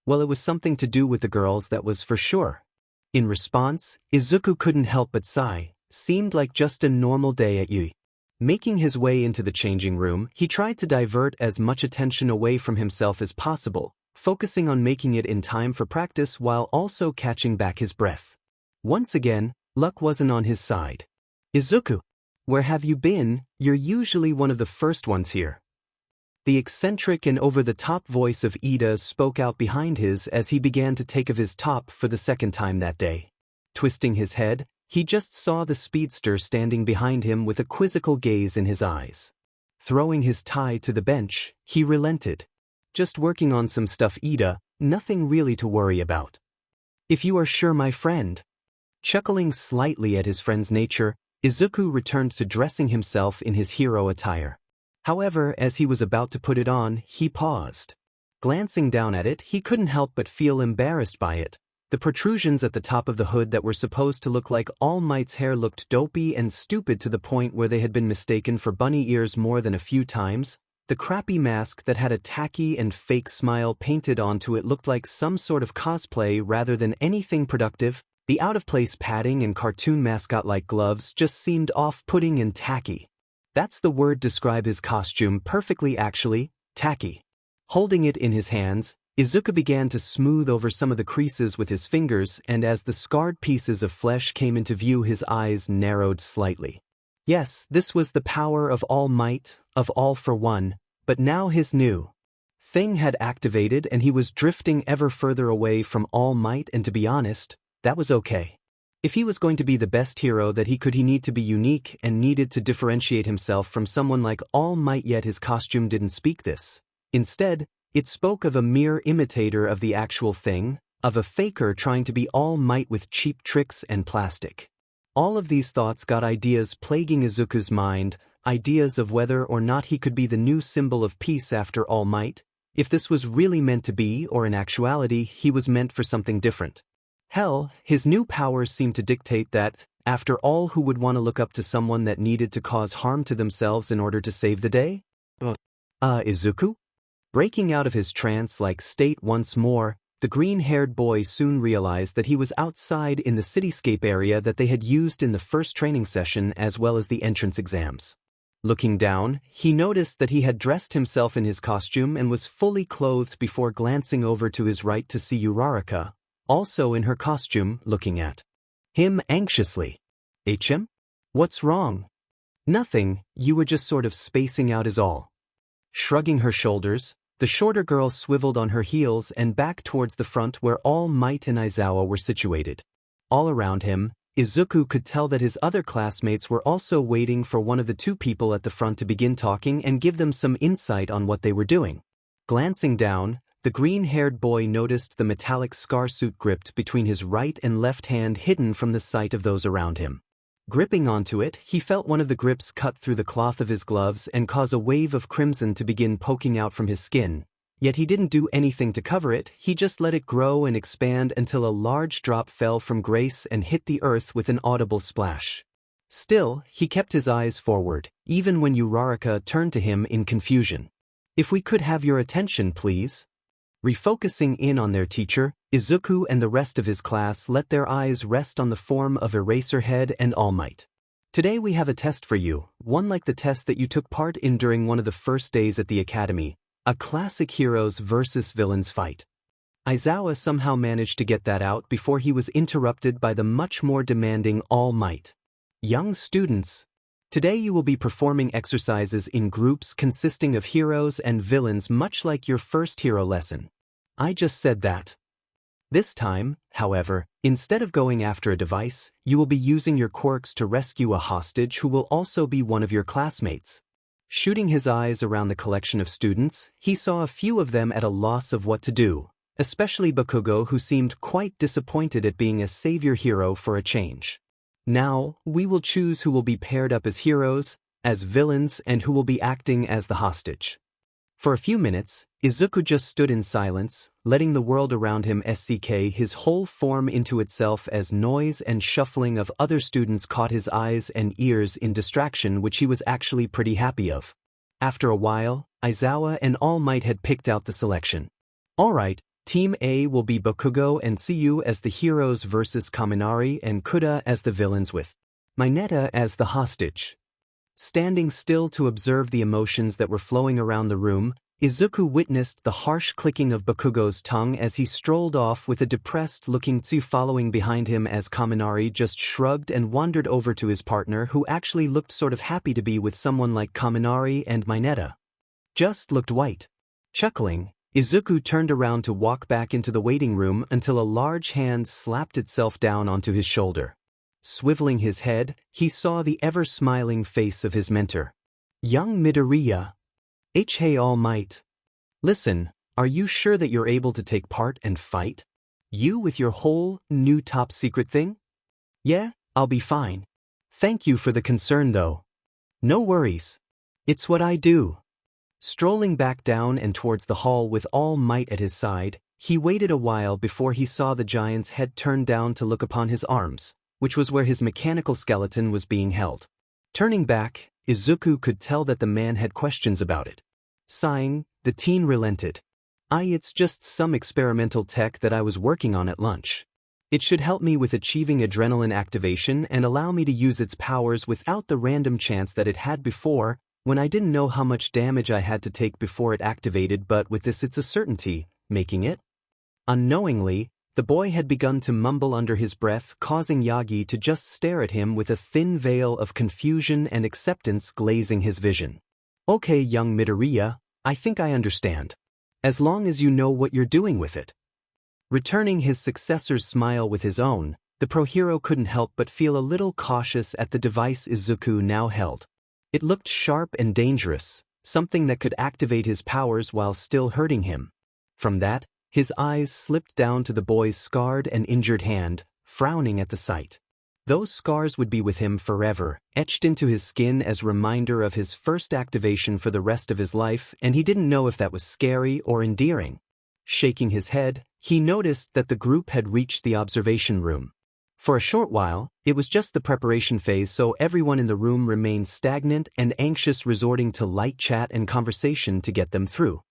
Well, it was something to do with the girls, that was for sure. In response, Izuku couldn't help but sigh. Seemed like just a normal day at Yui. Making his way into the changing room, he tried to divert as much attention away from himself as possible, focusing on making it in time for practice while also catching back his breath. Once again, luck wasn't on his side. Izuku, where have you been? You're usually one of the first ones here. The eccentric and over-the-top voice of Ida spoke out behind his as he began to take off his top for the second time that day. Twisting his head, he just saw the speedster standing behind him with a quizzical gaze in his eyes. Throwing his tie to the bench, he relented. Just working on some stuff, Ida, Nothing really to worry about. If you are sure, my friend. Chuckling slightly at his friend's nature, Izuku returned to dressing himself in his hero attire. However, as he was about to put it on, he paused. Glancing down at it, he couldn't help but feel embarrassed by it. The protrusions at the top of the hood that were supposed to look like All Might's hair looked dopey and stupid to the point where they had been mistaken for bunny ears more than a few times. The crappy mask that had a tacky and fake smile painted onto it looked like some sort of cosplay rather than anything productive. The out-of-place padding and cartoon mascot-like gloves just seemed off-putting and tacky. That's the word to describe his costume perfectly actually, tacky. Holding it in his hands, Izuku began to smooth over some of the creases with his fingers, and as the scarred pieces of flesh came into view, his eyes narrowed slightly. Yes, this was the power of All Might, of All for One, but now his new thing had activated and he was drifting ever further away from All Might, and to be honest, that was okay. If he was going to be the best hero that he could, he needed to be unique and needed to differentiate himself from someone like All Might, yet his costume didn't speak this. Instead, it spoke of a mere imitator of the actual thing, of a faker trying to be All Might with cheap tricks and plastic. All of these thoughts got ideas plaguing Izuku's mind, ideas of whether or not he could be the new symbol of peace after All Might, if this was really meant to be, or in actuality he was meant for something different. Hell, his new powers seemed to dictate that, after all, who would want to look up to someone that needed to cause harm to themselves in order to save the day? Izuku? Breaking out of his trance-like state once more, the green-haired boy soon realized that he was outside in the cityscape area that they had used in the first training session as well as the entrance exams. Looking down, he noticed that he had dressed himself in his costume and was fully clothed before glancing over to his right to see Uraraka, also in her costume, looking at him anxiously. "HM? What's wrong?" "Nothing, you were just sort of spacing out is all." Shrugging her shoulders, the shorter girl swiveled on her heels and back towards the front where All Might and Aizawa were situated. All around him, Izuku could tell that his other classmates were also waiting for one of the two people at the front to begin talking and give them some insight on what they were doing. Glancing down, the green-haired boy noticed the metallic scar suit gripped between his right and left hand, hidden from the sight of those around him. Gripping onto it, he felt one of the grips cut through the cloth of his gloves and cause a wave of crimson to begin poking out from his skin. Yet he didn't do anything to cover it, he just let it grow and expand until a large drop fell from grace and hit the earth with an audible splash. Still, he kept his eyes forward, even when Uraraka turned to him in confusion. "If we could have your attention, please." Refocusing in on their teacher, Izuku and the rest of his class let their eyes rest on the form of Eraserhead and All Might. "Today we have a test for you, one like the test that you took part in during one of the first days at the academy, a classic heroes versus villains fight." Aizawa somehow managed to get that out before he was interrupted by the much more demanding All Might. "Young students, today you will be performing exercises in groups consisting of heroes and villains, much like your first hero lesson." I just said that. This time, however, instead of going after a device, you will be using your quirks to rescue a hostage who will also be one of your classmates. Shooting his eyes around the collection of students, he saw a few of them at a loss of what to do, especially Bakugo, who seemed quite disappointed at being a savior hero for a change. "Now, we will choose who will be paired up as heroes, as villains, and who will be acting as the hostage." For a few minutes, Izuku just stood in silence, letting the world around him sink his whole form into itself as noise and shuffling of other students caught his eyes and ears in distraction, which he was actually pretty happy of. After a while, Aizawa and All Might had picked out the selection. "Alright, Team A will be Bakugo and Tsuyu as the heroes versus Kaminari and Kuda as the villains with Mineta as the hostage." Standing still to observe the emotions that were flowing around the room, Izuku witnessed the harsh clicking of Bakugo's tongue as he strolled off with a depressed-looking Tsu following behind him as Kaminari just shrugged and wandered over to his partner, who actually looked sort of happy to be with someone like Kaminari, and Mineta just looked white. Chuckling, Izuku turned around to walk back into the waiting room until a large hand slapped itself down onto his shoulder. Swiveling his head, he saw the ever-smiling face of his mentor. "Young Midoriya. Hey All Might. Listen, Are you sure that you're able to take part and fight? You with your whole new top secret thing? Yeah, I'll be fine. Thank you for the concern though. No worries. It's what I do. Strolling back down and towards the hall with all might at his side, he waited a while before he saw the giant's head turn down to look upon his arms, which was where his mechanical skeleton was being held. Turning back, Izuku could tell that the man had questions about it. Sighing, the teen relented. It's just some experimental tech that I was working on at lunch. It should help me with achieving adrenaline activation and allow me to use its powers without the random chance that it had before, when I didn't know how much damage I had to take before it activated, but with this it's a certainty, making it. Unknowingly, the boy had begun to mumble under his breath, causing Yagi to just stare at him with a thin veil of confusion and acceptance glazing his vision. Okay, young Midoriya, I think I understand. As long as you know what you're doing with it. Returning his successor's smile with his own, the pro-hero couldn't help but feel a little cautious at the device Izuku now held. It looked sharp and dangerous, something that could activate his powers while still hurting him. From that, his eyes slipped down to the boy's scarred and injured hand, frowning at the sight. Those scars would be with him forever, etched into his skin as reminder of his first activation for the rest of his life, and he didn't know if that was scary or endearing. Shaking his head, he noticed that the group had reached the observation room. For a short while, it was just the preparation phase, so everyone in the room remained stagnant and anxious, resorting to light chat and conversation to get them through.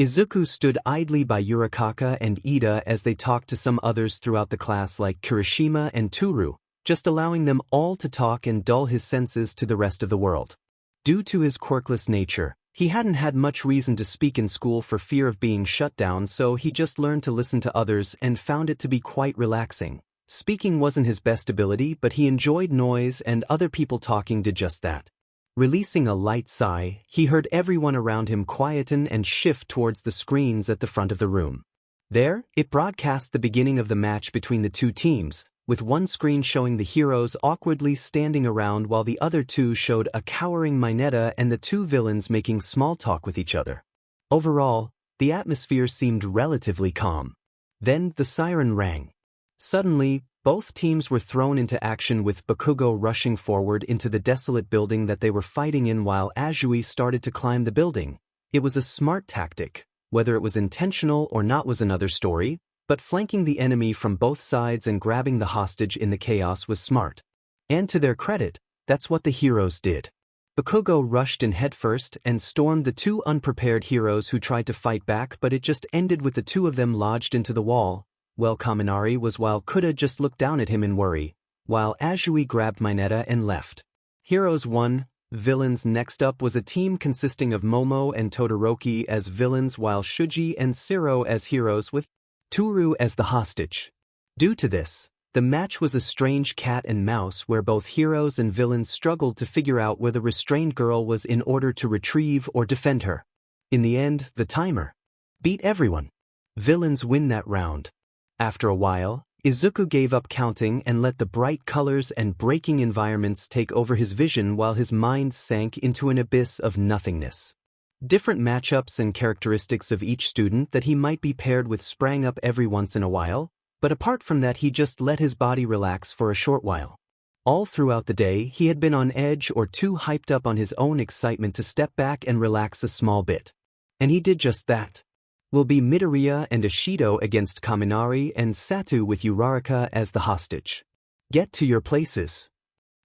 Izuku stood idly by Yurikaka and Ida as they talked to some others throughout the class like Kirishima and Toru, just allowing them all to talk and dull his senses to the rest of the world. Due to his quirkless nature, he hadn't had much reason to speak in school for fear of being shut down, so he just learned to listen to others and found it to be quite relaxing. Speaking wasn't his best ability, but he enjoyed noise, and other people talking did just that. Releasing a light sigh, he heard everyone around him quieten and shift towards the screens at the front of the room. There, it broadcast the beginning of the match between the two teams, with one screen showing the heroes awkwardly standing around while the other two showed a cowering Mineta and the two villains making small talk with each other. Overall, the atmosphere seemed relatively calm. Then the siren rang. Suddenly, both teams were thrown into action, with Bakugo rushing forward into the desolate building that they were fighting in while Azui started to climb the building. It was a smart tactic. Whether it was intentional or not was another story, but flanking the enemy from both sides and grabbing the hostage in the chaos was smart. And to their credit, that's what the heroes did. Bakugo rushed in headfirst and stormed the two unprepared heroes who tried to fight back, but it just ended with the two of them lodged into the wall. Well, Kaminari was while Kuda just looked down at him in worry, while Azui grabbed Mineta and left. Heroes won. Villains next up was a team consisting of Momo and Todoroki as villains, while Shuji and Siro as heroes, with Toru as the hostage. Due to this, the match was a strange cat and mouse where both heroes and villains struggled to figure out where the restrained girl was in order to retrieve or defend her. In the end, the timer beat everyone. Villains win that round. After a while, Izuku gave up counting and let the bright colors and breaking environments take over his vision while his mind sank into an abyss of nothingness. Different matchups and characteristics of each student that he might be paired with sprang up every once in a while, but apart from that he just let his body relax for a short while. All throughout the day he had been on edge or too hyped up on his own excitement to step back and relax a small bit. And he did just that. Will be Midoriya and Ishido against Kaminari and Satu with Uraraka as the hostage. Get to your places.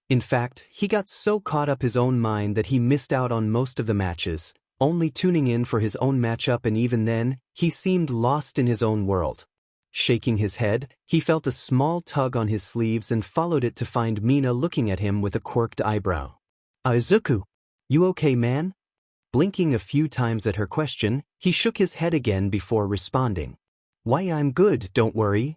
In fact, he got so caught up his own mind that he missed out on most of the matches, only tuning in for his own matchup, and even then, he seemed lost in his own world. Shaking his head, he felt a small tug on his sleeves and followed it to find Mina looking at him with a quirked eyebrow. Izuku, you okay, man? Blinking a few times at her question, he shook his head again before responding. Why, I'm good, don't worry.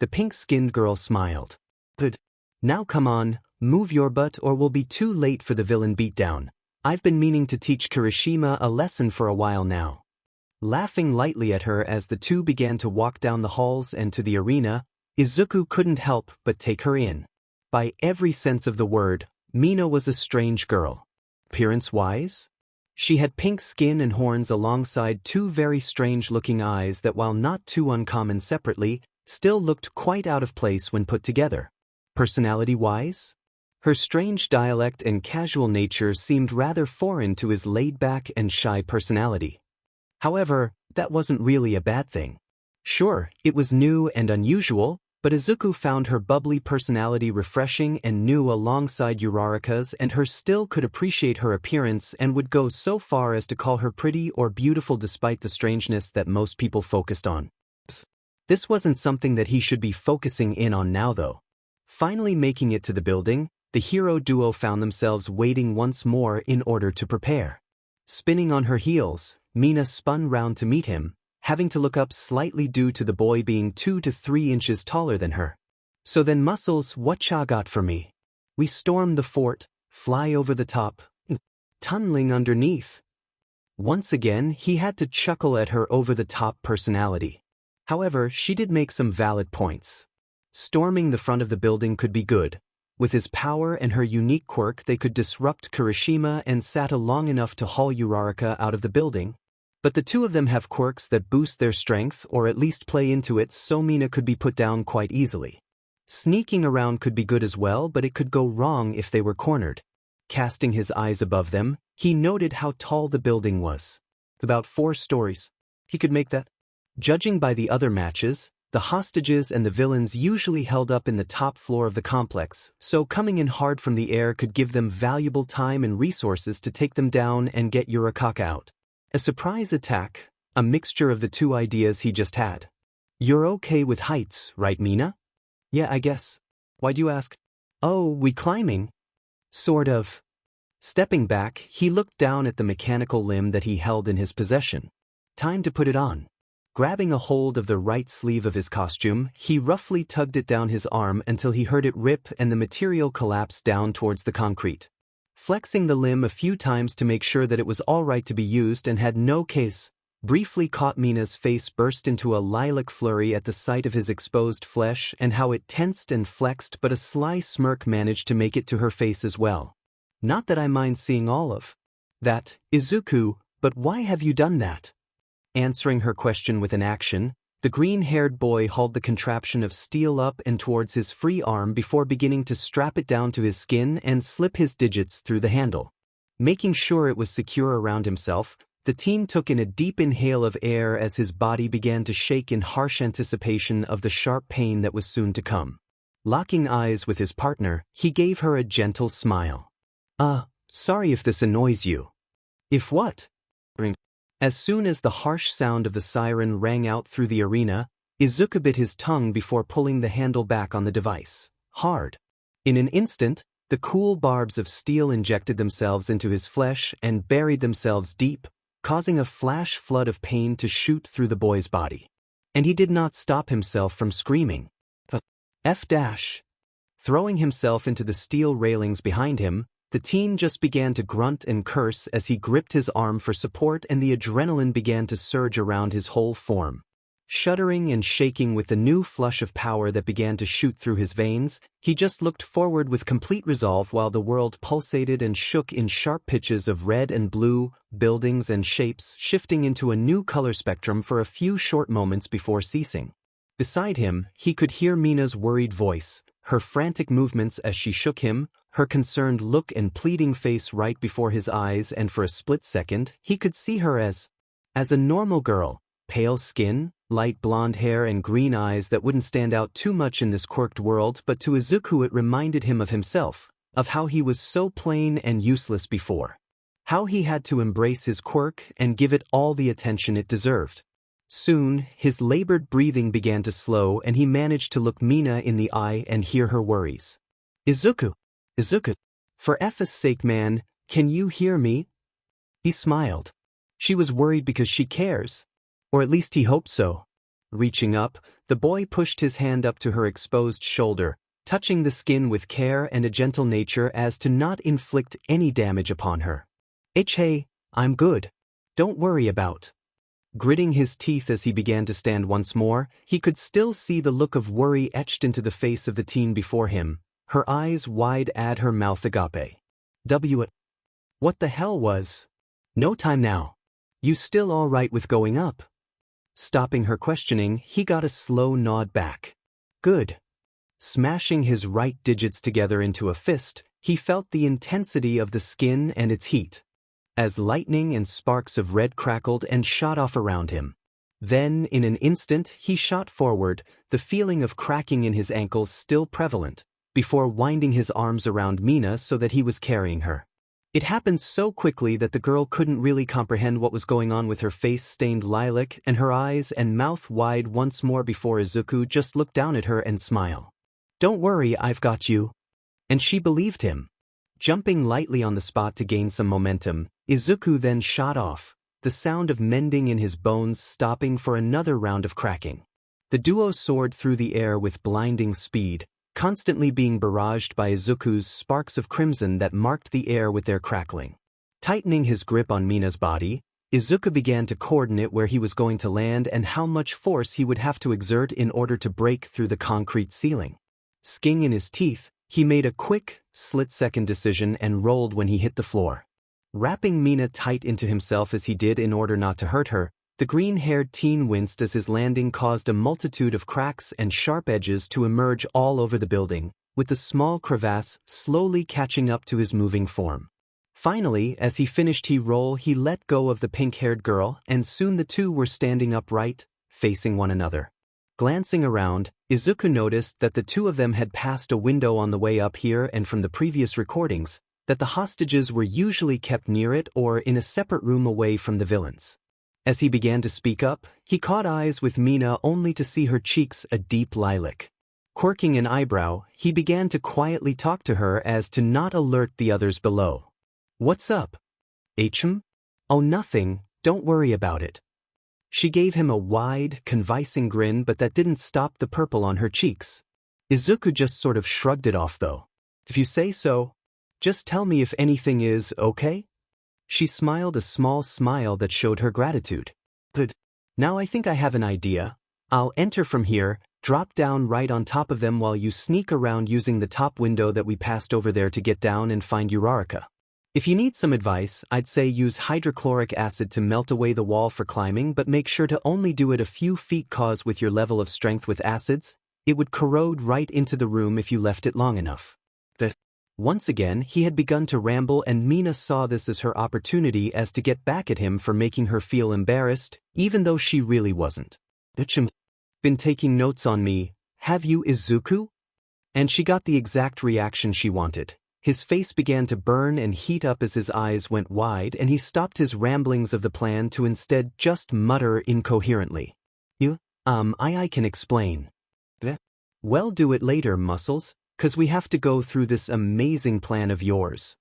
The pink-skinned girl smiled. Good. Now come on, move your butt or we'll be too late for the villain beatdown. I've been meaning to teach Kirishima a lesson for a while now. Laughing lightly at her as the two began to walk down the halls and to the arena, Izuku couldn't help but take her in. By every sense of the word, Mina was a strange girl. Appearance-wise? She had pink skin and horns alongside two very strange-looking eyes that, while not too uncommon separately, still looked quite out of place when put together. Personality-wise? Her strange dialect and casual nature seemed rather foreign to his laid-back and shy personality. However, that wasn't really a bad thing. Sure, it was new and unusual, but Izuku found her bubbly personality refreshing and new alongside Uraraka's, and her still could appreciate her appearance and would go so far as to call her pretty or beautiful despite the strangeness that most people focused on. This wasn't something that he should be focusing in on now though. Finally making it to the building, the hero duo found themselves waiting once more in order to prepare. Spinning on her heels, Mina spun round to meet him, having to look up slightly due to the boy being 2 to 3 inches taller than her. So then Muscles, what cha got for me? We storm the fort, fly over the top, tunneling underneath. Once again, he had to chuckle at her over-the-top personality. However, she did make some valid points. Storming the front of the building could be good. With his power and her unique quirk, they could disrupt Kirishima and Sata long enough to haul Uraraka out of the building. But the two of them have quirks that boost their strength or at least play into it, so Mina could be put down quite easily. Sneaking around could be good as well, but it could go wrong if they were cornered. Casting his eyes above them, he noted how tall the building was. About 4 stories. He could make that. Judging by the other matches, the hostages and the villains usually held up in the top floor of the complex, so coming in hard from the air could give them valuable time and resources to take them down and get Uraraka out. A surprise attack, a mixture of the two ideas he just had. You're okay with heights, right, Mina? Yeah, I guess. Why'd you ask? Oh, we climbing? Sort of. Stepping back, he looked down at the mechanical limb that he held in his possession. Time to put it on. Grabbing a hold of the right sleeve of his costume, he roughly tugged it down his arm until he heard it rip and the material collapse down towards the concrete. Flexing the limb a few times to make sure that it was all right to be used and had no case, briefly caught Mina's face burst into a lilac flurry at the sight of his exposed flesh and how it tensed and flexed, but a sly smirk managed to make it to her face as well. Not that I mind seeing all of that, Izuku, but why have you done that? Answering her question with an action, the green-haired boy hauled the contraption of steel up and towards his free arm before beginning to strap it down to his skin and slip his digits through the handle. Making sure it was secure around himself, the team took in a deep inhale of air as his body began to shake in harsh anticipation of the sharp pain that was soon to come. Locking eyes with his partner, he gave her a gentle smile. Sorry if this annoys you. If what? As soon as the harsh sound of the siren rang out through the arena, Izuku bit his tongue before pulling the handle back on the device. Hard. In an instant, the cool barbs of steel injected themselves into his flesh and buried themselves deep, causing a flash flood of pain to shoot through the boy's body. And he did not stop himself from screaming. F-. Throwing himself into the steel railings behind him, the teen just began to grunt and curse as he gripped his arm for support, and the adrenaline began to surge around his whole form. Shuddering and shaking with the new flush of power that began to shoot through his veins, he just looked forward with complete resolve while the world pulsated and shook in sharp pitches of red and blue, buildings and shapes shifting into a new color spectrum for a few short moments before ceasing. Beside him, he could hear Mina's worried voice, her frantic movements as she shook him, her concerned look and pleading face right before his eyes, and for a split second, he could see her as a normal girl, pale skin, light blonde hair and green eyes that wouldn't stand out too much in this quirked world, but to Izuku it reminded him of himself, of how he was so plain and useless before. How he had to embrace his quirk and give it all the attention it deserved. Soon, his labored breathing began to slow and he managed to look Mina in the eye and hear her worries. Izuku, for F's sake man, can you hear me? He smiled. She was worried because she cares. Or at least he hoped so. Reaching up, the boy pushed his hand up to her exposed shoulder, touching the skin with care and a gentle nature as to not inflict any damage upon her. Hey, I'm good. Don't worry about. Gritting his teeth as he began to stand once more, he could still see the look of worry etched into the face of the teen before him, her eyes wide at her mouth agape. What the hell was? No time now. You still all right with going up? Stopping her questioning, he got a slow nod back. Good. Smashing his right digits together into a fist, he felt the intensity of the skin and its heat, as lightning and sparks of red crackled and shot off around him. Then, in an instant, he shot forward, the feeling of cracking in his ankles still prevalent, before winding his arms around Mina so that he was carrying her. It happened so quickly that the girl couldn't really comprehend what was going on with her face stained lilac and her eyes and mouth wide once more before Izuku just looked down at her and smiled. Don't worry, I've got you. And she believed him. Jumping lightly on the spot to gain some momentum, Izuku then shot off, the sound of mending in his bones stopping for another round of cracking. The duo soared through the air with blinding speed, constantly being barraged by Izuku's sparks of crimson that marked the air with their crackling. Tightening his grip on Mina's body, Izuku began to coordinate where he was going to land and how much force he would have to exert in order to break through the concrete ceiling. Sking in his teeth, he made a quick, split-second decision and rolled when he hit the floor. Wrapping Mina tight into himself as he did in order not to hurt her, the green-haired teen winced as his landing caused a multitude of cracks and sharp edges to emerge all over the building, with the small crevasse slowly catching up to his moving form. Finally, as he finished he let go of the pink-haired girl, and soon the two were standing upright, facing one another. Glancing around, Izuku noticed that the two of them had passed a window on the way up here, and from the previous recordings, that the hostages were usually kept near it or in a separate room away from the villains. As he began to speak up, he caught eyes with Mina only to see her cheeks a deep lilac. Quirking an eyebrow, he began to quietly talk to her as to not alert the others below. What's up? Hm? Oh, nothing, don't worry about it. She gave him a wide, convincing grin, but that didn't stop the purple on her cheeks. Izuku just sort of shrugged it off though. If you say so, just tell me if anything is okay? She smiled a small smile that showed her gratitude. Good. Now I think I have an idea. I'll enter from here, drop down right on top of them while you sneak around using the top window that we passed over there to get down and find Uraraka. If you need some advice, I'd say use hydrochloric acid to melt away the wall for climbing, but make sure to only do it a few feet cause with your level of strength with acids, it would corrode right into the room if you left it long enough. Once again, he had begun to ramble, and Mina saw this as her opportunity as to get back at him for making her feel embarrassed, even though she really wasn't. Been taking notes on me, have you, Izuku? And she got the exact reaction she wanted. His face began to burn and heat up as his eyes went wide, and he stopped his ramblings of the plan to instead just mutter incoherently. I can explain. Well, do it later, Muscles. 'Cause we have to go through this amazing plan of yours.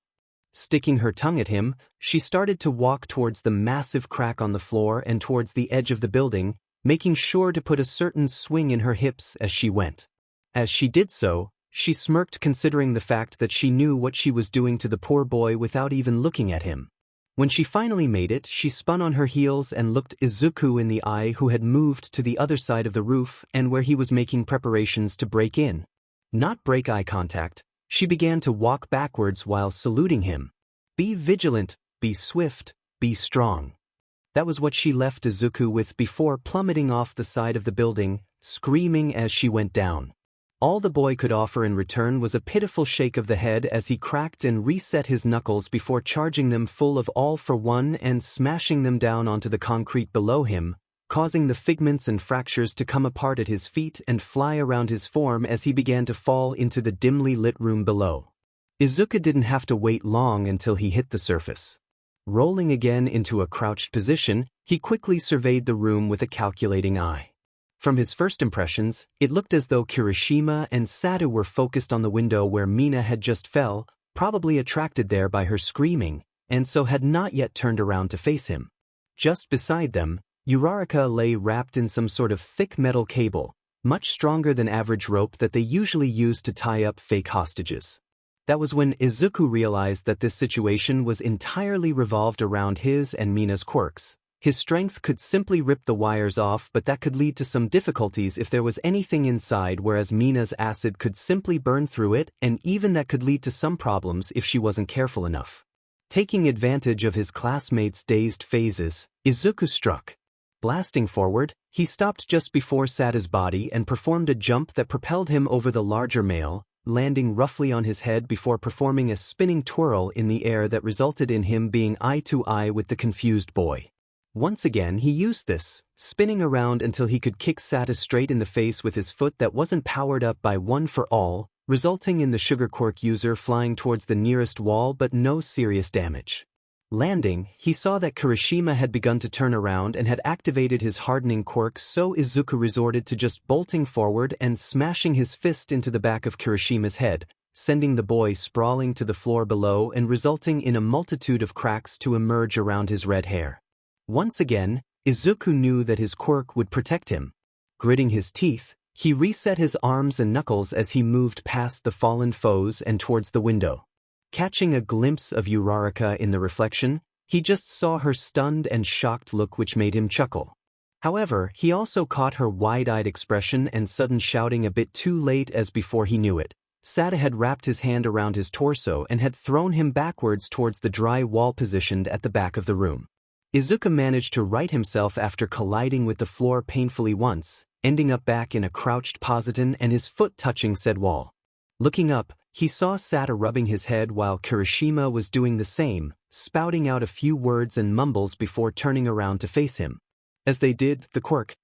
Sticking her tongue at him, she started to walk towards the massive crack on the floor and towards the edge of the building, making sure to put a certain swing in her hips as she went. As she did so, she smirked considering the fact that she knew what she was doing to the poor boy without even looking at him. When she finally made it, she spun on her heels and looked Izuku in the eye, who had moved to the other side of the roof and where he was making preparations to break in. Not break eye contact, she began to walk backwards while saluting him. Be vigilant, be swift, be strong. That was what she left Izuku with before plummeting off the side of the building, screaming as she went down. All the boy could offer in return was a pitiful shake of the head as he cracked and reset his knuckles before charging them full of all for one and smashing them down onto the concrete below him, causing the figments and fractures to come apart at his feet and fly around his form as he began to fall into the dimly lit room below. Izuku didn't have to wait long until he hit the surface. Rolling again into a crouched position, he quickly surveyed the room with a calculating eye. From his first impressions, it looked as though Kirishima and Satu were focused on the window where Mina had just fell, probably attracted there by her screaming, and so had not yet turned around to face him. Just beside them, Uraraka lay wrapped in some sort of thick metal cable, much stronger than average rope that they usually use to tie up fake hostages. That was when Izuku realized that this situation was entirely revolved around his and Mina's quirks. His strength could simply rip the wires off, but that could lead to some difficulties if there was anything inside, whereas Mina's acid could simply burn through it, and even that could lead to some problems if she wasn't careful enough. Taking advantage of his classmates' dazed phases, Izuku struck. Blasting forward, he stopped just before Sada's body and performed a jump that propelled him over the larger male, landing roughly on his head before performing a spinning twirl in the air that resulted in him being eye-to-eye with the confused boy. Once again he used this, spinning around until he could kick Sada straight in the face with his foot that wasn't powered up by One for All, resulting in the sugar quirk user flying towards the nearest wall but no serious damage. Landing, he saw that Kirishima had begun to turn around and had activated his hardening quirk, so Izuku resorted to just bolting forward and smashing his fist into the back of Kirishima's head, sending the boy sprawling to the floor below and resulting in a multitude of cracks to emerge around his red hair. Once again, Izuku knew that his quirk would protect him. Gritting his teeth, he reset his arms and knuckles as he moved past the fallen foes and towards the window. Catching a glimpse of Uraraka in the reflection, he just saw her stunned and shocked look, which made him chuckle. However, he also caught her wide-eyed expression and sudden shouting a bit too late, as before he knew it, Sada had wrapped his hand around his torso and had thrown him backwards towards the dry wall positioned at the back of the room. Izuku managed to right himself after colliding with the floor painfully once, ending up back in a crouched position and his foot touching said wall. Looking up, he saw Sada rubbing his head while Kirishima was doing the same, spouting out a few words and mumbles before turning around to face him. As they did, the quirk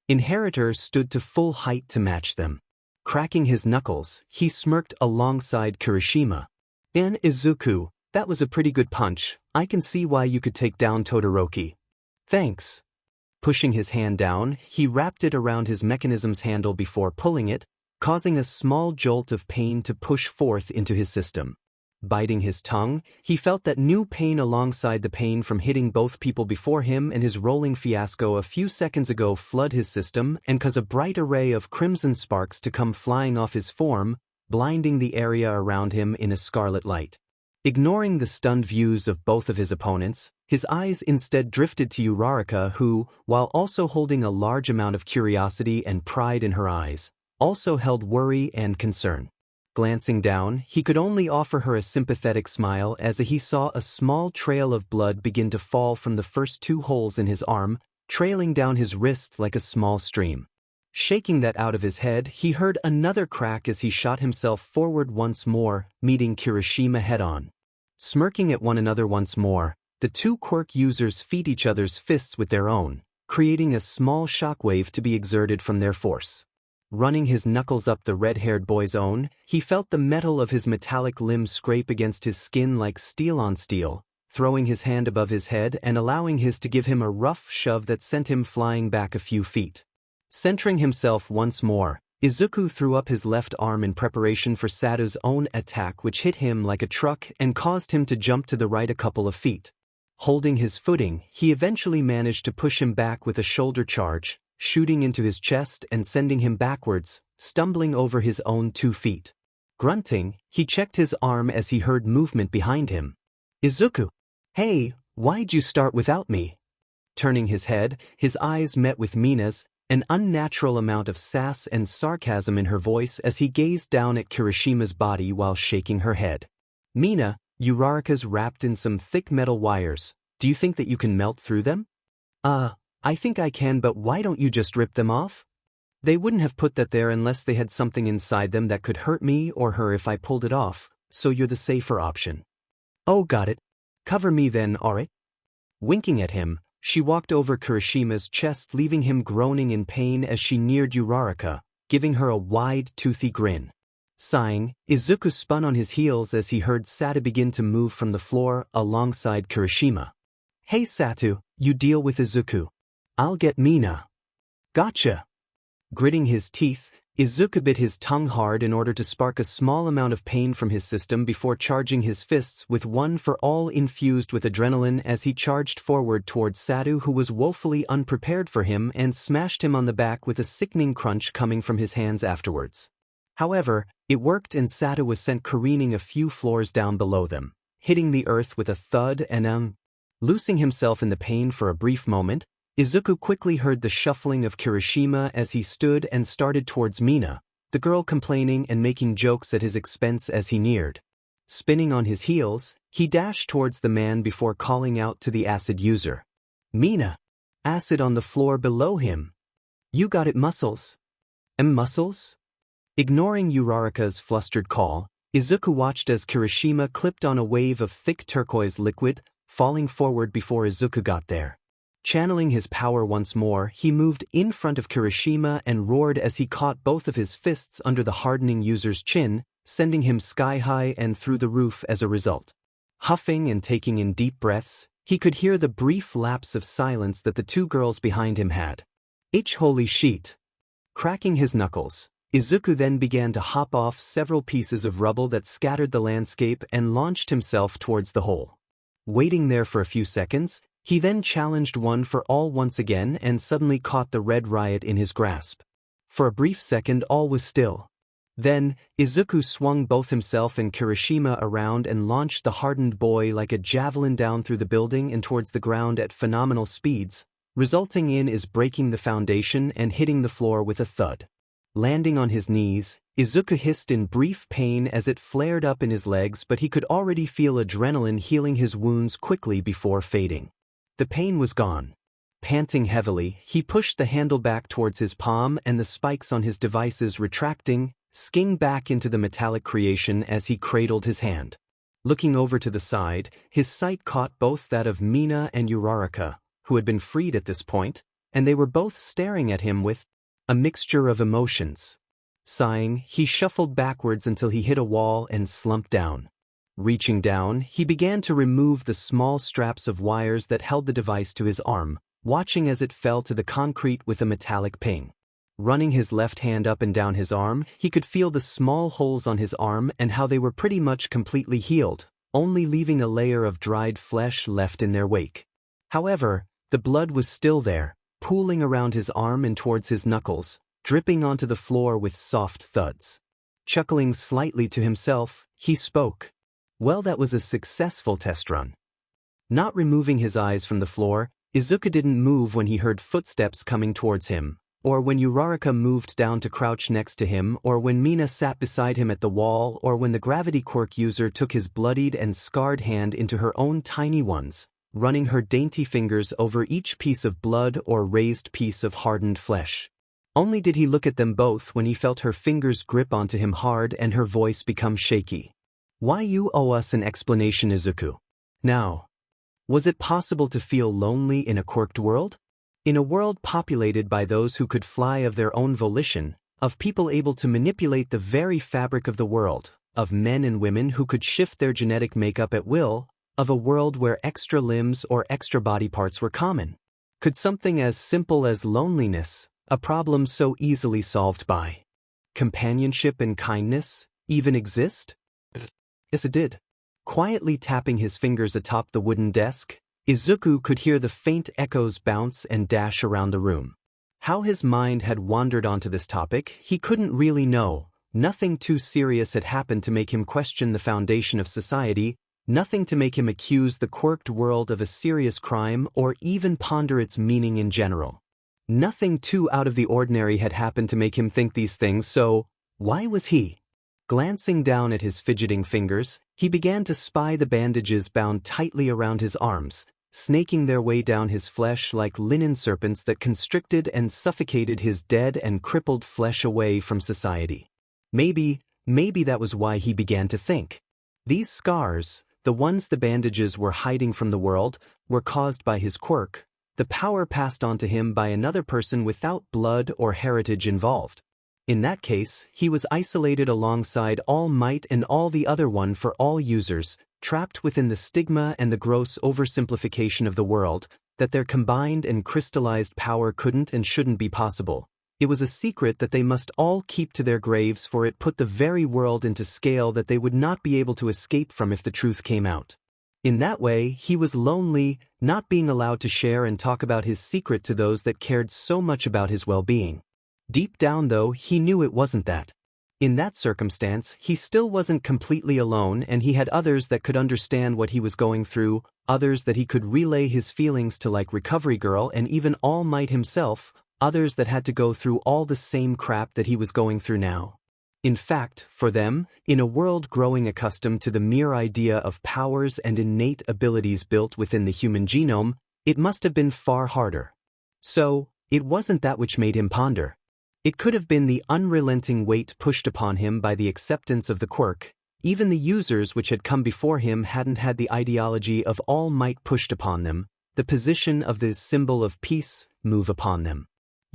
inheritor stood to full height to match them. Cracking his knuckles, he smirked alongside Kirishima. "And Izuku, that was a pretty good punch. I can see why you could take down Todoroki." "Thanks." Pushing his hand down, he wrapped it around his mechanism's handle before pulling it, causing a small jolt of pain to push forth into his system. Biting his tongue, he felt that new pain alongside the pain from hitting both people before him and his rolling fiasco a few seconds ago flood his system and cause a bright array of crimson sparks to come flying off his form, blinding the area around him in a scarlet light. Ignoring the stunned views of both of his opponents, his eyes instead drifted to Uraraka, who, while also holding a large amount of curiosity and pride in her eyes, also held worry and concern. Glancing down, he could only offer her a sympathetic smile as he saw a small trail of blood begin to fall from the first two holes in his arm, trailing down his wrist like a small stream. Shaking that out of his head, he heard another crack as he shot himself forward once more, meeting Kirishima head-on. Smirking at one another once more, the two quirk users feed each other's fists with their own, creating a small shockwave to be exerted from their force. Running his knuckles up the red-haired boy's own, he felt the metal of his metallic limbs scrape against his skin like steel on steel, throwing his hand above his head and allowing his to give him a rough shove that sent him flying back a few feet. Centering himself once more, Izuku threw up his left arm in preparation for Sada's own attack, which hit him like a truck and caused him to jump to the right a couple of feet. Holding his footing, he eventually managed to push him back with a shoulder charge, shooting into his chest and sending him backwards, stumbling over his own 2 feet. Grunting, he checked his arm as he heard movement behind him. "Izuku! Hey, why'd you start without me?" Turning his head, his eyes met with Mina's, an unnatural amount of sass and sarcasm in her voice as he gazed down at Kirishima's body while shaking her head. "Mina, Uraraka's wrapped in some thick metal wires. Do you think that you can melt through them?" I think I can, but why don't you just rip them off?" "They wouldn't have put that there unless they had something inside them that could hurt me or her if I pulled it off, so you're the safer option." "Oh, got it. Cover me then, alright?" Winking at him, she walked over Kirishima's chest, leaving him groaning in pain as she neared Uraraka, giving her a wide, toothy grin. Sighing, Izuku spun on his heels as he heard Sada begin to move from the floor alongside Kirishima. "Hey Satu, you deal with Izuku. I'll get Mina." "Gotcha." Gritting his teeth, Izuku bit his tongue hard in order to spark a small amount of pain from his system before charging his fists with One for All infused with adrenaline as he charged forward towards Satu, who was woefully unprepared for him, and smashed him on the back with a sickening crunch coming from his hands afterwards. However, it worked and Satu was sent careening a few floors down below them, hitting the earth with a thud and Loosing himself in the pain for a brief moment, Izuku quickly heard the shuffling of Kirishima as he stood and started towards Mina, the girl complaining and making jokes at his expense as he neared. Spinning on his heels, he dashed towards the man before calling out to the acid user. Mina! Acid on the floor below him. You got it, muscles. Muscles? Ignoring Uraraka's flustered call, Izuku watched as Kirishima clipped on a wave of thick turquoise liquid, falling forward before Izuku got there. Channeling his power once more, he moved in front of Kirishima and roared as he caught both of his fists under the hardening user's chin, sending him sky-high and through the roof as a result. Huffing and taking in deep breaths, he could hear the brief lapse of silence that the two girls behind him had. Holy shit! Cracking his knuckles, Izuku then began to hop off several pieces of rubble that scattered the landscape and launched himself towards the hole. Waiting there for a few seconds, he then challenged One for All once again and suddenly caught the red riot in his grasp. For a brief second all was still. Then, Izuku swung both himself and Kirishima around and launched the hardened boy like a javelin down through the building and towards the ground at phenomenal speeds, resulting in his breaking the foundation and hitting the floor with a thud. Landing on his knees, Izuku hissed in brief pain as it flared up in his legs, but he could already feel adrenaline healing his wounds quickly before fading. The pain was gone. Panting heavily, he pushed the handle back towards his palm and the spikes on his devices retracting, skiing back into the metallic creation as he cradled his hand. Looking over to the side, his sight caught both that of Mina and Uraraka, who had been freed at this point, and they were both staring at him with a mixture of emotions. Sighing, he shuffled backwards until he hit a wall and slumped down. Reaching down, he began to remove the small straps of wires that held the device to his arm, watching as it fell to the concrete with a metallic ping. Running his left hand up and down his arm, he could feel the small holes on his arm and how they were pretty much completely healed, only leaving a layer of dried flesh left in their wake. However, the blood was still there, pooling around his arm and towards his knuckles, dripping onto the floor with soft thuds. Chuckling slightly to himself, he spoke. Well, that was a successful test run. Not removing his eyes from the floor, Izuku didn't move when he heard footsteps coming towards him, or when Uraraka moved down to crouch next to him, or when Mina sat beside him at the wall, or when the gravity quirk user took his bloodied and scarred hand into her own tiny ones, running her dainty fingers over each piece of blood or raised piece of hardened flesh. Only did he look at them both when he felt her fingers grip onto him hard and her voice become shaky. Why you owe us an explanation, Izuku. Now, was it possible to feel lonely in a quirked world? In a world populated by those who could fly of their own volition, of people able to manipulate the very fabric of the world, of men and women who could shift their genetic makeup at will, of a world where extra limbs or extra body parts were common? Could something as simple as loneliness, a problem so easily solved by companionship and kindness, even exist? Yes, it did. Quietly tapping his fingers atop the wooden desk, Izuku could hear the faint echoes bounce and dash around the room. How his mind had wandered onto this topic, he couldn't really know. Nothing too serious had happened to make him question the foundation of society, nothing to make him accuse the quirked world of a serious crime or even ponder its meaning in general. Nothing too out of the ordinary had happened to make him think these things, so why was he? Glancing down at his fidgeting fingers, he began to spy the bandages bound tightly around his arms, snaking their way down his flesh like linen serpents that constricted and suffocated his dead and crippled flesh away from society. Maybe that was why he began to think. These scars, the ones the bandages were hiding from the world, were caused by his quirk, the power passed on to him by another person without blood or heritage involved. In that case, he was isolated alongside All Might and all the other One for All users, trapped within the stigma and the gross oversimplification of the world, that their combined and crystallized power couldn't and shouldn't be possible. It was a secret that they must all keep to their graves, for it put the very world into scale that they would not be able to escape from if the truth came out. In that way, he was lonely, not being allowed to share and talk about his secret to those that cared so much about his well-being. Deep down, though, he knew it wasn't that. In that circumstance, he still wasn't completely alone, and he had others that could understand what he was going through, others that he could relay his feelings to, like Recovery Girl and even All Might himself, others that had to go through all the same crap that he was going through now. In fact, for them, in a world growing accustomed to the mere idea of powers and innate abilities built within the human genome, it must have been far harder. So, it wasn't that which made him ponder. It could have been the unrelenting weight pushed upon him by the acceptance of the quirk. Even the users which had come before him hadn't had the ideology of all might pushed upon them, the position of this symbol of peace move upon them.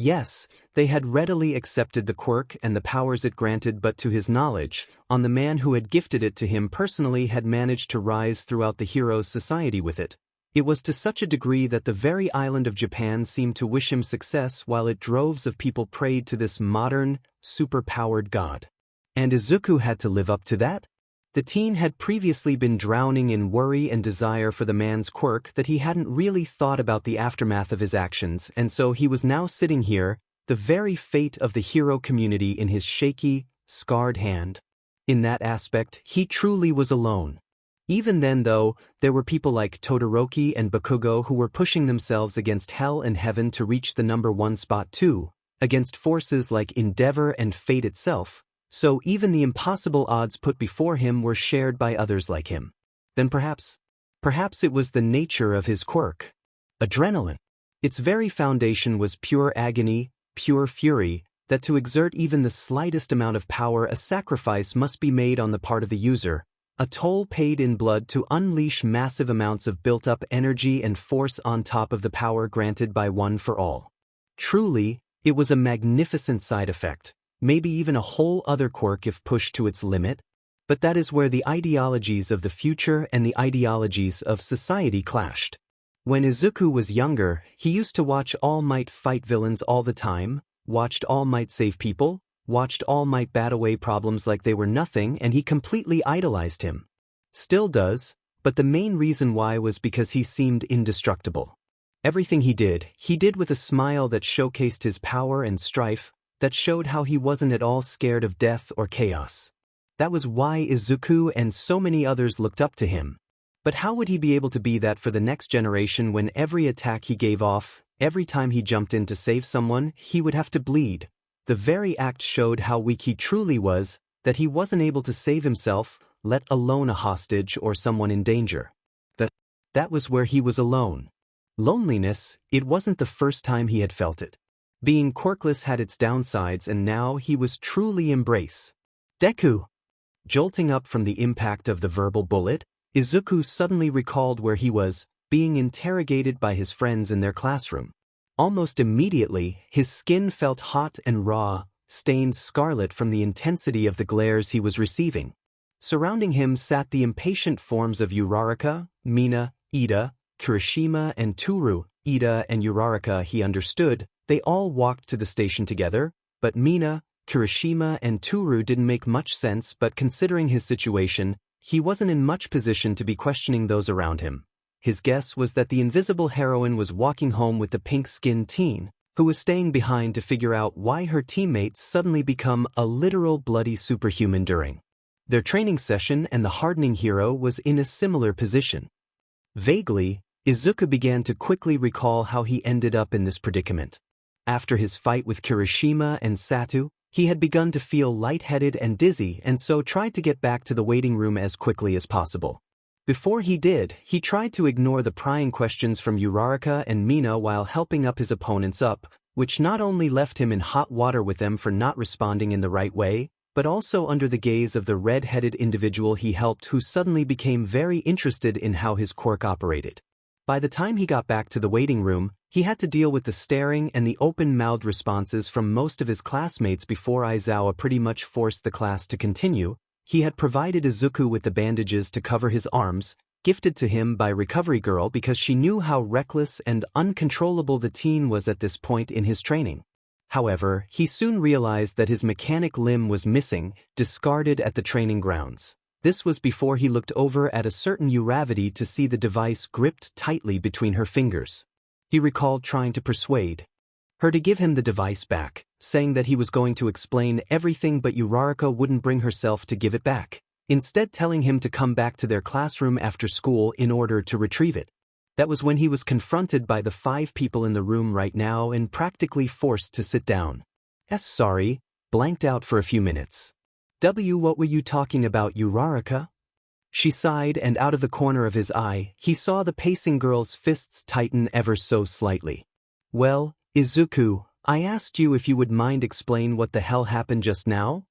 Yes, they had readily accepted the quirk and the powers it granted, but to his knowledge, on the man who had gifted it to him personally had managed to rise throughout the hero's society with it. It was to such a degree that the very island of Japan seemed to wish him success, while it droves of people prayed to this modern, super-powered god. And Izuku had to live up to that? The teen had previously been drowning in worry and desire for the man's quirk that he hadn't really thought about the aftermath of his actions, and so he was now sitting here, the very fate of the hero community in his shaky, scarred hand. In that aspect, he truly was alone. Even then, though, there were people like Todoroki and Bakugo who were pushing themselves against hell and heaven to reach the #1 spot too, against forces like Endeavor and fate itself. So even the impossible odds put before him were shared by others like him. Then perhaps it was the nature of his quirk. Adrenaline. Its very foundation was pure agony, pure fury, that to exert even the slightest amount of power a sacrifice must be made on the part of the user, a toll paid in blood to unleash massive amounts of built-up energy and force on top of the power granted by one for all. Truly, it was a magnificent side effect. Maybe even a whole other quirk if pushed to its limit, but that is where the ideologies of the future and the ideologies of society clashed. When Izuku was younger, he used to watch All Might fight villains all the time, watched All Might save people, watched All Might bat away problems like they were nothing, and he completely idolized him. Still does, but the main reason why was because he seemed indestructible. Everything he did with a smile that showcased his power and strife, that showed how he wasn't at all scared of death or chaos. That was why Izuku and so many others looked up to him. But how would he be able to be that for the next generation when every attack he gave off, every time he jumped in to save someone, he would have to bleed? The very act showed how weak he truly was, that he wasn't able to save himself, let alone a hostage or someone in danger. That was where he was alone. Loneliness, it wasn't the first time he had felt it. Being quirkless had its downsides, and now he was truly embrace. Deku! Jolting up from the impact of the verbal bullet, Izuku suddenly recalled where he was, being interrogated by his friends in their classroom. Almost immediately, his skin felt hot and raw, stained scarlet from the intensity of the glares he was receiving. Surrounding him sat the impatient forms of Uraraka, Mina, Ida, Kirishima and Toru. Ida and Uraraka, he understood. They all walked to the station together, but Mina, Kirishima and Toru didn't make much sense, but considering his situation, he wasn't in much position to be questioning those around him. His guess was that the invisible heroine was walking home with the pink-skinned teen, who was staying behind to figure out why her teammates suddenly become a literal bloody superhuman during their training session, and the hardening hero was in a similar position. Vaguely, Izuku began to quickly recall how he ended up in this predicament. After his fight with Kirishima and Satu, he had begun to feel lightheaded and dizzy, and so tried to get back to the waiting room as quickly as possible. Before he did, he tried to ignore the prying questions from Uraraka and Mina while helping up his opponents up, which not only left him in hot water with them for not responding in the right way, but also under the gaze of the red-headed individual he helped, who suddenly became very interested in how his quirk operated. By the time he got back to the waiting room, he had to deal with the staring and the open-mouthed responses from most of his classmates before Aizawa pretty much forced the class to continue. He had provided Izuku with the bandages to cover his arms, gifted to him by Recovery Girl because she knew how reckless and uncontrollable the teen was at this point in his training. However, he soon realized that his mechanic limb was missing, discarded at the training grounds. This was before he looked over at a certain Uravity to see the device gripped tightly between her fingers. He recalled trying to persuade her to give him the device back, saying that he was going to explain everything, but Uraraka wouldn't bring herself to give it back, instead telling him to come back to their classroom after school in order to retrieve it. That was when he was confronted by the 5 people in the room right now and practically forced to sit down. Sorry, blanked out for a few minutes. What were you talking about, Uraraka? She sighed, and out of the corner of his eye, he saw the pacing girl's fists tighten ever so slightly. Well, Izuku, I asked you if you would mind explain what the hell happened just now?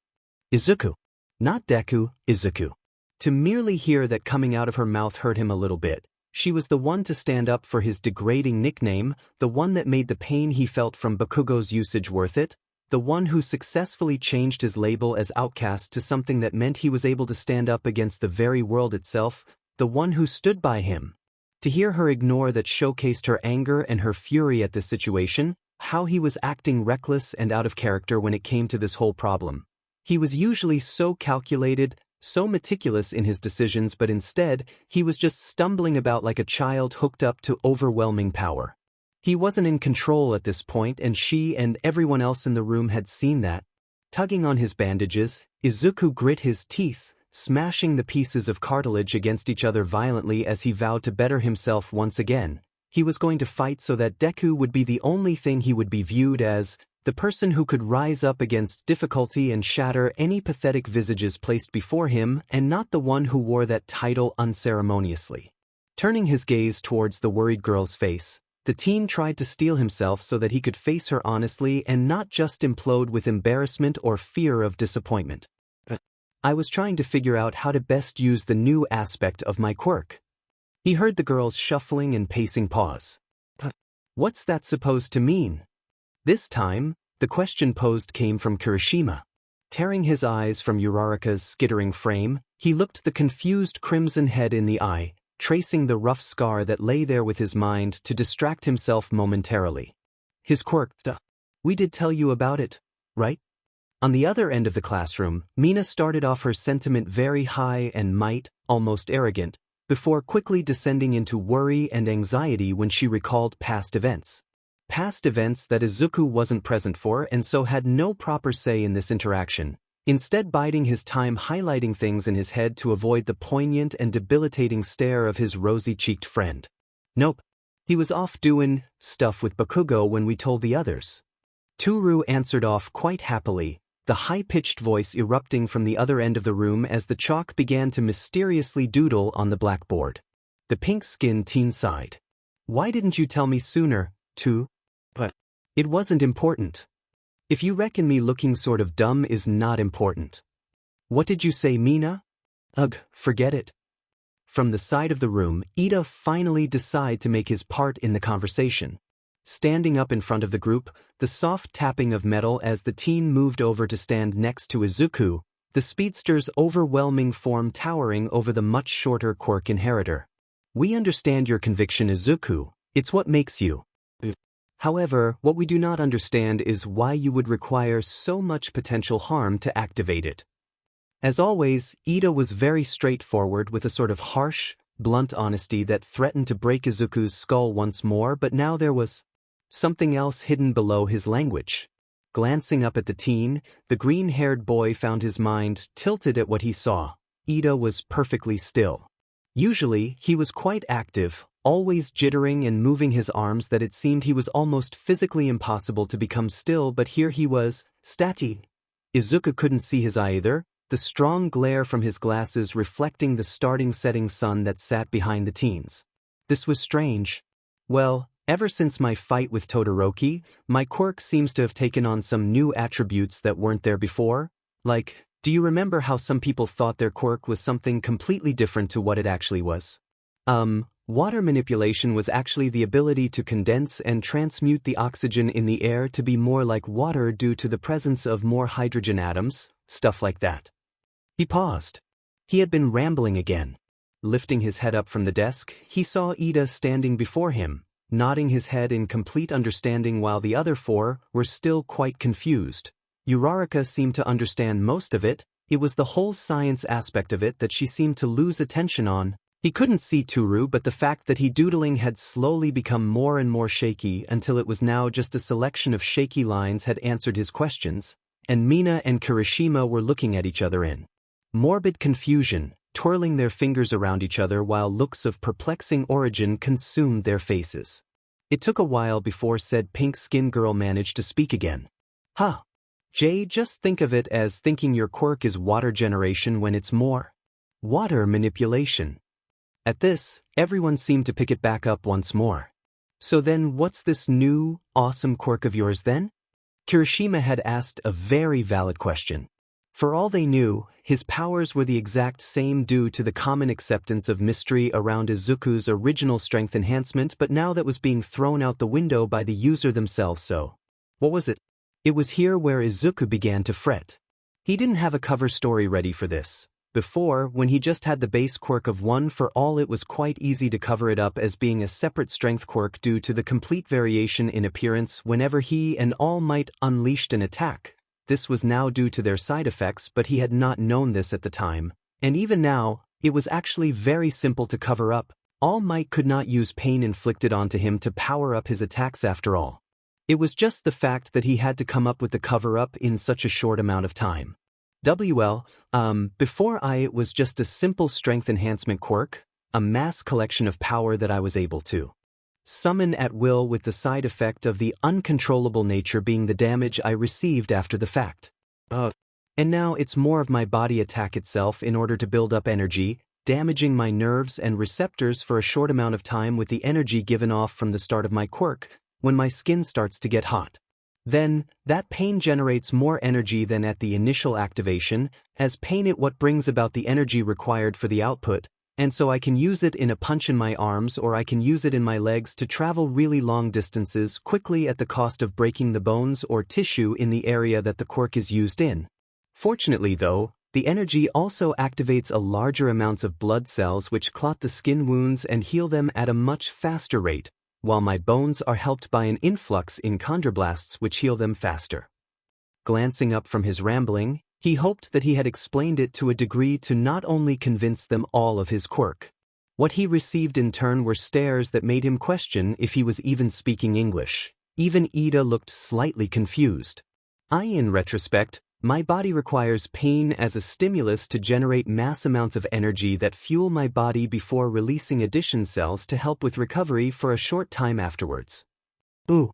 Izuku. Not Deku, Izuku. To merely hear that coming out of her mouth hurt him a little bit. She was the one to stand up for his degrading nickname, the one that made the pain he felt from Bakugo's usage worth it, the one who successfully changed his label as outcast to something that meant he was able to stand up against the very world itself, the one who stood by him. To hear her ignore that showcased her anger and her fury at this situation, how he was acting reckless and out of character when it came to this whole problem. He was usually so calculated, so meticulous in his decisions, but instead, he was just stumbling about like a child hooked up to overwhelming power. He wasn't in control at this point, and she and everyone else in the room had seen that. Tugging on his bandages, Izuku grit his teeth, smashing the pieces of cartilage against each other violently as he vowed to better himself once again. He was going to fight so that Deku would be the only thing he would be viewed as, the person who could rise up against difficulty and shatter any pathetic visages placed before him, and not the one who wore that title unceremoniously. Turning his gaze towards the worried girl's face, the teen tried to steel himself so that he could face her honestly and not just implode with embarrassment or fear of disappointment. I was trying to figure out how to best use the new aspect of my quirk. He heard the girl's shuffling and pacing pause. What's that supposed to mean? This time, the question posed came from Kirishima. Tearing his eyes from Uraraka's skittering frame, he looked the confused crimson head in the eye, tracing the rough scar that lay there with his mind to distract himself momentarily. His quirk, we did tell you about it, right? On the other end of the classroom, Mina started off her sentiment very high and might, almost arrogant, before quickly descending into worry and anxiety when she recalled past events. Past events that Izuku wasn't present for and so had no proper say in this interaction, instead biding his time highlighting things in his head to avoid the poignant and debilitating stare of his rosy-cheeked friend. Nope. He was off doing stuff with Bakugo when we told the others. Toru answered off quite happily, the high-pitched voice erupting from the other end of the room as the chalk began to mysteriously doodle on the blackboard. The pink-skinned teen sighed. Why didn't you tell me sooner, too? But it wasn't important. If you reckon me looking sort of dumb is not important. What did you say, Mina? Ugh, forget it. From the side of the room, Ida finally decided to make his part in the conversation. Standing up in front of the group, the soft tapping of metal as the teen moved over to stand next to Izuku, the speedster's overwhelming form towering over the much shorter quirk inheritor. We understand your conviction, Izuku. It's what makes you. However, what we do not understand is why you would require so much potential harm to activate it. As always, Ida was very straightforward with a sort of harsh, blunt honesty that threatened to break Izuku's skull once more, but now there was something else hidden below his language. Glancing up at the teen, the green-haired boy found his mind tilted at what he saw. Ida was perfectly still. Usually, he was quite active, always jittering and moving his arms that it seemed he was almost physically impossible to become still, but here he was, static. Izuku couldn't see his eye either, the strong glare from his glasses reflecting the setting sun that sat behind the teens. This was strange. Well, ever since my fight with Todoroki, my quirk seems to have taken on some new attributes that weren't there before. Like, do you remember how some people thought their quirk was something completely different to what it actually was? Water manipulation was actually the ability to condense and transmute the oxygen in the air to be more like water due to the presence of more hydrogen atoms, stuff like that. He paused. He had been rambling again. Lifting his head up from the desk, he saw Ida standing before him, nodding his head in complete understanding while the other four were still quite confused. Uraraka seemed to understand most of it. It was the whole science aspect of it that she seemed to lose attention on. He couldn't see Toru, but the fact that he doodling had slowly become more and more shaky until it was now just a selection of shaky lines had answered his questions, and Mina and Kirishima were looking at each other in morbid confusion, twirling their fingers around each other while looks of perplexing origin consumed their faces. It took a while before said pink-skinned girl managed to speak again. Huh. Jay, just think of it as thinking your quirk is water generation when it's more water manipulation. At this, everyone seemed to pick it back up once more. So then what's this new, awesome quirk of yours then? Kirishima had asked a very valid question. For all they knew, his powers were the exact same due to the common acceptance of mystery around Izuku's original strength enhancement, but now that was being thrown out the window by the user themselves. So, what was it? It was here where Izuku began to fret. He didn't have a cover story ready for this. Before, when he just had the base quirk of one for all, it was quite easy to cover it up as being a separate strength quirk due to the complete variation in appearance whenever he and All Might unleashed an attack. This was now due to their side effects, but he had not known this at the time. And even now, it was actually very simple to cover up. All Might could not use pain inflicted onto him to power up his attacks after all. It was just the fact that he had to come up with the cover-up in such a short amount of time. Before it was just a simple strength enhancement quirk, a mass collection of power that I was able to summon at will, with the side effect of the uncontrollable nature being the damage I received after the fact. And now it's more of my body attack itself in order to build up energy, damaging my nerves and receptors for a short amount of time with the energy given off from the start of my quirk, when my skin starts to get hot. Then, that pain generates more energy than at the initial activation, as pain is what brings about the energy required for the output, and so I can use it in a punch in my arms, or I can use it in my legs to travel really long distances quickly at the cost of breaking the bones or tissue in the area that the quirk is used in. Fortunately though, the energy also activates a larger amounts of blood cells which clot the skin wounds and heal them at a much faster rate, while my bones are helped by an influx in chondroblasts which heal them faster. Glancing up from his rambling, he hoped that he had explained it to a degree to not only convince them all of his quirk. What he received in turn were stares that made him question if he was even speaking English. Even Ida looked slightly confused. In retrospect, my body requires pain as a stimulus to generate mass amounts of energy that fuel my body before releasing addition cells to help with recovery for a short time afterwards. Ooh.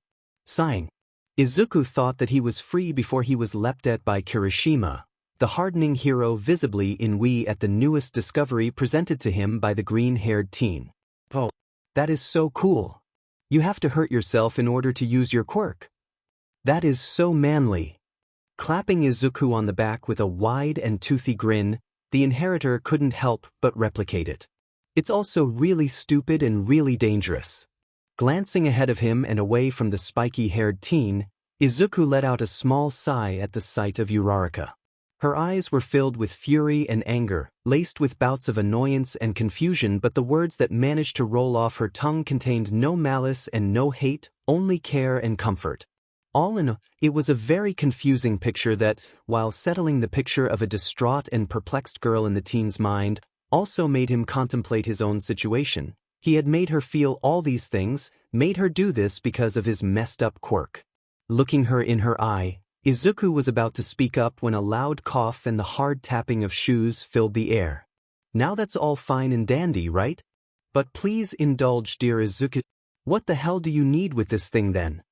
Sighing. Izuku thought that he was free before he was leapt at by Kirishima, the hardening hero visibly in at the newest discovery presented to him by the green-haired teen. Oh, that is so cool. You have to hurt yourself in order to use your quirk. That is so manly. Clapping Izuku on the back with a wide and toothy grin, the inheritor couldn't help but replicate it. It's also really stupid and really dangerous. Glancing ahead of him and away from the spiky-haired teen, Izuku let out a small sigh at the sight of Uraraka. Her eyes were filled with fury and anger, laced with bouts of annoyance and confusion, but the words that managed to roll off her tongue contained no malice and no hate, only care and comfort. All in all, it was a very confusing picture that, while settling the picture of a distraught and perplexed girl in the teen's mind, also made him contemplate his own situation. He had made her feel all these things, made her do this because of his messed-up quirk. Looking her in her eye, Izuku was about to speak up when a loud cough and the hard tapping of shoes filled the air. Now that's all fine and dandy, right? But please indulge, dear Izuku. What the hell do you need with this thing then?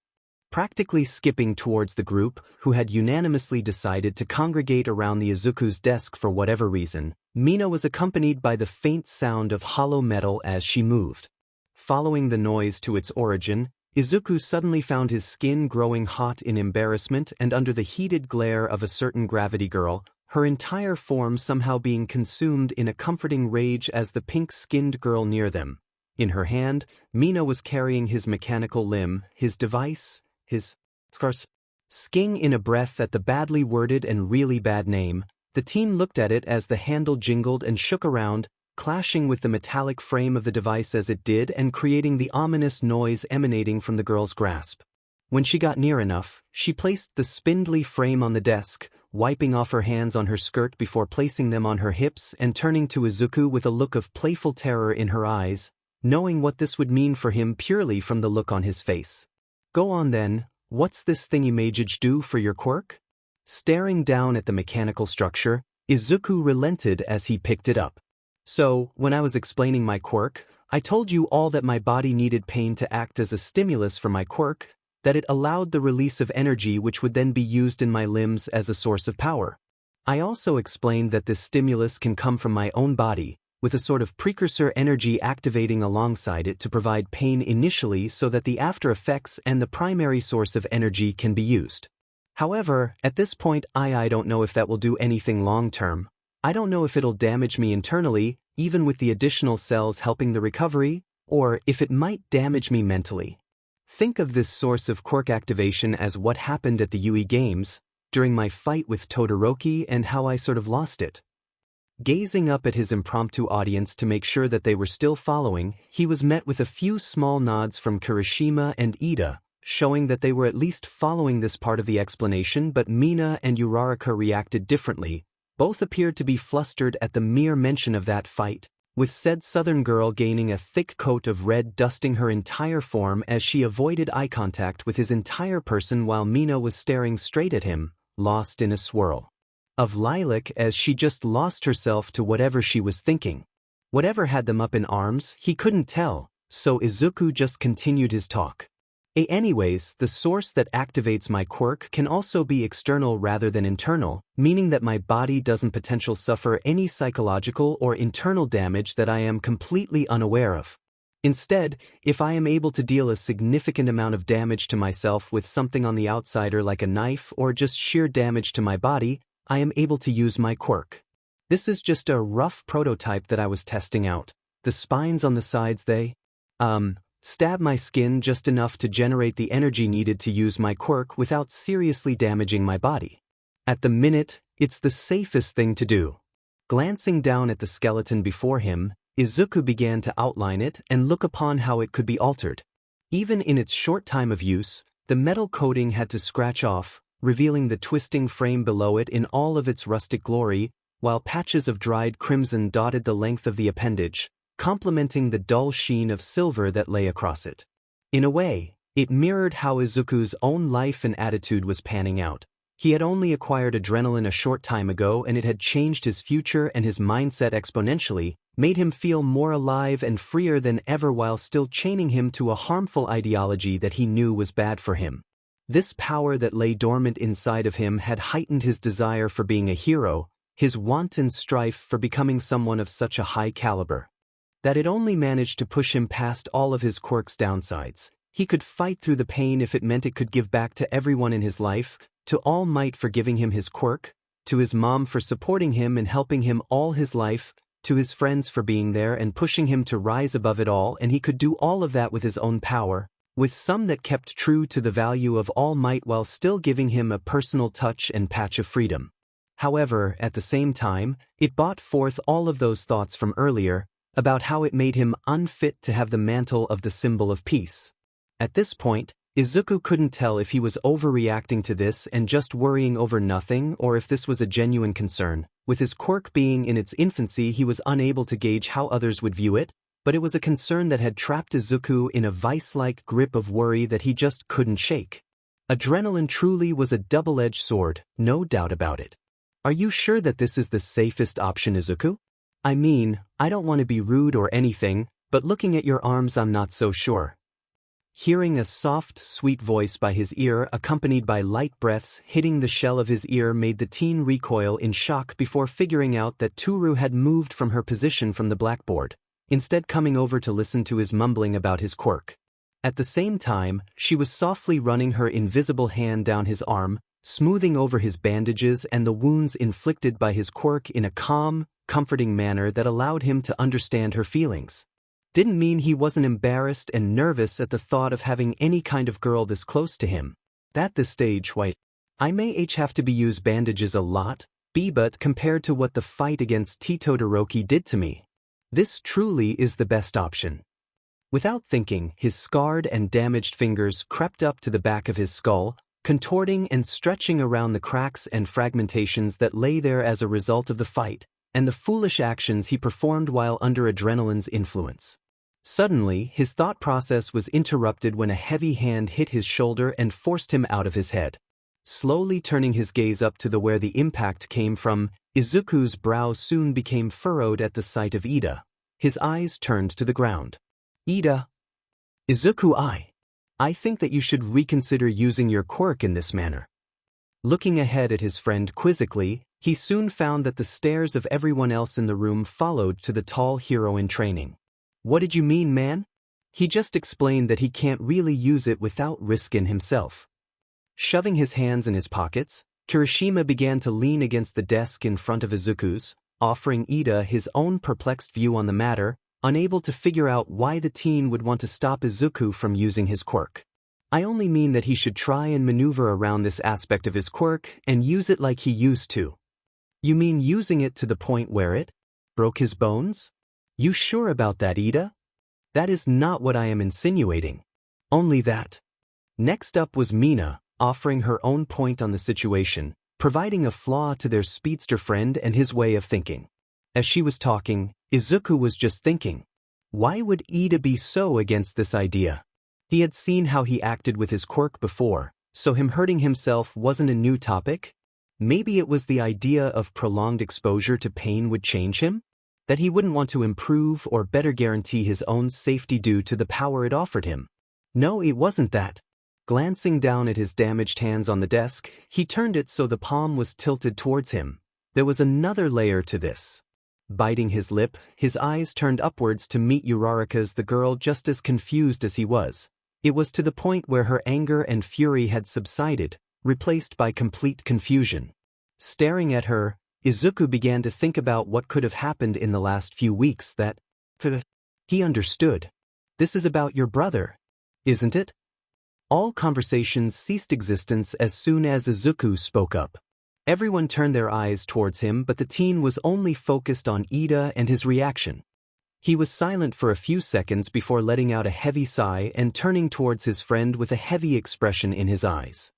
Practically skipping towards the group, who had unanimously decided to congregate around the Izuku's desk for whatever reason, Mina was accompanied by the faint sound of hollow metal as she moved. Following the noise to its origin, Izuku suddenly found his skin growing hot in embarrassment and under the heated glare of a certain gravity girl, her entire form somehow being consumed in a comforting rage as the pink-skinned girl near them. In her hand, Mina was carrying his mechanical limb, his device, his sking. In a breath at the badly worded and really bad name, the teen looked at it as the handle jingled and shook around, clashing with the metallic frame of the device as it did and creating the ominous noise emanating from the girl's grasp. When she got near enough, she placed the spindly frame on the desk, wiping off her hands on her skirt before placing them on her hips and turning to Izuku with a look of playful terror in her eyes, knowing what this would mean for him purely from the look on his face. Go on then, what's this thingy magej do for your quirk? Staring down at the mechanical structure, Izuku relented as he picked it up. So, when I was explaining my quirk, I told you all that my body needed pain to act as a stimulus for my quirk, that it allowed the release of energy which would then be used in my limbs as a source of power. I also explained that this stimulus can come from my own body, with a sort of precursor energy activating alongside it to provide pain initially so that the after effects and the primary source of energy can be used. However, at this point I don't know if that will do anything long-term. I don't know if it'll damage me internally, even with the additional cells helping the recovery, or if it might damage me mentally. Think of this source of quirk activation as what happened at the UE Games, during my fight with Todoroki and how I sort of lost it. Gazing up at his impromptu audience to make sure that they were still following, he was met with a few small nods from Kirishima and Ida, showing that they were at least following this part of the explanation, but Mina and Uraraka reacted differently. Both appeared to be flustered at the mere mention of that fight, with said southern girl gaining a thick coat of red dusting her entire form as she avoided eye contact with his entire person while Mina was staring straight at him, lost in a swirl of lilac as she just lost herself to whatever she was thinking. Whatever had them up in arms, he couldn't tell, so Izuku just continued his talk. Anyways, the source that activates my quirk can also be external rather than internal, meaning that my body doesn't potentially suffer any psychological or internal damage that I am completely unaware of. Instead, if I am able to deal a significant amount of damage to myself with something on the outsider like a knife or just sheer damage to my body, I am able to use my quirk. This is just a rough prototype that I was testing out. The spines on the sides stab my skin just enough to generate the energy needed to use my quirk without seriously damaging my body. At the minute, it's the safest thing to do. Glancing down at the skeleton before him, Izuku began to outline it and look upon how it could be altered. Even in its short time of use, the metal coating had to scratch off, revealing the twisting frame below it in all of its rustic glory, while patches of dried crimson dotted the length of the appendage, complementing the dull sheen of silver that lay across it. In a way, it mirrored how Izuku's own life and attitude was panning out. He had only acquired adrenaline a short time ago and it had changed his future and his mindset exponentially, made him feel more alive and freer than ever while still chaining him to a harmful ideology that he knew was bad for him. This power that lay dormant inside of him had heightened his desire for being a hero, his wanton strife for becoming someone of such a high caliber, that it only managed to push him past all of his quirk's downsides. He could fight through the pain if it meant it could give back to everyone in his life, to All Might for giving him his quirk, to his mom for supporting him and helping him all his life, to his friends for being there and pushing him to rise above it all, and he could do all of that with his own power, with some that kept true to the value of All Might while still giving him a personal touch and patch of freedom. However, at the same time, it brought forth all of those thoughts from earlier, about how it made him unfit to have the mantle of the symbol of peace. At this point, Izuku couldn't tell if he was overreacting to this and just worrying over nothing or if this was a genuine concern. With his quirk being in its infancy, he was unable to gauge how others would view it, but it was a concern that had trapped Izuku in a vice-like grip of worry that he just couldn't shake. Adrenaline truly was a double-edged sword, no doubt about it. Are you sure that this is the safest option, Izuku? I mean, I don't want to be rude or anything, but looking at your arms I'm not so sure. Hearing a soft, sweet voice by his ear accompanied by light breaths hitting the shell of his ear made the teen recoil in shock before figuring out that Toru had moved from her position from the blackboard, instead coming over to listen to his mumbling about his quirk. At the same time, she was softly running her invisible hand down his arm, smoothing over his bandages and the wounds inflicted by his quirk in a calm, comforting manner that allowed him to understand her feelings. Didn't mean he wasn't embarrassed and nervous at the thought of having any kind of girl this close to him. At this stage, I may have to be use bandages a lot, but compared to what the fight against Todoroki did to me, this truly is the best option. Without thinking, his scarred and damaged fingers crept up to the back of his skull, contorting and stretching around the cracks and fragmentations that lay there as a result of the fight, and the foolish actions he performed while under adrenaline's influence. Suddenly, his thought process was interrupted when a heavy hand hit his shoulder and forced him out of his head. Slowly turning his gaze up to where the impact came from, Izuku's brow soon became furrowed at the sight of Ida. His eyes turned to the ground. Ida. Izuku, I think that you should reconsider using your quirk in this manner. Looking ahead at his friend quizzically, he soon found that the stares of everyone else in the room followed to the tall hero in training. What did you mean, man? He just explained that he can't really use it without risking himself. Shoving his hands in his pockets, Kirishima began to lean against the desk in front of Izuku's, offering Ida his own perplexed view on the matter, unable to figure out why the teen would want to stop Izuku from using his quirk. I only mean that he should try and maneuver around this aspect of his quirk and use it like he used to. You mean using it to the point where it broke his bones? You sure about that, Ida? That is not what I am insinuating. Only that. Next up was Mina, offering her own point on the situation, providing a flaw to their speedster friend and his way of thinking. As she was talking, Izuku was just thinking, why would Ida be so against this idea? He had seen how he acted with his quirk before, so him hurting himself wasn't a new topic? Maybe it was the idea of prolonged exposure to pain would change him? That he wouldn't want to improve or better guarantee his own safety due to the power it offered him? No, it wasn't that. Glancing down at his damaged hands on the desk, he turned it so the palm was tilted towards him. There was another layer to this. Biting his lip, his eyes turned upwards to meet Uraraka's, the girl just as confused as he was. It was to the point where her anger and fury had subsided, replaced by complete confusion. Staring at her, Izuku began to think about what could have happened in the last few weeks that he understood. This is about your brother, isn't it? All conversations ceased existence as soon as Izuku spoke up. Everyone turned their eyes towards him, but the teen was only focused on Ida and his reaction. He was silent for a few seconds before letting out a heavy sigh and turning towards his friend with a heavy expression in his eyes.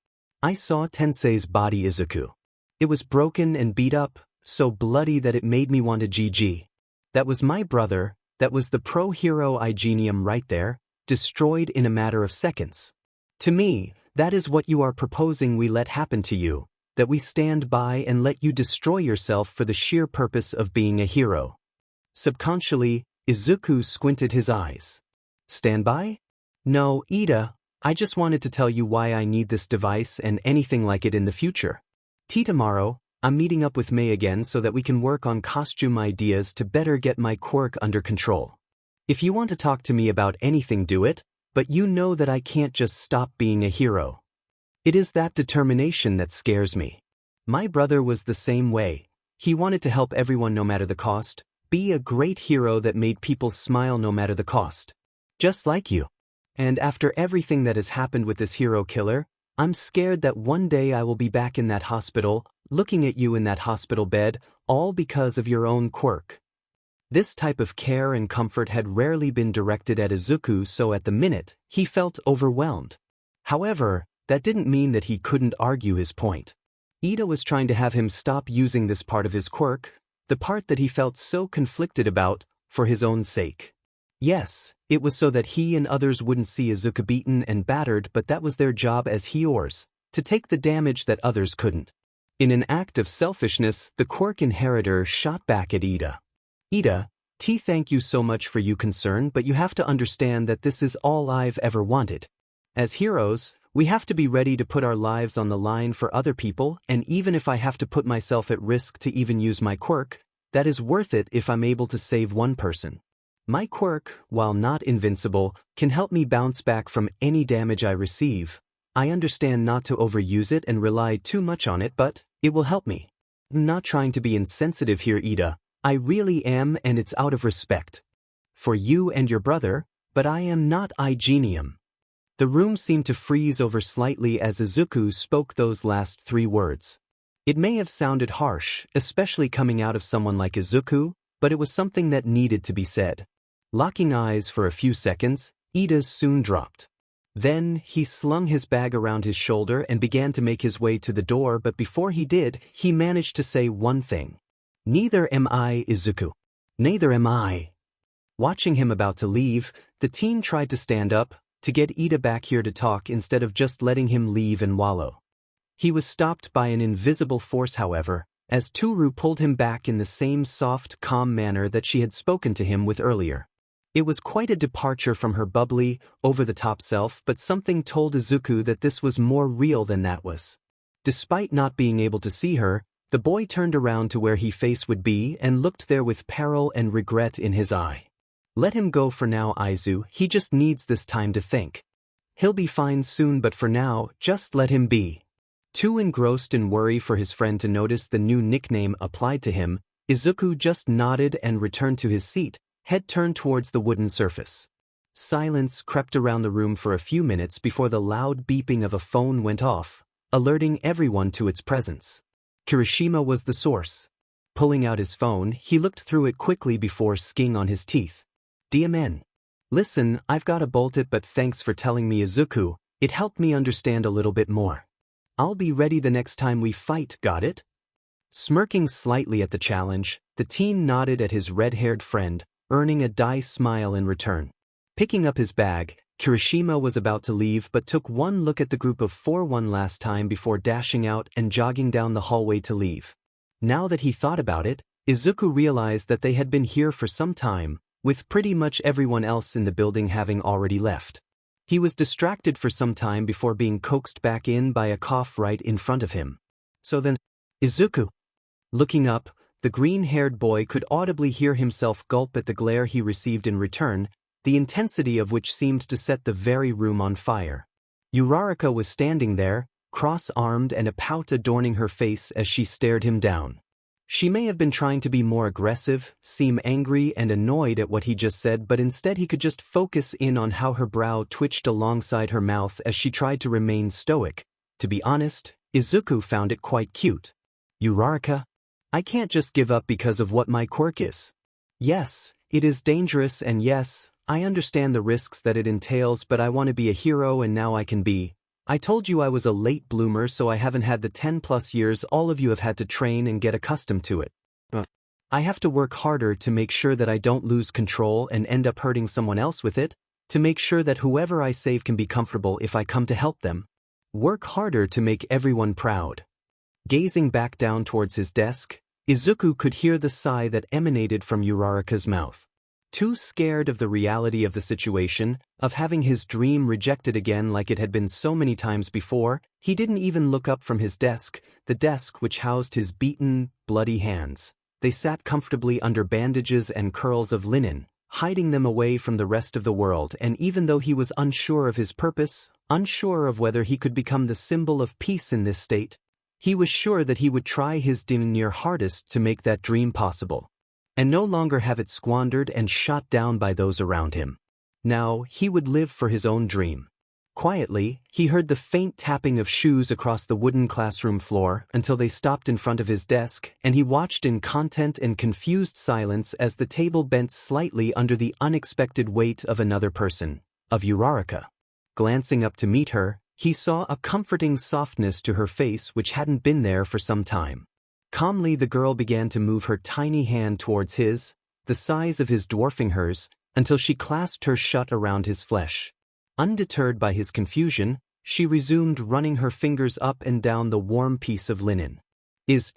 I saw Tensei's body, Izuku. It was broken and beat up, so bloody that it made me want a GG. That was my brother, that was the pro-hero Igenium right there, destroyed in a matter of seconds. To me, that is what you are proposing we let happen to you, that we stand by and let you destroy yourself for the sheer purpose of being a hero. Subconsciously, Izuku squinted his eyes. Stand by? No, Ida, I just wanted to tell you why I need this device and anything like it in the future. Tomorrow, I'm meeting up with May again so that we can work on costume ideas to better get my quirk under control. If you want to talk to me about anything, do it, but you know that I can't just stop being a hero. It is that determination that scares me. My brother was the same way. He wanted to help everyone no matter the cost, be a great hero that made people smile no matter the cost. Just like you. And after everything that has happened with this hero killer, I'm scared that one day I will be back in that hospital, looking at you in that hospital bed, all because of your own quirk. This type of care and comfort had rarely been directed at Izuku, so at the minute, he felt overwhelmed. However, that didn't mean that he couldn't argue his point. Ida was trying to have him stop using this part of his quirk, the part that he felt so conflicted about, for his own sake. Yes, it was so that he and others wouldn't see Izuku beaten and battered, but that was their job as heroes, to take the damage that others couldn't. In an act of selfishness, the quirk inheritor shot back at Ida. Ida, thank you so much for your concern, but you have to understand that this is all I've ever wanted. As heroes, we have to be ready to put our lives on the line for other people, and even if I have to put myself at risk to even use my quirk, that is worth it if I'm able to save one person. My quirk, while not invincible, can help me bounce back from any damage I receive. I understand not to overuse it and rely too much on it, but it will help me. I'm not trying to be insensitive here, Ida. I really am, and it's out of respect for you and your brother, but I am not Igenium. The room seemed to freeze over slightly as Izuku spoke those last three words. It may have sounded harsh, especially coming out of someone like Izuku, but it was something that needed to be said. Locking eyes for a few seconds, Ida's soon dropped. Then, he slung his bag around his shoulder and began to make his way to the door, but before he did, he managed to say one thing. Neither am I, Izuku. Neither am I. Watching him about to leave, the teen tried to stand up, to get Ida back here to talk instead of just letting him leave and wallow. He was stopped by an invisible force, however, as Toru pulled him back in the same soft, calm manner that she had spoken to him with earlier. It was quite a departure from her bubbly, over-the-top self, but something told Izuku that this was more real than that was. Despite not being able to see her, the boy turned around to where his face would be and looked there with peril and regret in his eye. Let him go for now, Aizu, he just needs this time to think. He'll be fine soon, but for now, just let him be. Too engrossed in worry for his friend to notice the new nickname applied to him, Izuku just nodded and returned to his seat, head turned towards the wooden surface. Silence crept around the room for a few minutes before the loud beeping of a phone went off, alerting everyone to its presence. Kirishima was the source. Pulling out his phone, he looked through it quickly before sking on his teeth. DMN. Listen, I've gotta bolt it, but thanks for telling me, Izuku, it helped me understand a little bit more. I'll be ready the next time we fight, got it? Smirking slightly at the challenge, the teen nodded at his red-haired friend, earning a dice smile in return. Picking up his bag, Kirishima was about to leave but took one look at the group of 4 one last time before dashing out and jogging down the hallway to leave. Now that he thought about it, Izuku realized that they had been here for some time, with pretty much everyone else in the building having already left. He was distracted for some time before being coaxed back in by a cough right in front of him. So then, Izuku. Looking up, the green-haired boy could audibly hear himself gulp at the glare he received in return, the intensity of which seemed to set the very room on fire. Uraraka was standing there, cross-armed and a pout adorning her face as she stared him down. She may have been trying to be more aggressive, seem angry and annoyed at what he just said, but instead he could just focus in on how her brow twitched alongside her mouth as she tried to remain stoic. To be honest, Izuku found it quite cute. Uraraka? I can't just give up because of what my quirk is. Yes, it is dangerous, and yes, I understand the risks that it entails, but I want to be a hero and now I can be. I told you I was a late bloomer, so I haven't had the 10+ years all of you have had to train and get accustomed to it. I have to work harder to make sure that I don't lose control and end up hurting someone else with it, to make sure that whoever I save can be comfortable if I come to help them. Work harder to make everyone proud. Gazing back down towards his desk, Izuku could hear the sigh that emanated from Uraraka's mouth. Too scared of the reality of the situation, of having his dream rejected again like it had been so many times before, he didn't even look up from his desk, the desk which housed his beaten, bloody hands. They sat comfortably under bandages and curls of linen, hiding them away from the rest of the world, and even though he was unsure of his purpose, unsure of whether he could become the symbol of peace in this state, he was sure that he would try his near hardest to make that dream possible, and no longer have it squandered and shot down by those around him. Now, he would live for his own dream. Quietly, he heard the faint tapping of shoes across the wooden classroom floor until they stopped in front of his desk, and he watched in content and confused silence as the table bent slightly under the unexpected weight of another person, of Uraraka. Glancing up to meet her, he saw a comforting softness to her face which hadn't been there for some time. Calmly the girl began to move her tiny hand towards his, the size of his dwarfing hers, until she clasped her shut around his flesh. Undeterred by his confusion, she resumed running her fingers up and down the warm piece of linen.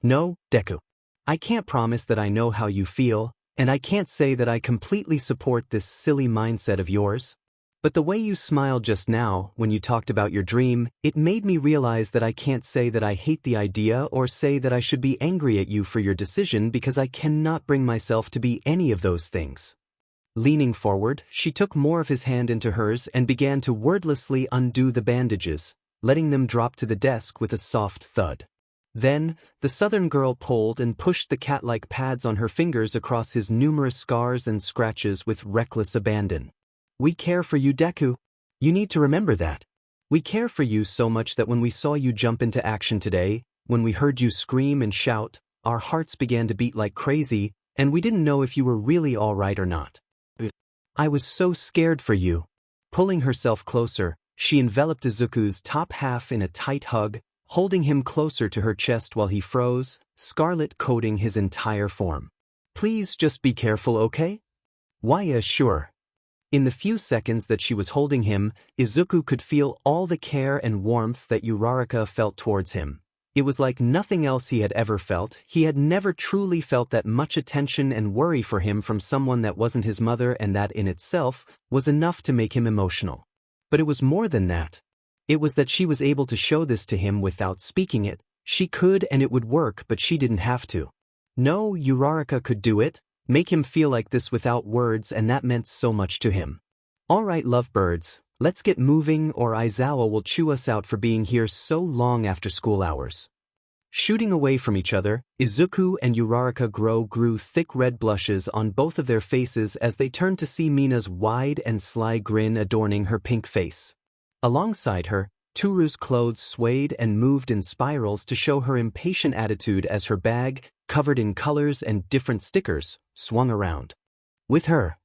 No, Deku. I can't promise that I know how you feel, and I can't say that I completely support this silly mindset of yours. But the way you smiled just now, when you talked about your dream, it made me realize that I can't say that I hate the idea or say that I should be angry at you for your decision because I cannot bring myself to be any of those things. Leaning forward, she took more of his hand into hers and began to wordlessly undo the bandages, letting them drop to the desk with a soft thud. Then, the southern girl pulled and pushed the cat-like pads on her fingers across his numerous scars and scratches with reckless abandon. We care for you, Deku. You need to remember that. We care for you so much that when we saw you jump into action today, when we heard you scream and shout, our hearts began to beat like crazy, and we didn't know if you were really all right or not. I was so scared for you. Pulling herself closer, she enveloped Izuku's top half in a tight hug, holding him closer to her chest while he froze, scarlet coating his entire form. Please just be careful, okay? Why, sure. In the few seconds that she was holding him, Izuku could feel all the care and warmth that Uraraka felt towards him. It was like nothing else he had ever felt. He had never truly felt that much attention and worry for him from someone that wasn't his mother, and that in itself was enough to make him emotional. But it was more than that. It was that she was able to show this to him without speaking it. She could, and it would work, but she didn't have to. No, Uraraka could do it, make him feel like this without words, and that meant so much to him. Alright lovebirds, let's get moving or Aizawa will chew us out for being here so long after school hours. Shooting away from each other, Izuku and Uraraka grew thick red blushes on both of their faces as they turned to see Mina's wide and sly grin adorning her pink face. Alongside her, Turu's clothes swayed and moved in spirals to show her impatient attitude as her bag, covered in colors and different stickers, swung around. With her.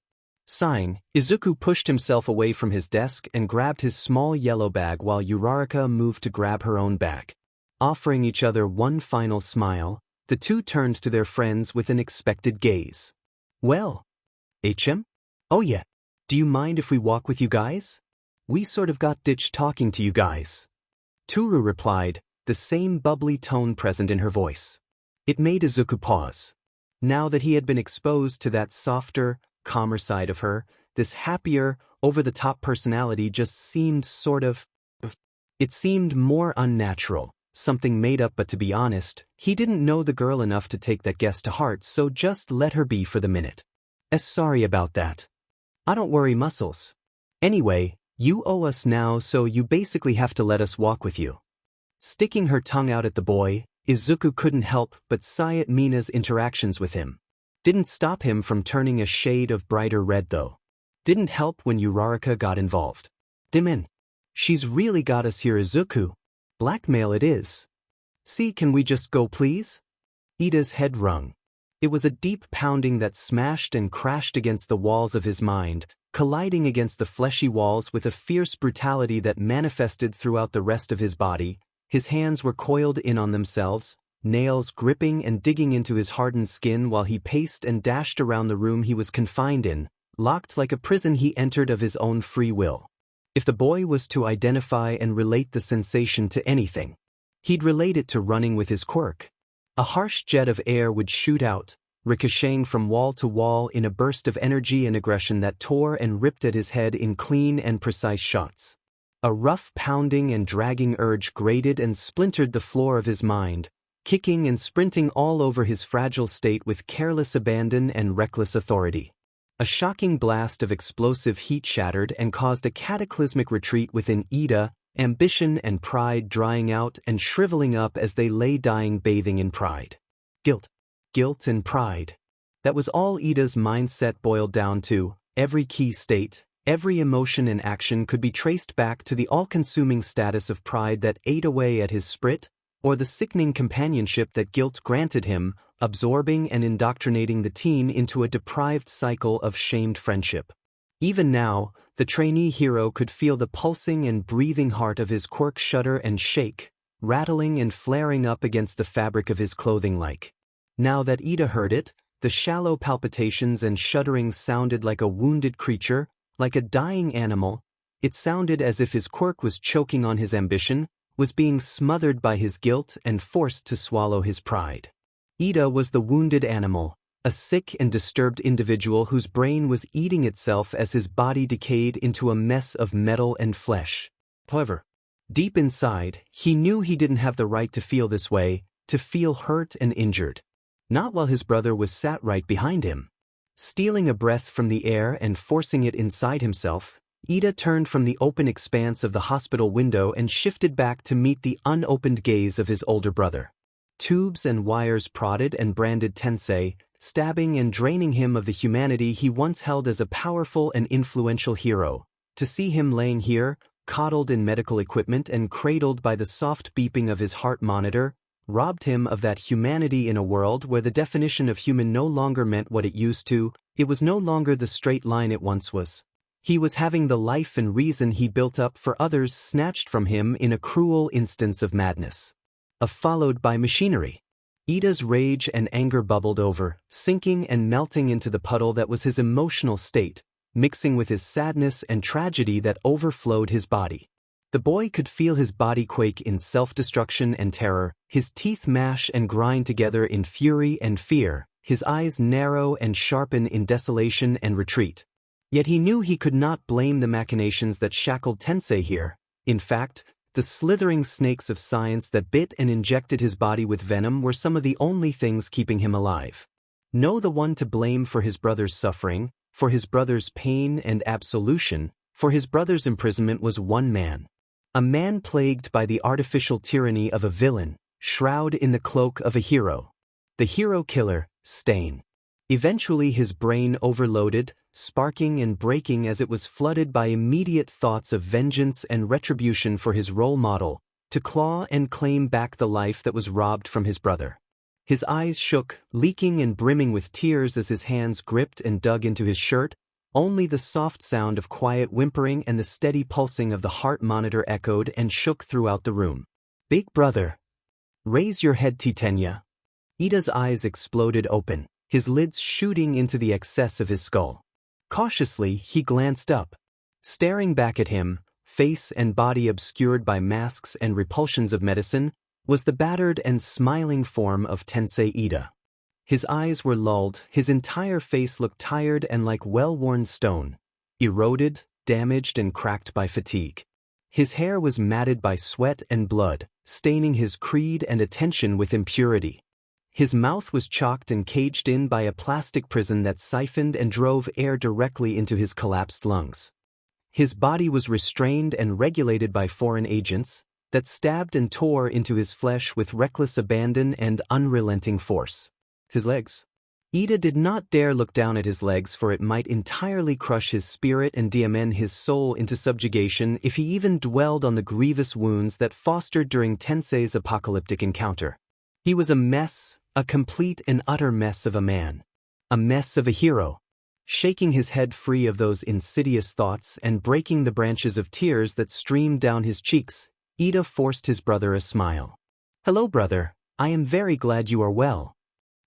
Sighing, Izuku pushed himself away from his desk and grabbed his small yellow bag while Uraraka moved to grab her own bag. Offering each other one final smile, the two turned to their friends with an expected gaze. Well, HM? Oh yeah. Do you mind if we walk with you guys? We sort of got ditched talking to you guys. Turu replied, the same bubbly tone present in her voice. It made Izuku pause. Now that he had been exposed to that softer, calmer side of her, this happier, over-the-top personality just seemed it seemed more unnatural, something made up, but to be honest, he didn't know the girl enough to take that guess to heart, so just let her be for the minute. Sorry about that. I don't worry muscles. Anyway, you owe us now, so you basically have to let us walk with you. Sticking her tongue out at the boy, Izuku couldn't help but sigh at Mina's interactions with him. Didn't stop him from turning a shade of brighter red though. Didn't help when Uraraka got involved. Dimin. She's really got us here, Izuku. Blackmail it is. See, can we just go please? Ida's head rung. It was a deep pounding that smashed and crashed against the walls of his mind, colliding against the fleshy walls with a fierce brutality that manifested throughout the rest of his body. His hands were coiled in on themselves, nails gripping and digging into his hardened skin while he paced and dashed around the room he was confined in, locked like a prison he entered of his own free will. If the boy was to identify and relate the sensation to anything, he'd relate it to running with his quirk. A harsh jet of air would shoot out, ricocheting from wall to wall in a burst of energy and aggression that tore and ripped at his head in clean and precise shots. A rough pounding and dragging urge grated and splintered the floor of his mind, kicking and sprinting all over his fragile state with careless abandon and reckless authority. A shocking blast of explosive heat shattered and caused a cataclysmic retreat within Ida, ambition and pride drying out and shriveling up as they lay dying, bathing in pride. Guilt and pride. That was all Ida's mindset boiled down to. Every key state, every emotion and action could be traced back to the all-consuming status of pride that ate away at his spirit, or the sickening companionship that guilt granted him, absorbing and indoctrinating the teen into a deprived cycle of shamed friendship. Even now, the trainee hero could feel the pulsing and breathing heart of his quirk shudder and shake, rattling and flaring up against the fabric of his clothing like. Now that Ida heard it, the shallow palpitations and shudderings sounded like a wounded creature, like a dying animal. It sounded as if his quirk was choking on his ambition, was being smothered by his guilt and forced to swallow his pride. Ida was the wounded animal, a sick and disturbed individual whose brain was eating itself as his body decayed into a mess of metal and flesh. However, deep inside, he knew he didn't have the right to feel this way, to feel hurt and injured. Not while his brother was sat right behind him. Stealing a breath from the air and forcing it inside himself, Ida turned from the open expanse of the hospital window and shifted back to meet the unopened gaze of his older brother. Tubes and wires prodded and branded Tensei, stabbing and draining him of the humanity he once held as a powerful and influential hero. To see him laying here, coddled in medical equipment and cradled by the soft beeping of his heart monitor, robbed him of that humanity in a world where the definition of human no longer meant what it used to. It was no longer the straight line it once was. He was having the life and reason he built up for others snatched from him in a cruel instance of madness. Followed by machinery. Ida's rage and anger bubbled over, sinking and melting into the puddle that was his emotional state, mixing with his sadness and tragedy that overflowed his body. The boy could feel his body quake in self-destruction and terror, his teeth mash and grind together in fury and fear, his eyes narrow and sharpen in desolation and retreat. Yet he knew he could not blame the machinations that shackled Tensei here. In fact, the slithering snakes of science that bit and injected his body with venom were some of the only things keeping him alive. No, the one to blame for his brother's suffering, for his brother's pain and absolution, for his brother's imprisonment was one man. A man plagued by the artificial tyranny of a villain, shrouded in the cloak of a hero. The hero killer, Stain. Eventually his brain overloaded, sparking and breaking as it was flooded by immediate thoughts of vengeance and retribution for his role model, to claw and claim back the life that was robbed from his brother. His eyes shook, leaking and brimming with tears as his hands gripped and dug into his shirt. Only the soft sound of quiet whimpering and the steady pulsing of the heart monitor echoed and shook throughout the room. "Big brother. Raise your head, Titania." Ida's eyes exploded open, his lids shooting into the excess of his skull. Cautiously, he glanced up. Staring back at him, face and body obscured by masks and repulsions of medicine, was the battered and smiling form of Tensei Ida. His eyes were lulled, his entire face looked tired and like well-worn stone, eroded, damaged and cracked by fatigue. His hair was matted by sweat and blood, staining his creed and attention with impurity. His mouth was chalked and caged in by a plastic prison that siphoned and drove air directly into his collapsed lungs. His body was restrained and regulated by foreign agents that stabbed and tore into his flesh with reckless abandon and unrelenting force. His legs. Ida did not dare look down at his legs, for it might entirely crush his spirit and damn his soul into subjugation if he even dwelled on the grievous wounds that fostered during Tensei's apocalyptic encounter. He was a mess, a complete and utter mess of a man. A mess of a hero. Shaking his head free of those insidious thoughts and breaking the branches of tears that streamed down his cheeks, Ida forced his brother a smile. "Hello, brother. I am very glad you are well."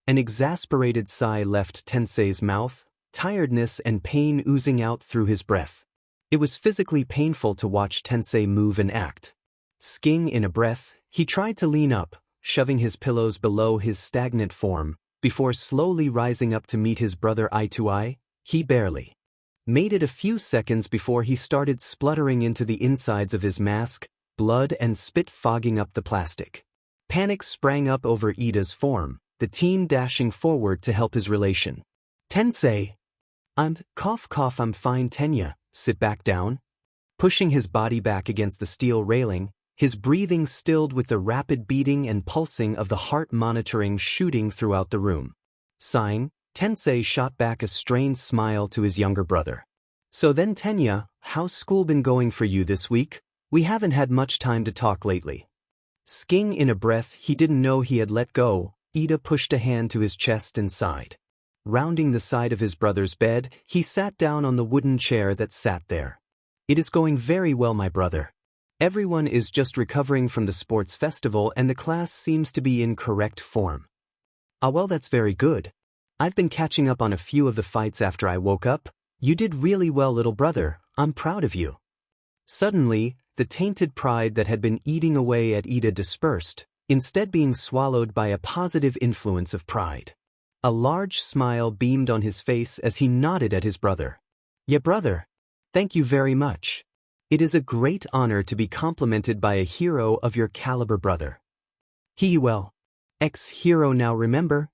An exasperated sigh left Tensei's mouth, tiredness and pain oozing out through his breath. It was physically painful to watch Tensei move and act. Sking in a breath, he tried to lean up, shoving his pillows below his stagnant form, before slowly rising up to meet his brother eye to eye. He barely made it a few seconds before he started spluttering into the insides of his mask, blood and spit fogging up the plastic. Panic sprang up over Ida's form, the teen dashing forward to help his relation. "Tensei!" I'm fine, Tenya, sit back down." Pushing his body back against the steel railing, his breathing stilled with the rapid beating and pulsing of the heart monitoring shooting throughout the room. Sighing, Tensei shot back a strained smile to his younger brother. "So then, Tenya, how's school been going for you this week? We haven't had much time to talk lately." Sking in a breath he didn't know he had let go, Ida pushed a hand to his chest and sighed. Rounding the side of his brother's bed, he sat down on the wooden chair that sat there. "It is going very well, my brother. Everyone is just recovering from the sports festival and the class seems to be in correct form." "Ah, well, that's very good. I've been catching up on a few of the fights after I woke up. You did really well, little brother. I'm proud of you." Suddenly, the tainted pride that had been eating away at Ida dispersed, instead being swallowed by a positive influence of pride. A large smile beamed on his face as he nodded at his brother. "Yeah, brother. Thank you very much. It is a great honor to be complimented by a hero of your caliber, brother." Ex-hero now, remember?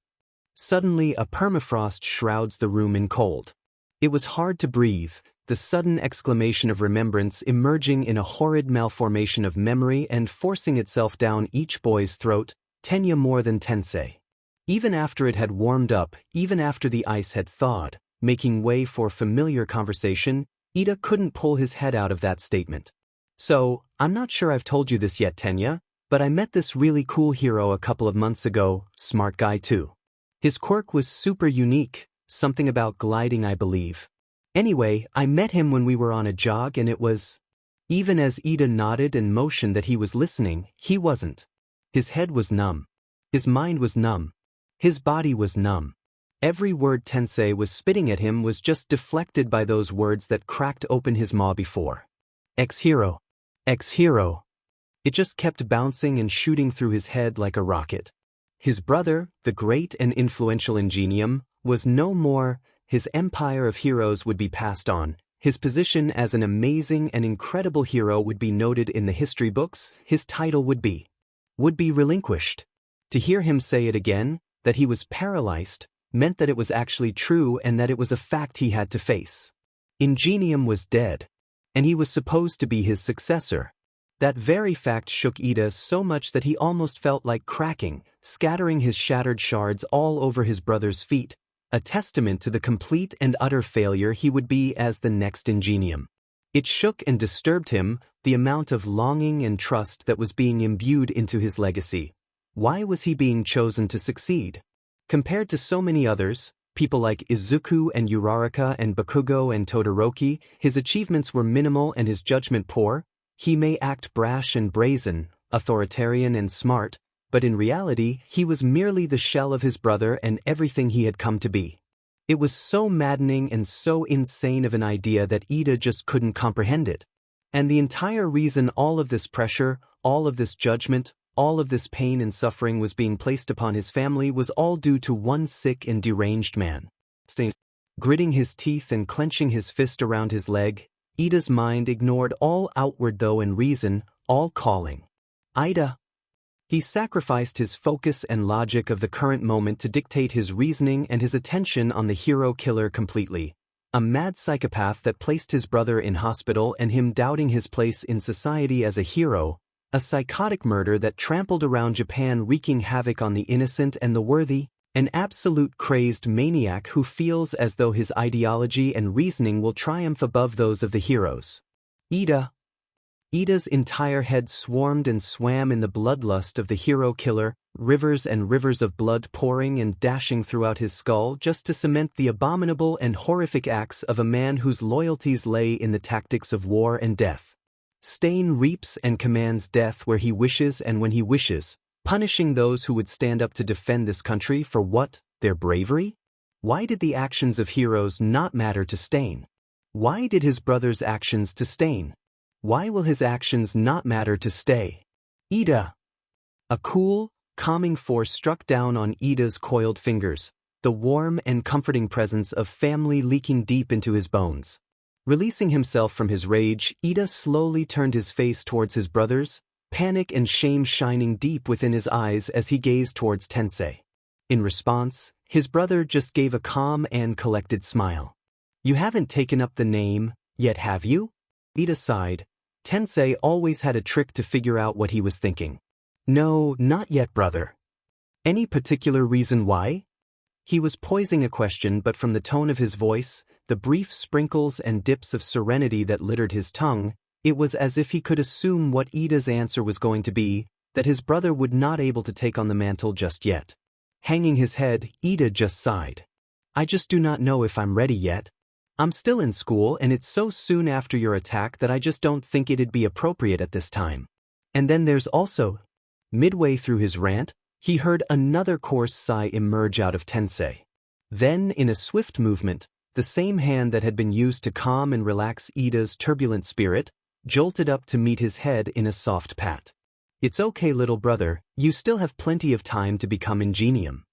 Suddenly a permafrost shrouds the room in cold. It was hard to breathe, the sudden exclamation of remembrance emerging in a horrid malformation of memory and forcing itself down each boy's throat, Tenya more than Tensei. Even after it had warmed up, even after the ice had thawed, making way for familiar conversation, Ida couldn't pull his head out of that statement. "So, I'm not sure I've told you this yet, Tenya, but I met this really cool hero a couple of months ago, smart guy too. His quirk was super unique, something about gliding, I believe. Anyway, I met him when we were on a jog and it was..." Even as Ida nodded and motioned that he was listening, he wasn't. His head was numb. His mind was numb. His body was numb. Every word Tensei was spitting at him was just deflected by those words that cracked open his maw before. Ex-hero. Ex-hero. It just kept bouncing and shooting through his head like a rocket. His brother, the great and influential Ingenium, was no more. His empire of heroes would be passed on. His position as an amazing and incredible hero would be noted in the history books. His title would be relinquished. To hear him say it again, that he was paralyzed, meant that it was actually true and that it was a fact he had to face. Ingenium was dead, and he was supposed to be his successor. That very fact shook Ida so much that he almost felt like cracking, scattering his shattered shards all over his brother's feet, a testament to the complete and utter failure he would be as the next Ingenium. It shook and disturbed him, the amount of longing and trust that was being imbued into his legacy. Why was he being chosen to succeed? Compared to so many others, people like Izuku and Uraraka and Bakugo and Todoroki, his achievements were minimal and his judgment poor. He may act brash and brazen, authoritarian and smart, but in reality he was merely the shell of his brother and everything he had come to be. It was so maddening and so insane of an idea that Ida just couldn't comprehend it. And the entire reason all of this pressure, all of this judgment, all of this pain and suffering was being placed upon his family was all due to one sick and deranged man. Gritting his teeth and clenching his fist around his leg, Ida's mind ignored all outward though and reason, all calling. Ida. He sacrificed his focus and logic of the current moment to dictate his reasoning and his attention on the hero killer completely. A mad psychopath that placed his brother in hospital and him doubting his place in society as a hero. A psychotic murder that trampled around Japan wreaking havoc on the innocent and the worthy, an absolute crazed maniac who feels as though his ideology and reasoning will triumph above those of the heroes. Ida's entire head swarmed and swam in the bloodlust of the hero killer, rivers and rivers of blood pouring and dashing throughout his skull just to cement the abominable and horrific acts of a man whose loyalties lay in the tactics of war and death. Stain reaps and commands death where he wishes and when he wishes, punishing those who would stand up to defend this country for what? Their bravery? Why did the actions of heroes not matter to Stain? Why did his brother's actions to Stain? Why will his actions not matter to Stay? Ida. A cool, calming force struck down on Ida's coiled fingers, the warm and comforting presence of family leaking deep into his bones. Releasing himself from his rage, Ida slowly turned his face towards his brothers, panic and shame shining deep within his eyes as he gazed towards Tensei. In response, his brother just gave a calm and collected smile. You haven't taken up the name, yet have you? Ida sighed. Tensei always had a trick to figure out what he was thinking. No, not yet, brother. Any particular reason why? He was poising a question, but from the tone of his voice, the brief sprinkles and dips of serenity that littered his tongue, it was as if he could assume what Ida's answer was going to be, that his brother would not able to take on the mantle just yet. Hanging his head, Ida just sighed. I just do not know if I'm ready yet. I'm still in school and it's so soon after your attack that I just don't think it'd be appropriate at this time. And then there's also, midway through his rant, he heard another coarse sigh emerge out of Tensei. Then, in a swift movement, the same hand that had been used to calm and relax Ida's turbulent spirit, jolted up to meet his head in a soft pat. It's okay, little brother, you still have plenty of time to become Ingenium.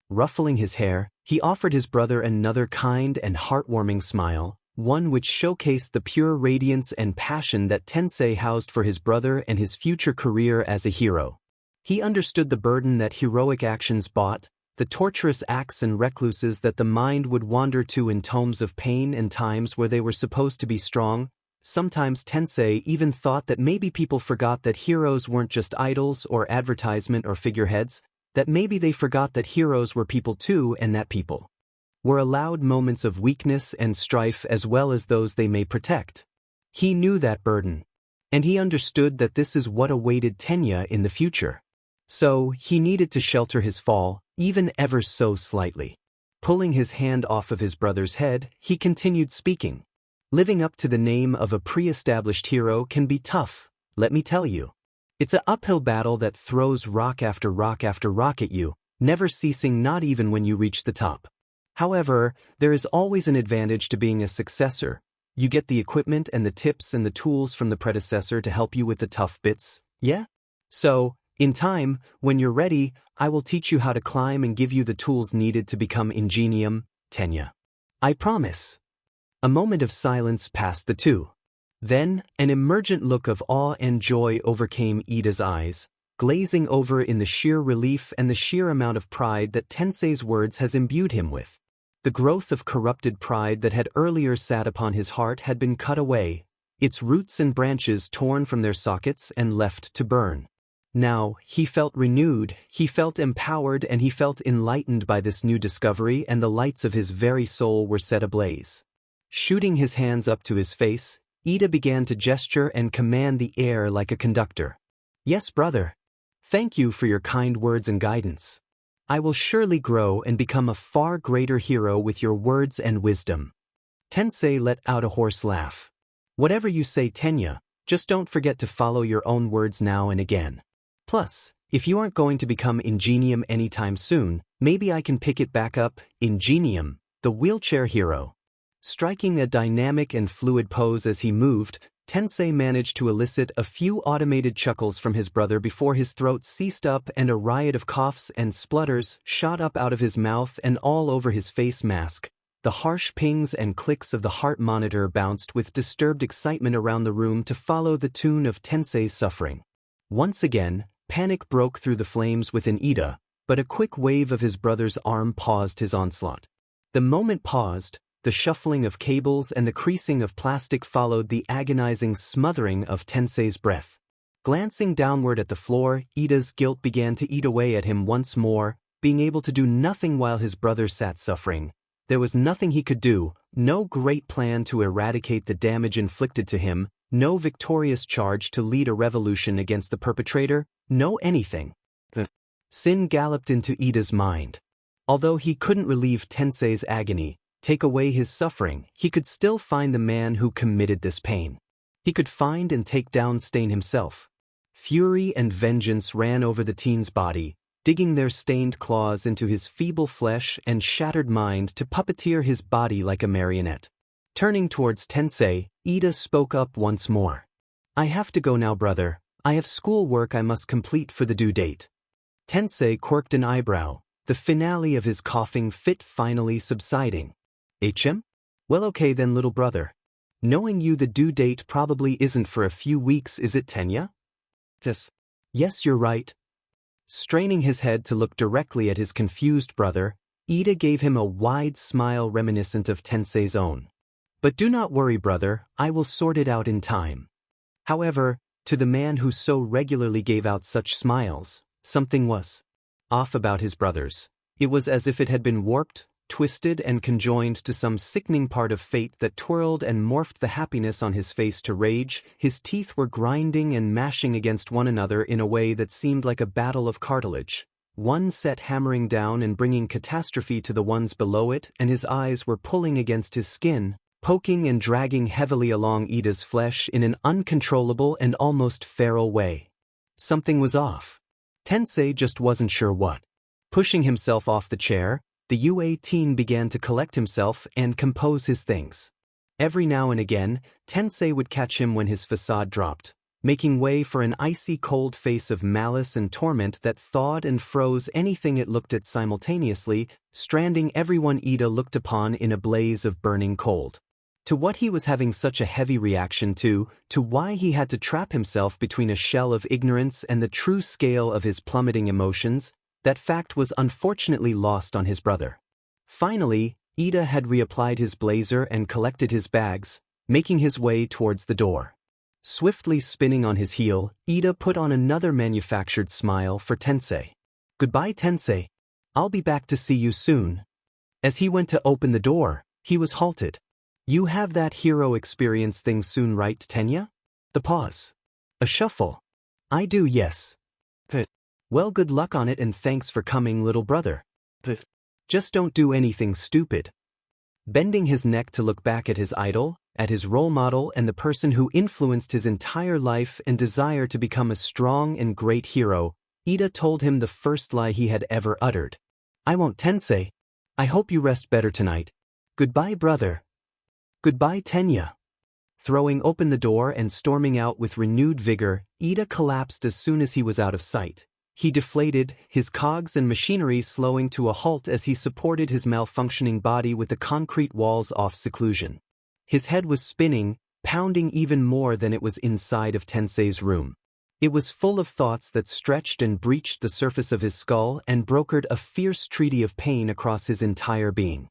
Ruffling his hair, he offered his brother another kind and heartwarming smile, one which showcased the pure radiance and passion that Tensei housed for his brother and his future career as a hero. He understood the burden that heroic actions brought, the torturous acts and recluses that the mind would wander to in tomes of pain and times where they were supposed to be strong. Sometimes Tensei even thought that maybe people forgot that heroes weren't just idols or advertisement or figureheads, that maybe they forgot that heroes were people too and that people were allowed moments of weakness and strife as well as those they may protect. He knew that burden. And he understood that this is what awaited Tenya in the future. So, he needed to shelter his fall, even ever so slightly. Pulling his hand off of his brother's head, he continued speaking. Living up to the name of a pre-established hero can be tough, let me tell you. It's an uphill battle that throws rock after rock after rock at you, never ceasing not even when you reach the top. However, there is always an advantage to being a successor. You get the equipment and the tips and the tools from the predecessor to help you with the tough bits, yeah? So, in time, when you're ready, I will teach you how to climb and give you the tools needed to become Ingenium, Tenya. I promise. A moment of silence passed the two. Then, an emergent look of awe and joy overcame Ida's eyes, glazing over in the sheer relief and the sheer amount of pride that Tensei's words has imbued him with. The growth of corrupted pride that had earlier sat upon his heart had been cut away, its roots and branches torn from their sockets and left to burn. Now, he felt renewed, he felt empowered, and he felt enlightened by this new discovery, and the lights of his very soul were set ablaze. Shooting his hands up to his face, Ida began to gesture and command the air like a conductor. Yes, brother. Thank you for your kind words and guidance. I will surely grow and become a far greater hero with your words and wisdom. Tensei let out a hoarse laugh. Whatever you say, Tenya, just don't forget to follow your own words now and again. Plus, if you aren't going to become Ingenium anytime soon, maybe I can pick it back up, Ingenium, the wheelchair hero. Striking a dynamic and fluid pose as he moved, Tensei managed to elicit a few automated chuckles from his brother before his throat seized up and a riot of coughs and splutters shot up out of his mouth and all over his face mask. The harsh pings and clicks of the heart monitor bounced with disturbed excitement around the room to follow the tune of Tensei's suffering. Once again, panic broke through the flames within Ida, but a quick wave of his brother's arm paused his onslaught. The moment paused, the shuffling of cables and the creasing of plastic followed the agonizing smothering of Tensei's breath. Glancing downward at the floor, Ida's guilt began to eat away at him once more, being able to do nothing while his brother sat suffering. There was nothing he could do, no great plan to eradicate the damage inflicted to him, no victorious charge to lead a revolution against the perpetrator, no anything. Sin galloped into Ida's mind. Although he couldn't relieve Tensei's agony, take away his suffering, he could still find the man who committed this pain. He could find and take down Stain himself. Fury and vengeance ran over the teen's body, digging their stained claws into his feeble flesh and shattered mind to puppeteer his body like a marionette. Turning towards Tensei, Ida spoke up once more. I have to go now, brother. I have school work I must complete for the due date. Tensei quirked an eyebrow, the finale of his coughing fit finally subsiding. HM? Well, okay then, little brother. Knowing you, the due date probably isn't for a few weeks, is it, Tenya? Yes, you're right. Straining his head to look directly at his confused brother, Ida gave him a wide smile reminiscent of Tensei's own. But do not worry, brother, I will sort it out in time. However, to the man who so regularly gave out such smiles, something was off about his brothers. It was as if it had been warped, twisted and conjoined to some sickening part of fate that twirled and morphed the happiness on his face to rage. His teeth were grinding and mashing against one another in a way that seemed like a battle of cartilage. One set hammering down and bringing catastrophe to the ones below it, and his eyes were pulling against his skin, poking and dragging heavily along Ida's flesh in an uncontrollable and almost feral way. Something was off. Tensei just wasn't sure what. Pushing himself off the chair, the U18 began to collect himself and compose his things. Every now and again, Tensei would catch him when his facade dropped, making way for an icy cold face of malice and torment that thawed and froze anything it looked at simultaneously, stranding everyone Ida looked upon in a blaze of burning cold. To what he was having such a heavy reaction to why he had to trap himself between a shell of ignorance and the true scale of his plummeting emotions, that fact was unfortunately lost on his brother. Finally, Ida had reapplied his blazer and collected his bags, making his way towards the door. Swiftly spinning on his heel, Ida put on another manufactured smile for Tensei. Goodbye, Tensei. I'll be back to see you soon. As he went to open the door, he was halted. You have that hero experience thing soon, right, Tenya? The pause. A shuffle. I do, yes. Well, good luck on it and thanks for coming, little brother. Just don't do anything stupid. Bending his neck to look back at his idol, at his role model and the person who influenced his entire life and desire to become a strong and great hero, Ida told him the first lie he had ever uttered. I won't, Tensei. I hope you rest better tonight. Goodbye, brother. Goodbye, Tenya. Throwing open the door and storming out with renewed vigor, Ida collapsed as soon as he was out of sight. He deflated, his cogs and machinery slowing to a halt as he supported his malfunctioning body with the concrete walls off seclusion. His head was spinning, pounding even more than it was inside of Tensei's room. It was full of thoughts that stretched and breached the surface of his skull and brokered a fierce treaty of pain across his entire being.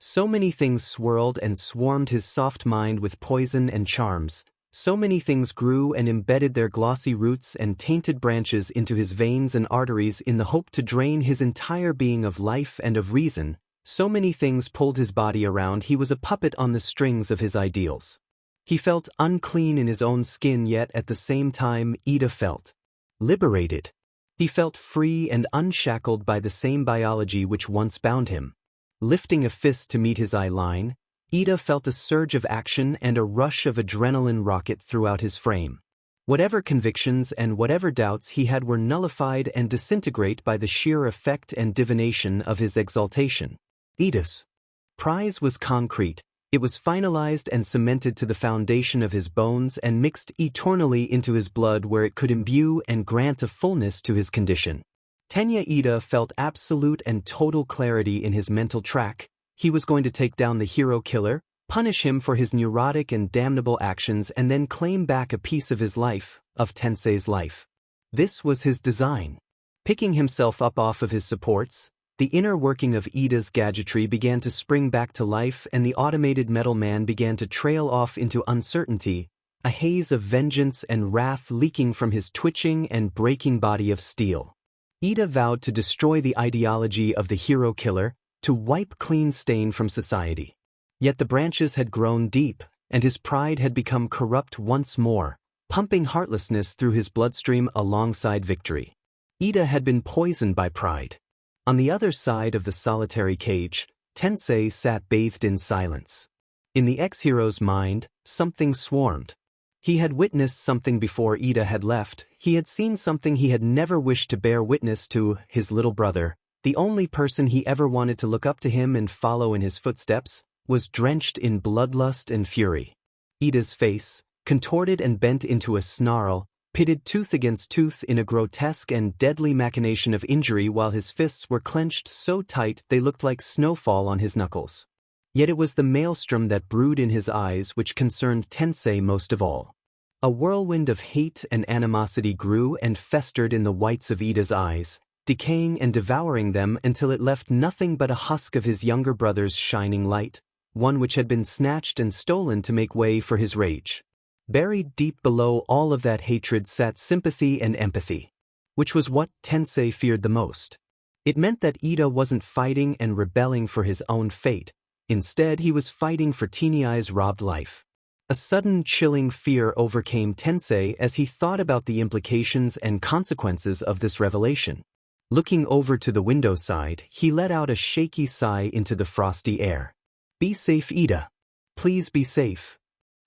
So many things swirled and swarmed his soft mind with poison and charms. So many things grew and embedded their glossy roots and tainted branches into his veins and arteries in the hope to drain his entire being of life and of reason. So many things pulled his body around. He was a puppet on the strings of his ideals. He felt unclean in his own skin, yet at the same time Ida felt liberated. He felt free and unshackled by the same biology which once bound him. Lifting a fist to meet his eye line, Ida felt a surge of action and a rush of adrenaline rocket throughout his frame. Whatever convictions and whatever doubts he had were nullified and disintegrate by the sheer effect and divination of his exaltation. Ida's prize was concrete. It was finalized and cemented to the foundation of his bones and mixed eternally into his blood, where it could imbue and grant a fullness to his condition. Tenya Ida felt absolute and total clarity in his mental track. He was going to take down the hero killer, punish him for his neurotic and damnable actions, and then claim back a piece of his life, of Tensei's life. This was his design. Picking himself up off of his supports, the inner working of Ida's gadgetry began to spring back to life, and the automated metal man began to trail off into uncertainty, a haze of vengeance and wrath leaking from his twitching and breaking body of steel. Ida vowed to destroy the ideology of the hero killer, to wipe clean stain from society. Yet the branches had grown deep, and his pride had become corrupt once more, pumping heartlessness through his bloodstream alongside victory. Ida had been poisoned by pride. On the other side of the solitary cage, Tensei sat bathed in silence. In the ex-hero's mind, something swarmed. He had witnessed something before Ida had left. He had seen something he had never wished to bear witness to: his little brother, the only person he ever wanted to look up to him and follow in his footsteps, was drenched in bloodlust and fury. Ida's face, contorted and bent into a snarl, pitted tooth against tooth in a grotesque and deadly machination of injury, while his fists were clenched so tight they looked like snowfall on his knuckles. Yet it was the maelstrom that brewed in his eyes which concerned Tensei most of all. A whirlwind of hate and animosity grew and festered in the whites of Ida's eyes, decaying and devouring them until it left nothing but a husk of his younger brother's shining light, one which had been snatched and stolen to make way for his rage. Buried deep below all of that hatred sat sympathy and empathy, which was what Tensei feared the most. It meant that Ida wasn't fighting and rebelling for his own fate. Instead, he was fighting for Teniai's robbed life. A sudden chilling fear overcame Tensei as he thought about the implications and consequences of this revelation. Looking over to the window side, he let out a shaky sigh into the frosty air. "Be safe, Ida. Please be safe."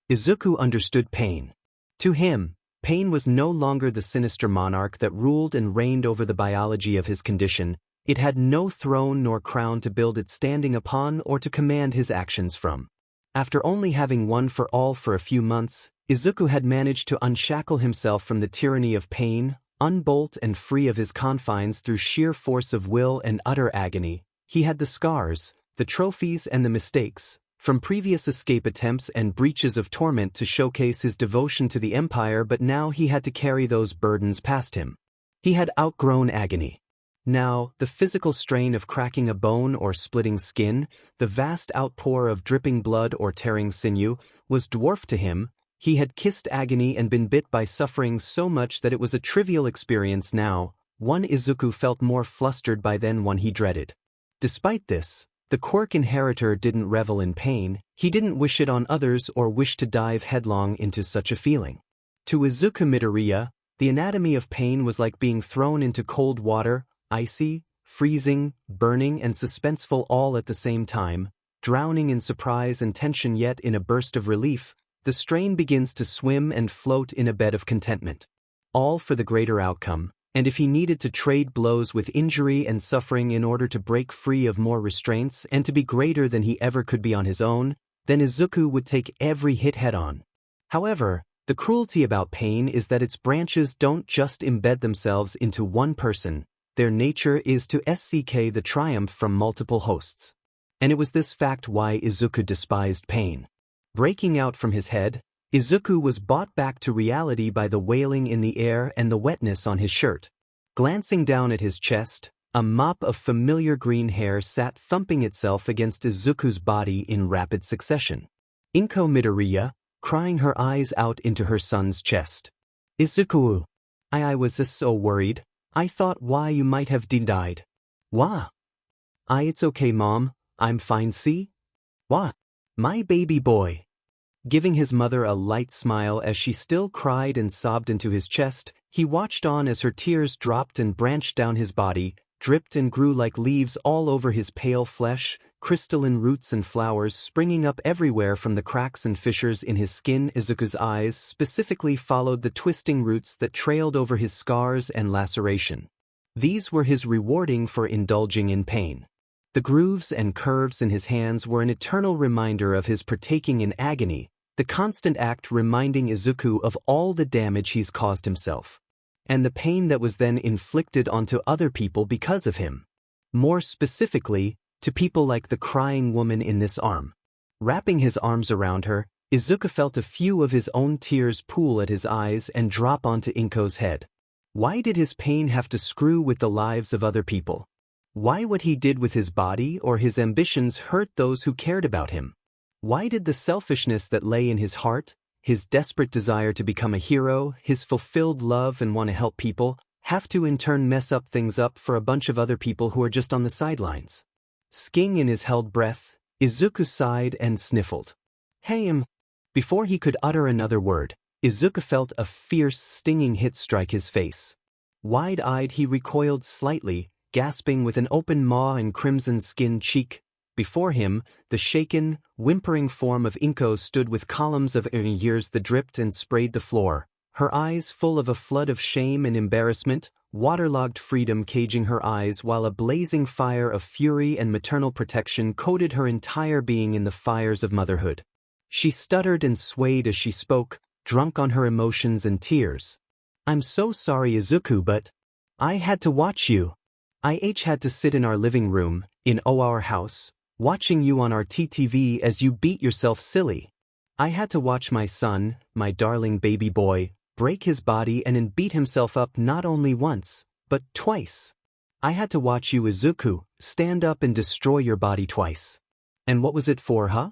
Izuku understood pain. To him, pain was no longer the sinister monarch that ruled and reigned over the biology of his condition. It had no throne nor crown to build its standing upon or to command his actions from. After only having won for all for a few months, Izuku had managed to unshackle himself from the tyranny of pain, unbolt and free of his confines through sheer force of will and utter agony. He had the scars, the trophies and the mistakes, from previous escape attempts and breaches of torment to showcase his devotion to the Empire, but now he had to carry those burdens past him. He had outgrown agony. Now, the physical strain of cracking a bone or splitting skin, the vast outpour of dripping blood or tearing sinew, was dwarfed to him. He had kissed agony and been bit by suffering so much that it was a trivial experience now, one Izuku felt more flustered by than one he dreaded. Despite this, the quirk inheritor didn't revel in pain. He didn't wish it on others or wish to dive headlong into such a feeling. To Izuku Midoriya, the anatomy of pain was like being thrown into cold water, icy, freezing, burning and suspenseful all at the same time, drowning in surprise and tension, yet in a burst of relief, the strain begins to swim and float in a bed of contentment. All for the greater outcome, and if he needed to trade blows with injury and suffering in order to break free of more restraints and to be greater than he ever could be on his own, then Izuku would take every hit head-on. However, the cruelty about pain is that its branches don't just embed themselves into one person, their nature is to seek the triumph from multiple hosts. And it was this fact why Izuku despised pain. Breaking out from his head, Izuku was brought back to reality by the wailing in the air and the wetness on his shirt. Glancing down at his chest, a mop of familiar green hair sat thumping itself against Izuku's body in rapid succession. Inko Midoriya, crying her eyes out into her son's chest. Izuku, I was just so worried. I thought why you might have died. Wah. It's okay mom, I'm fine see? Wah. My baby boy. Giving his mother a light smile as she still cried and sobbed into his chest, he watched on as her tears dropped and branched down his body, dripped and grew like leaves all over his pale flesh, crystalline roots and flowers springing up everywhere from the cracks and fissures in his skin. Izuku's eyes specifically followed the twisting roots that trailed over his scars and laceration. These were his rewarding for indulging in pain. The grooves and curves in his hands were an eternal reminder of his partaking in agony, the constant act reminding Izuku of all the damage he's caused himself. And the pain that was then inflicted onto other people because of him. More specifically, to people like the crying woman in this arm. Wrapping his arms around her, Izuku felt a few of his own tears pool at his eyes and drop onto Inko's head. Why did his pain have to screw with the lives of other people? Why what he did with his body or his ambitions hurt those who cared about him? Why did the selfishness that lay in his heart, his desperate desire to become a hero, his fulfilled love and want to help people, have to in turn mess up things up for a bunch of other people who are just on the sidelines? Sking in his held breath, Izuku sighed and sniffled. Hey. Before he could utter another word, Izuku felt a fierce, stinging hit strike his face. Wide-eyed he recoiled slightly, gasping with an open maw and crimson-skinned cheek. Before him, the shaken, whimpering form of Inko stood with columns of tears that dripped and sprayed the floor, her eyes full of a flood of shame and embarrassment, waterlogged freedom caging her eyes while a blazing fire of fury and maternal protection coated her entire being in the fires of motherhood. She stuttered and swayed as she spoke, drunk on her emotions and tears. I'm so sorry Izuku, but I had to watch you. I had to sit in our living room, in our house, watching you on our TTV as you beat yourself silly. I had to watch my son, my darling baby boy, break his body and beat himself up not only once, but twice. I had to watch you Izuku, stand up and destroy your body twice. And what was it for, huh?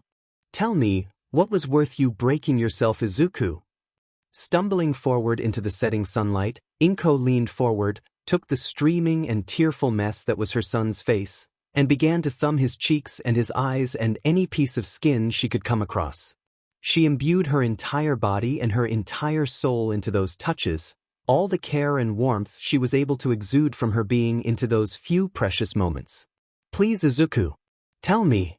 Tell me, what was worth you breaking yourself Izuku? Stumbling forward into the setting sunlight, Inko leaned forward, took the streaming and tearful mess that was her son's face, and began to thumb his cheeks and his eyes and any piece of skin she could come across. She imbued her entire body and her entire soul into those touches, all the care and warmth she was able to exude from her being into those few precious moments. Please Izuku, tell me.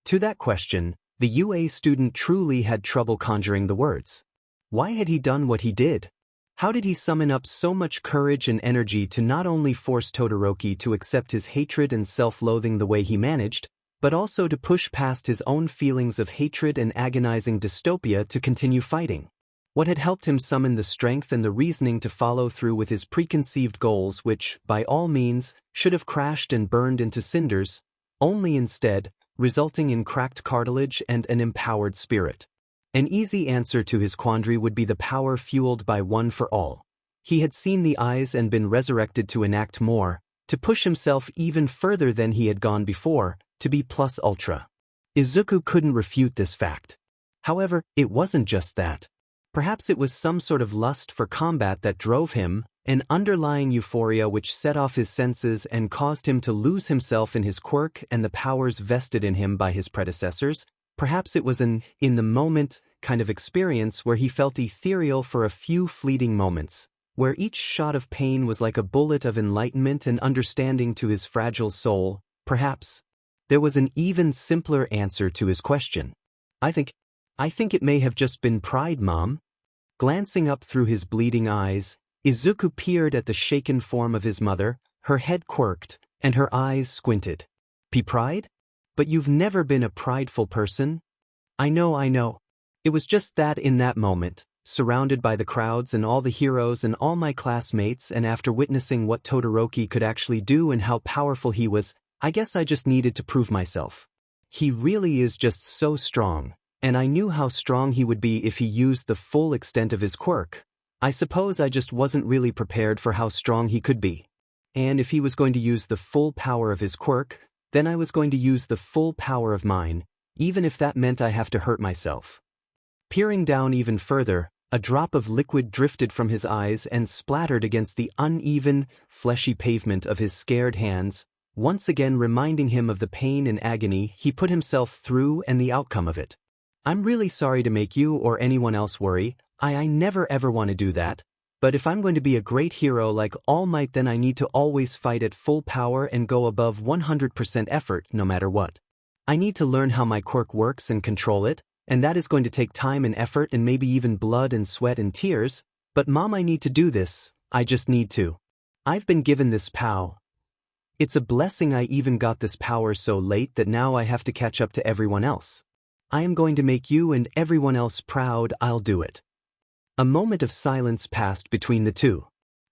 To that question, the UA student truly had trouble conjuring the words. Why had he done what he did? How did he summon up so much courage and energy to not only force Todoroki to accept his hatred and self-loathing the way he managed, but also to push past his own feelings of hatred and agonizing dystopia to continue fighting? What had helped him summon the strength and the reasoning to follow through with his preconceived goals which, by all means, should have crashed and burned into cinders, only instead, resulting in cracked cartilage and an empowered spirit? An easy answer to his quandary would be the power fueled by One for All. He had seen the eyes and been resurrected to enact more, to push himself even further than he had gone before, to be plus ultra. Izuku couldn't refute this fact. However, it wasn't just that. Perhaps it was some sort of lust for combat that drove him, an underlying euphoria which set off his senses and caused him to lose himself in his quirk and the powers vested in him by his predecessors. Perhaps it was an in-the-moment kind of experience where he felt ethereal for a few fleeting moments, where each shot of pain was like a bullet of enlightenment and understanding to his fragile soul. Perhaps there was an even simpler answer to his question. I think it may have just been pride, Mom. Glancing up through his bleeding eyes, Izuku peered at the shaken form of his mother, her head quirked, and her eyes squinted. Pride? But you've never been a prideful person? I know. It was just that in that moment, surrounded by the crowds and all the heroes and all my classmates, and after witnessing what Todoroki could actually do and how powerful he was, I guess I just needed to prove myself. He really is just so strong, and I knew how strong he would be if he used the full extent of his quirk. I suppose I just wasn't really prepared for how strong he could be. And if he was going to use the full power of his quirk, then I was going to use the full power of mine, even if that meant I have to hurt myself. Peering down even further, a drop of liquid drifted from his eyes and splattered against the uneven, fleshy pavement of his scared hands, once again reminding him of the pain and agony he put himself through and the outcome of it. I'm really sorry to make you or anyone else worry. I never ever want to do that. But if I'm going to be a great hero like All Might, then I need to always fight at full power and go above 100% effort no matter what. I need to learn how my quirk works and control it, and that is going to take time and effort and maybe even blood and sweat and tears, but Mom, I need to do this. I just need to. I've been given this power. It's a blessing I even got this power so late that now I have to catch up to everyone else. I am going to make you and everyone else proud. I'll do it. A moment of silence passed between the two.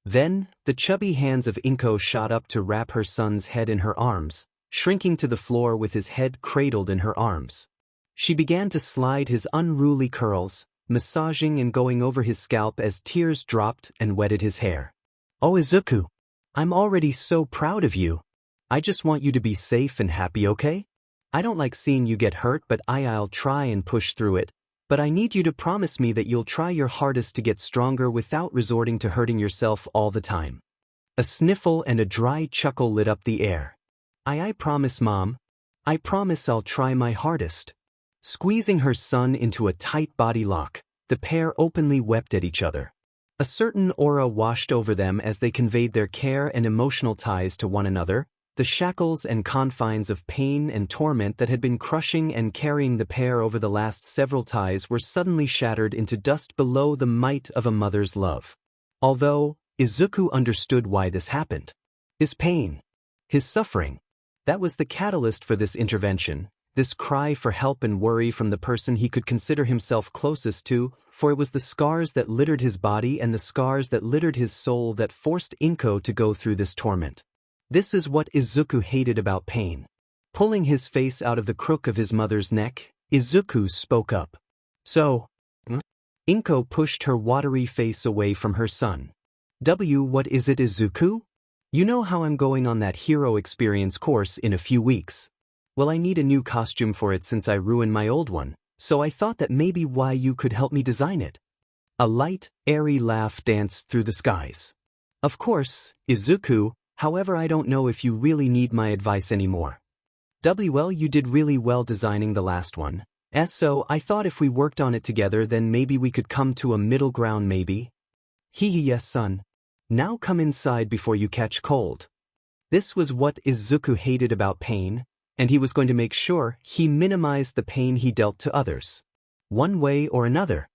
Then, the chubby hands of Inko shot up to wrap her son's head in her arms, shrinking to the floor with his head cradled in her arms. She began to slide his unruly curls, massaging and going over his scalp as tears dropped and wetted his hair. Oh Izuku, I'm already so proud of you. I just want you to be safe and happy, okay? I don't like seeing you get hurt, but I'll try and push through it. But I need you to promise me that you'll try your hardest to get stronger without resorting to hurting yourself all the time. A sniffle and a dry chuckle lit up the air. I promise, Mom. I promise I'll try my hardest. Squeezing her son into a tight body lock, the pair openly wept at each other. A certain aura washed over them as they conveyed their care and emotional ties to one another. The shackles and confines of pain and torment that had been crushing and carrying the pair over the last several ties were suddenly shattered into dust below the might of a mother's love. Although, Izuku understood why this happened. His pain. His suffering. That was the catalyst for this intervention, this cry for help and worry from the person he could consider himself closest to, for it was the scars that littered his body and the scars that littered his soul that forced Inko to go through this torment. This is what Izuku hated about pain. Pulling his face out of the crook of his mother's neck, Izuku spoke up. So, Inko pushed her watery face away from her son. What is it, Izuku? You know how I'm going on that hero experience course in a few weeks. Well, I need a new costume for it since I ruined my old one, so I thought that maybe you could help me design it. A light, airy laugh danced through the skies. Of course, Izuku. However, I don't know if you really need my advice anymore. Well, you did really well designing the last one. So I thought if we worked on it together, then maybe we could come to a middle ground, maybe. Yes, son. Now come inside before you catch cold. This was what Izuku hated about pain, and he was going to make sure he minimized the pain he dealt to others. One way or another.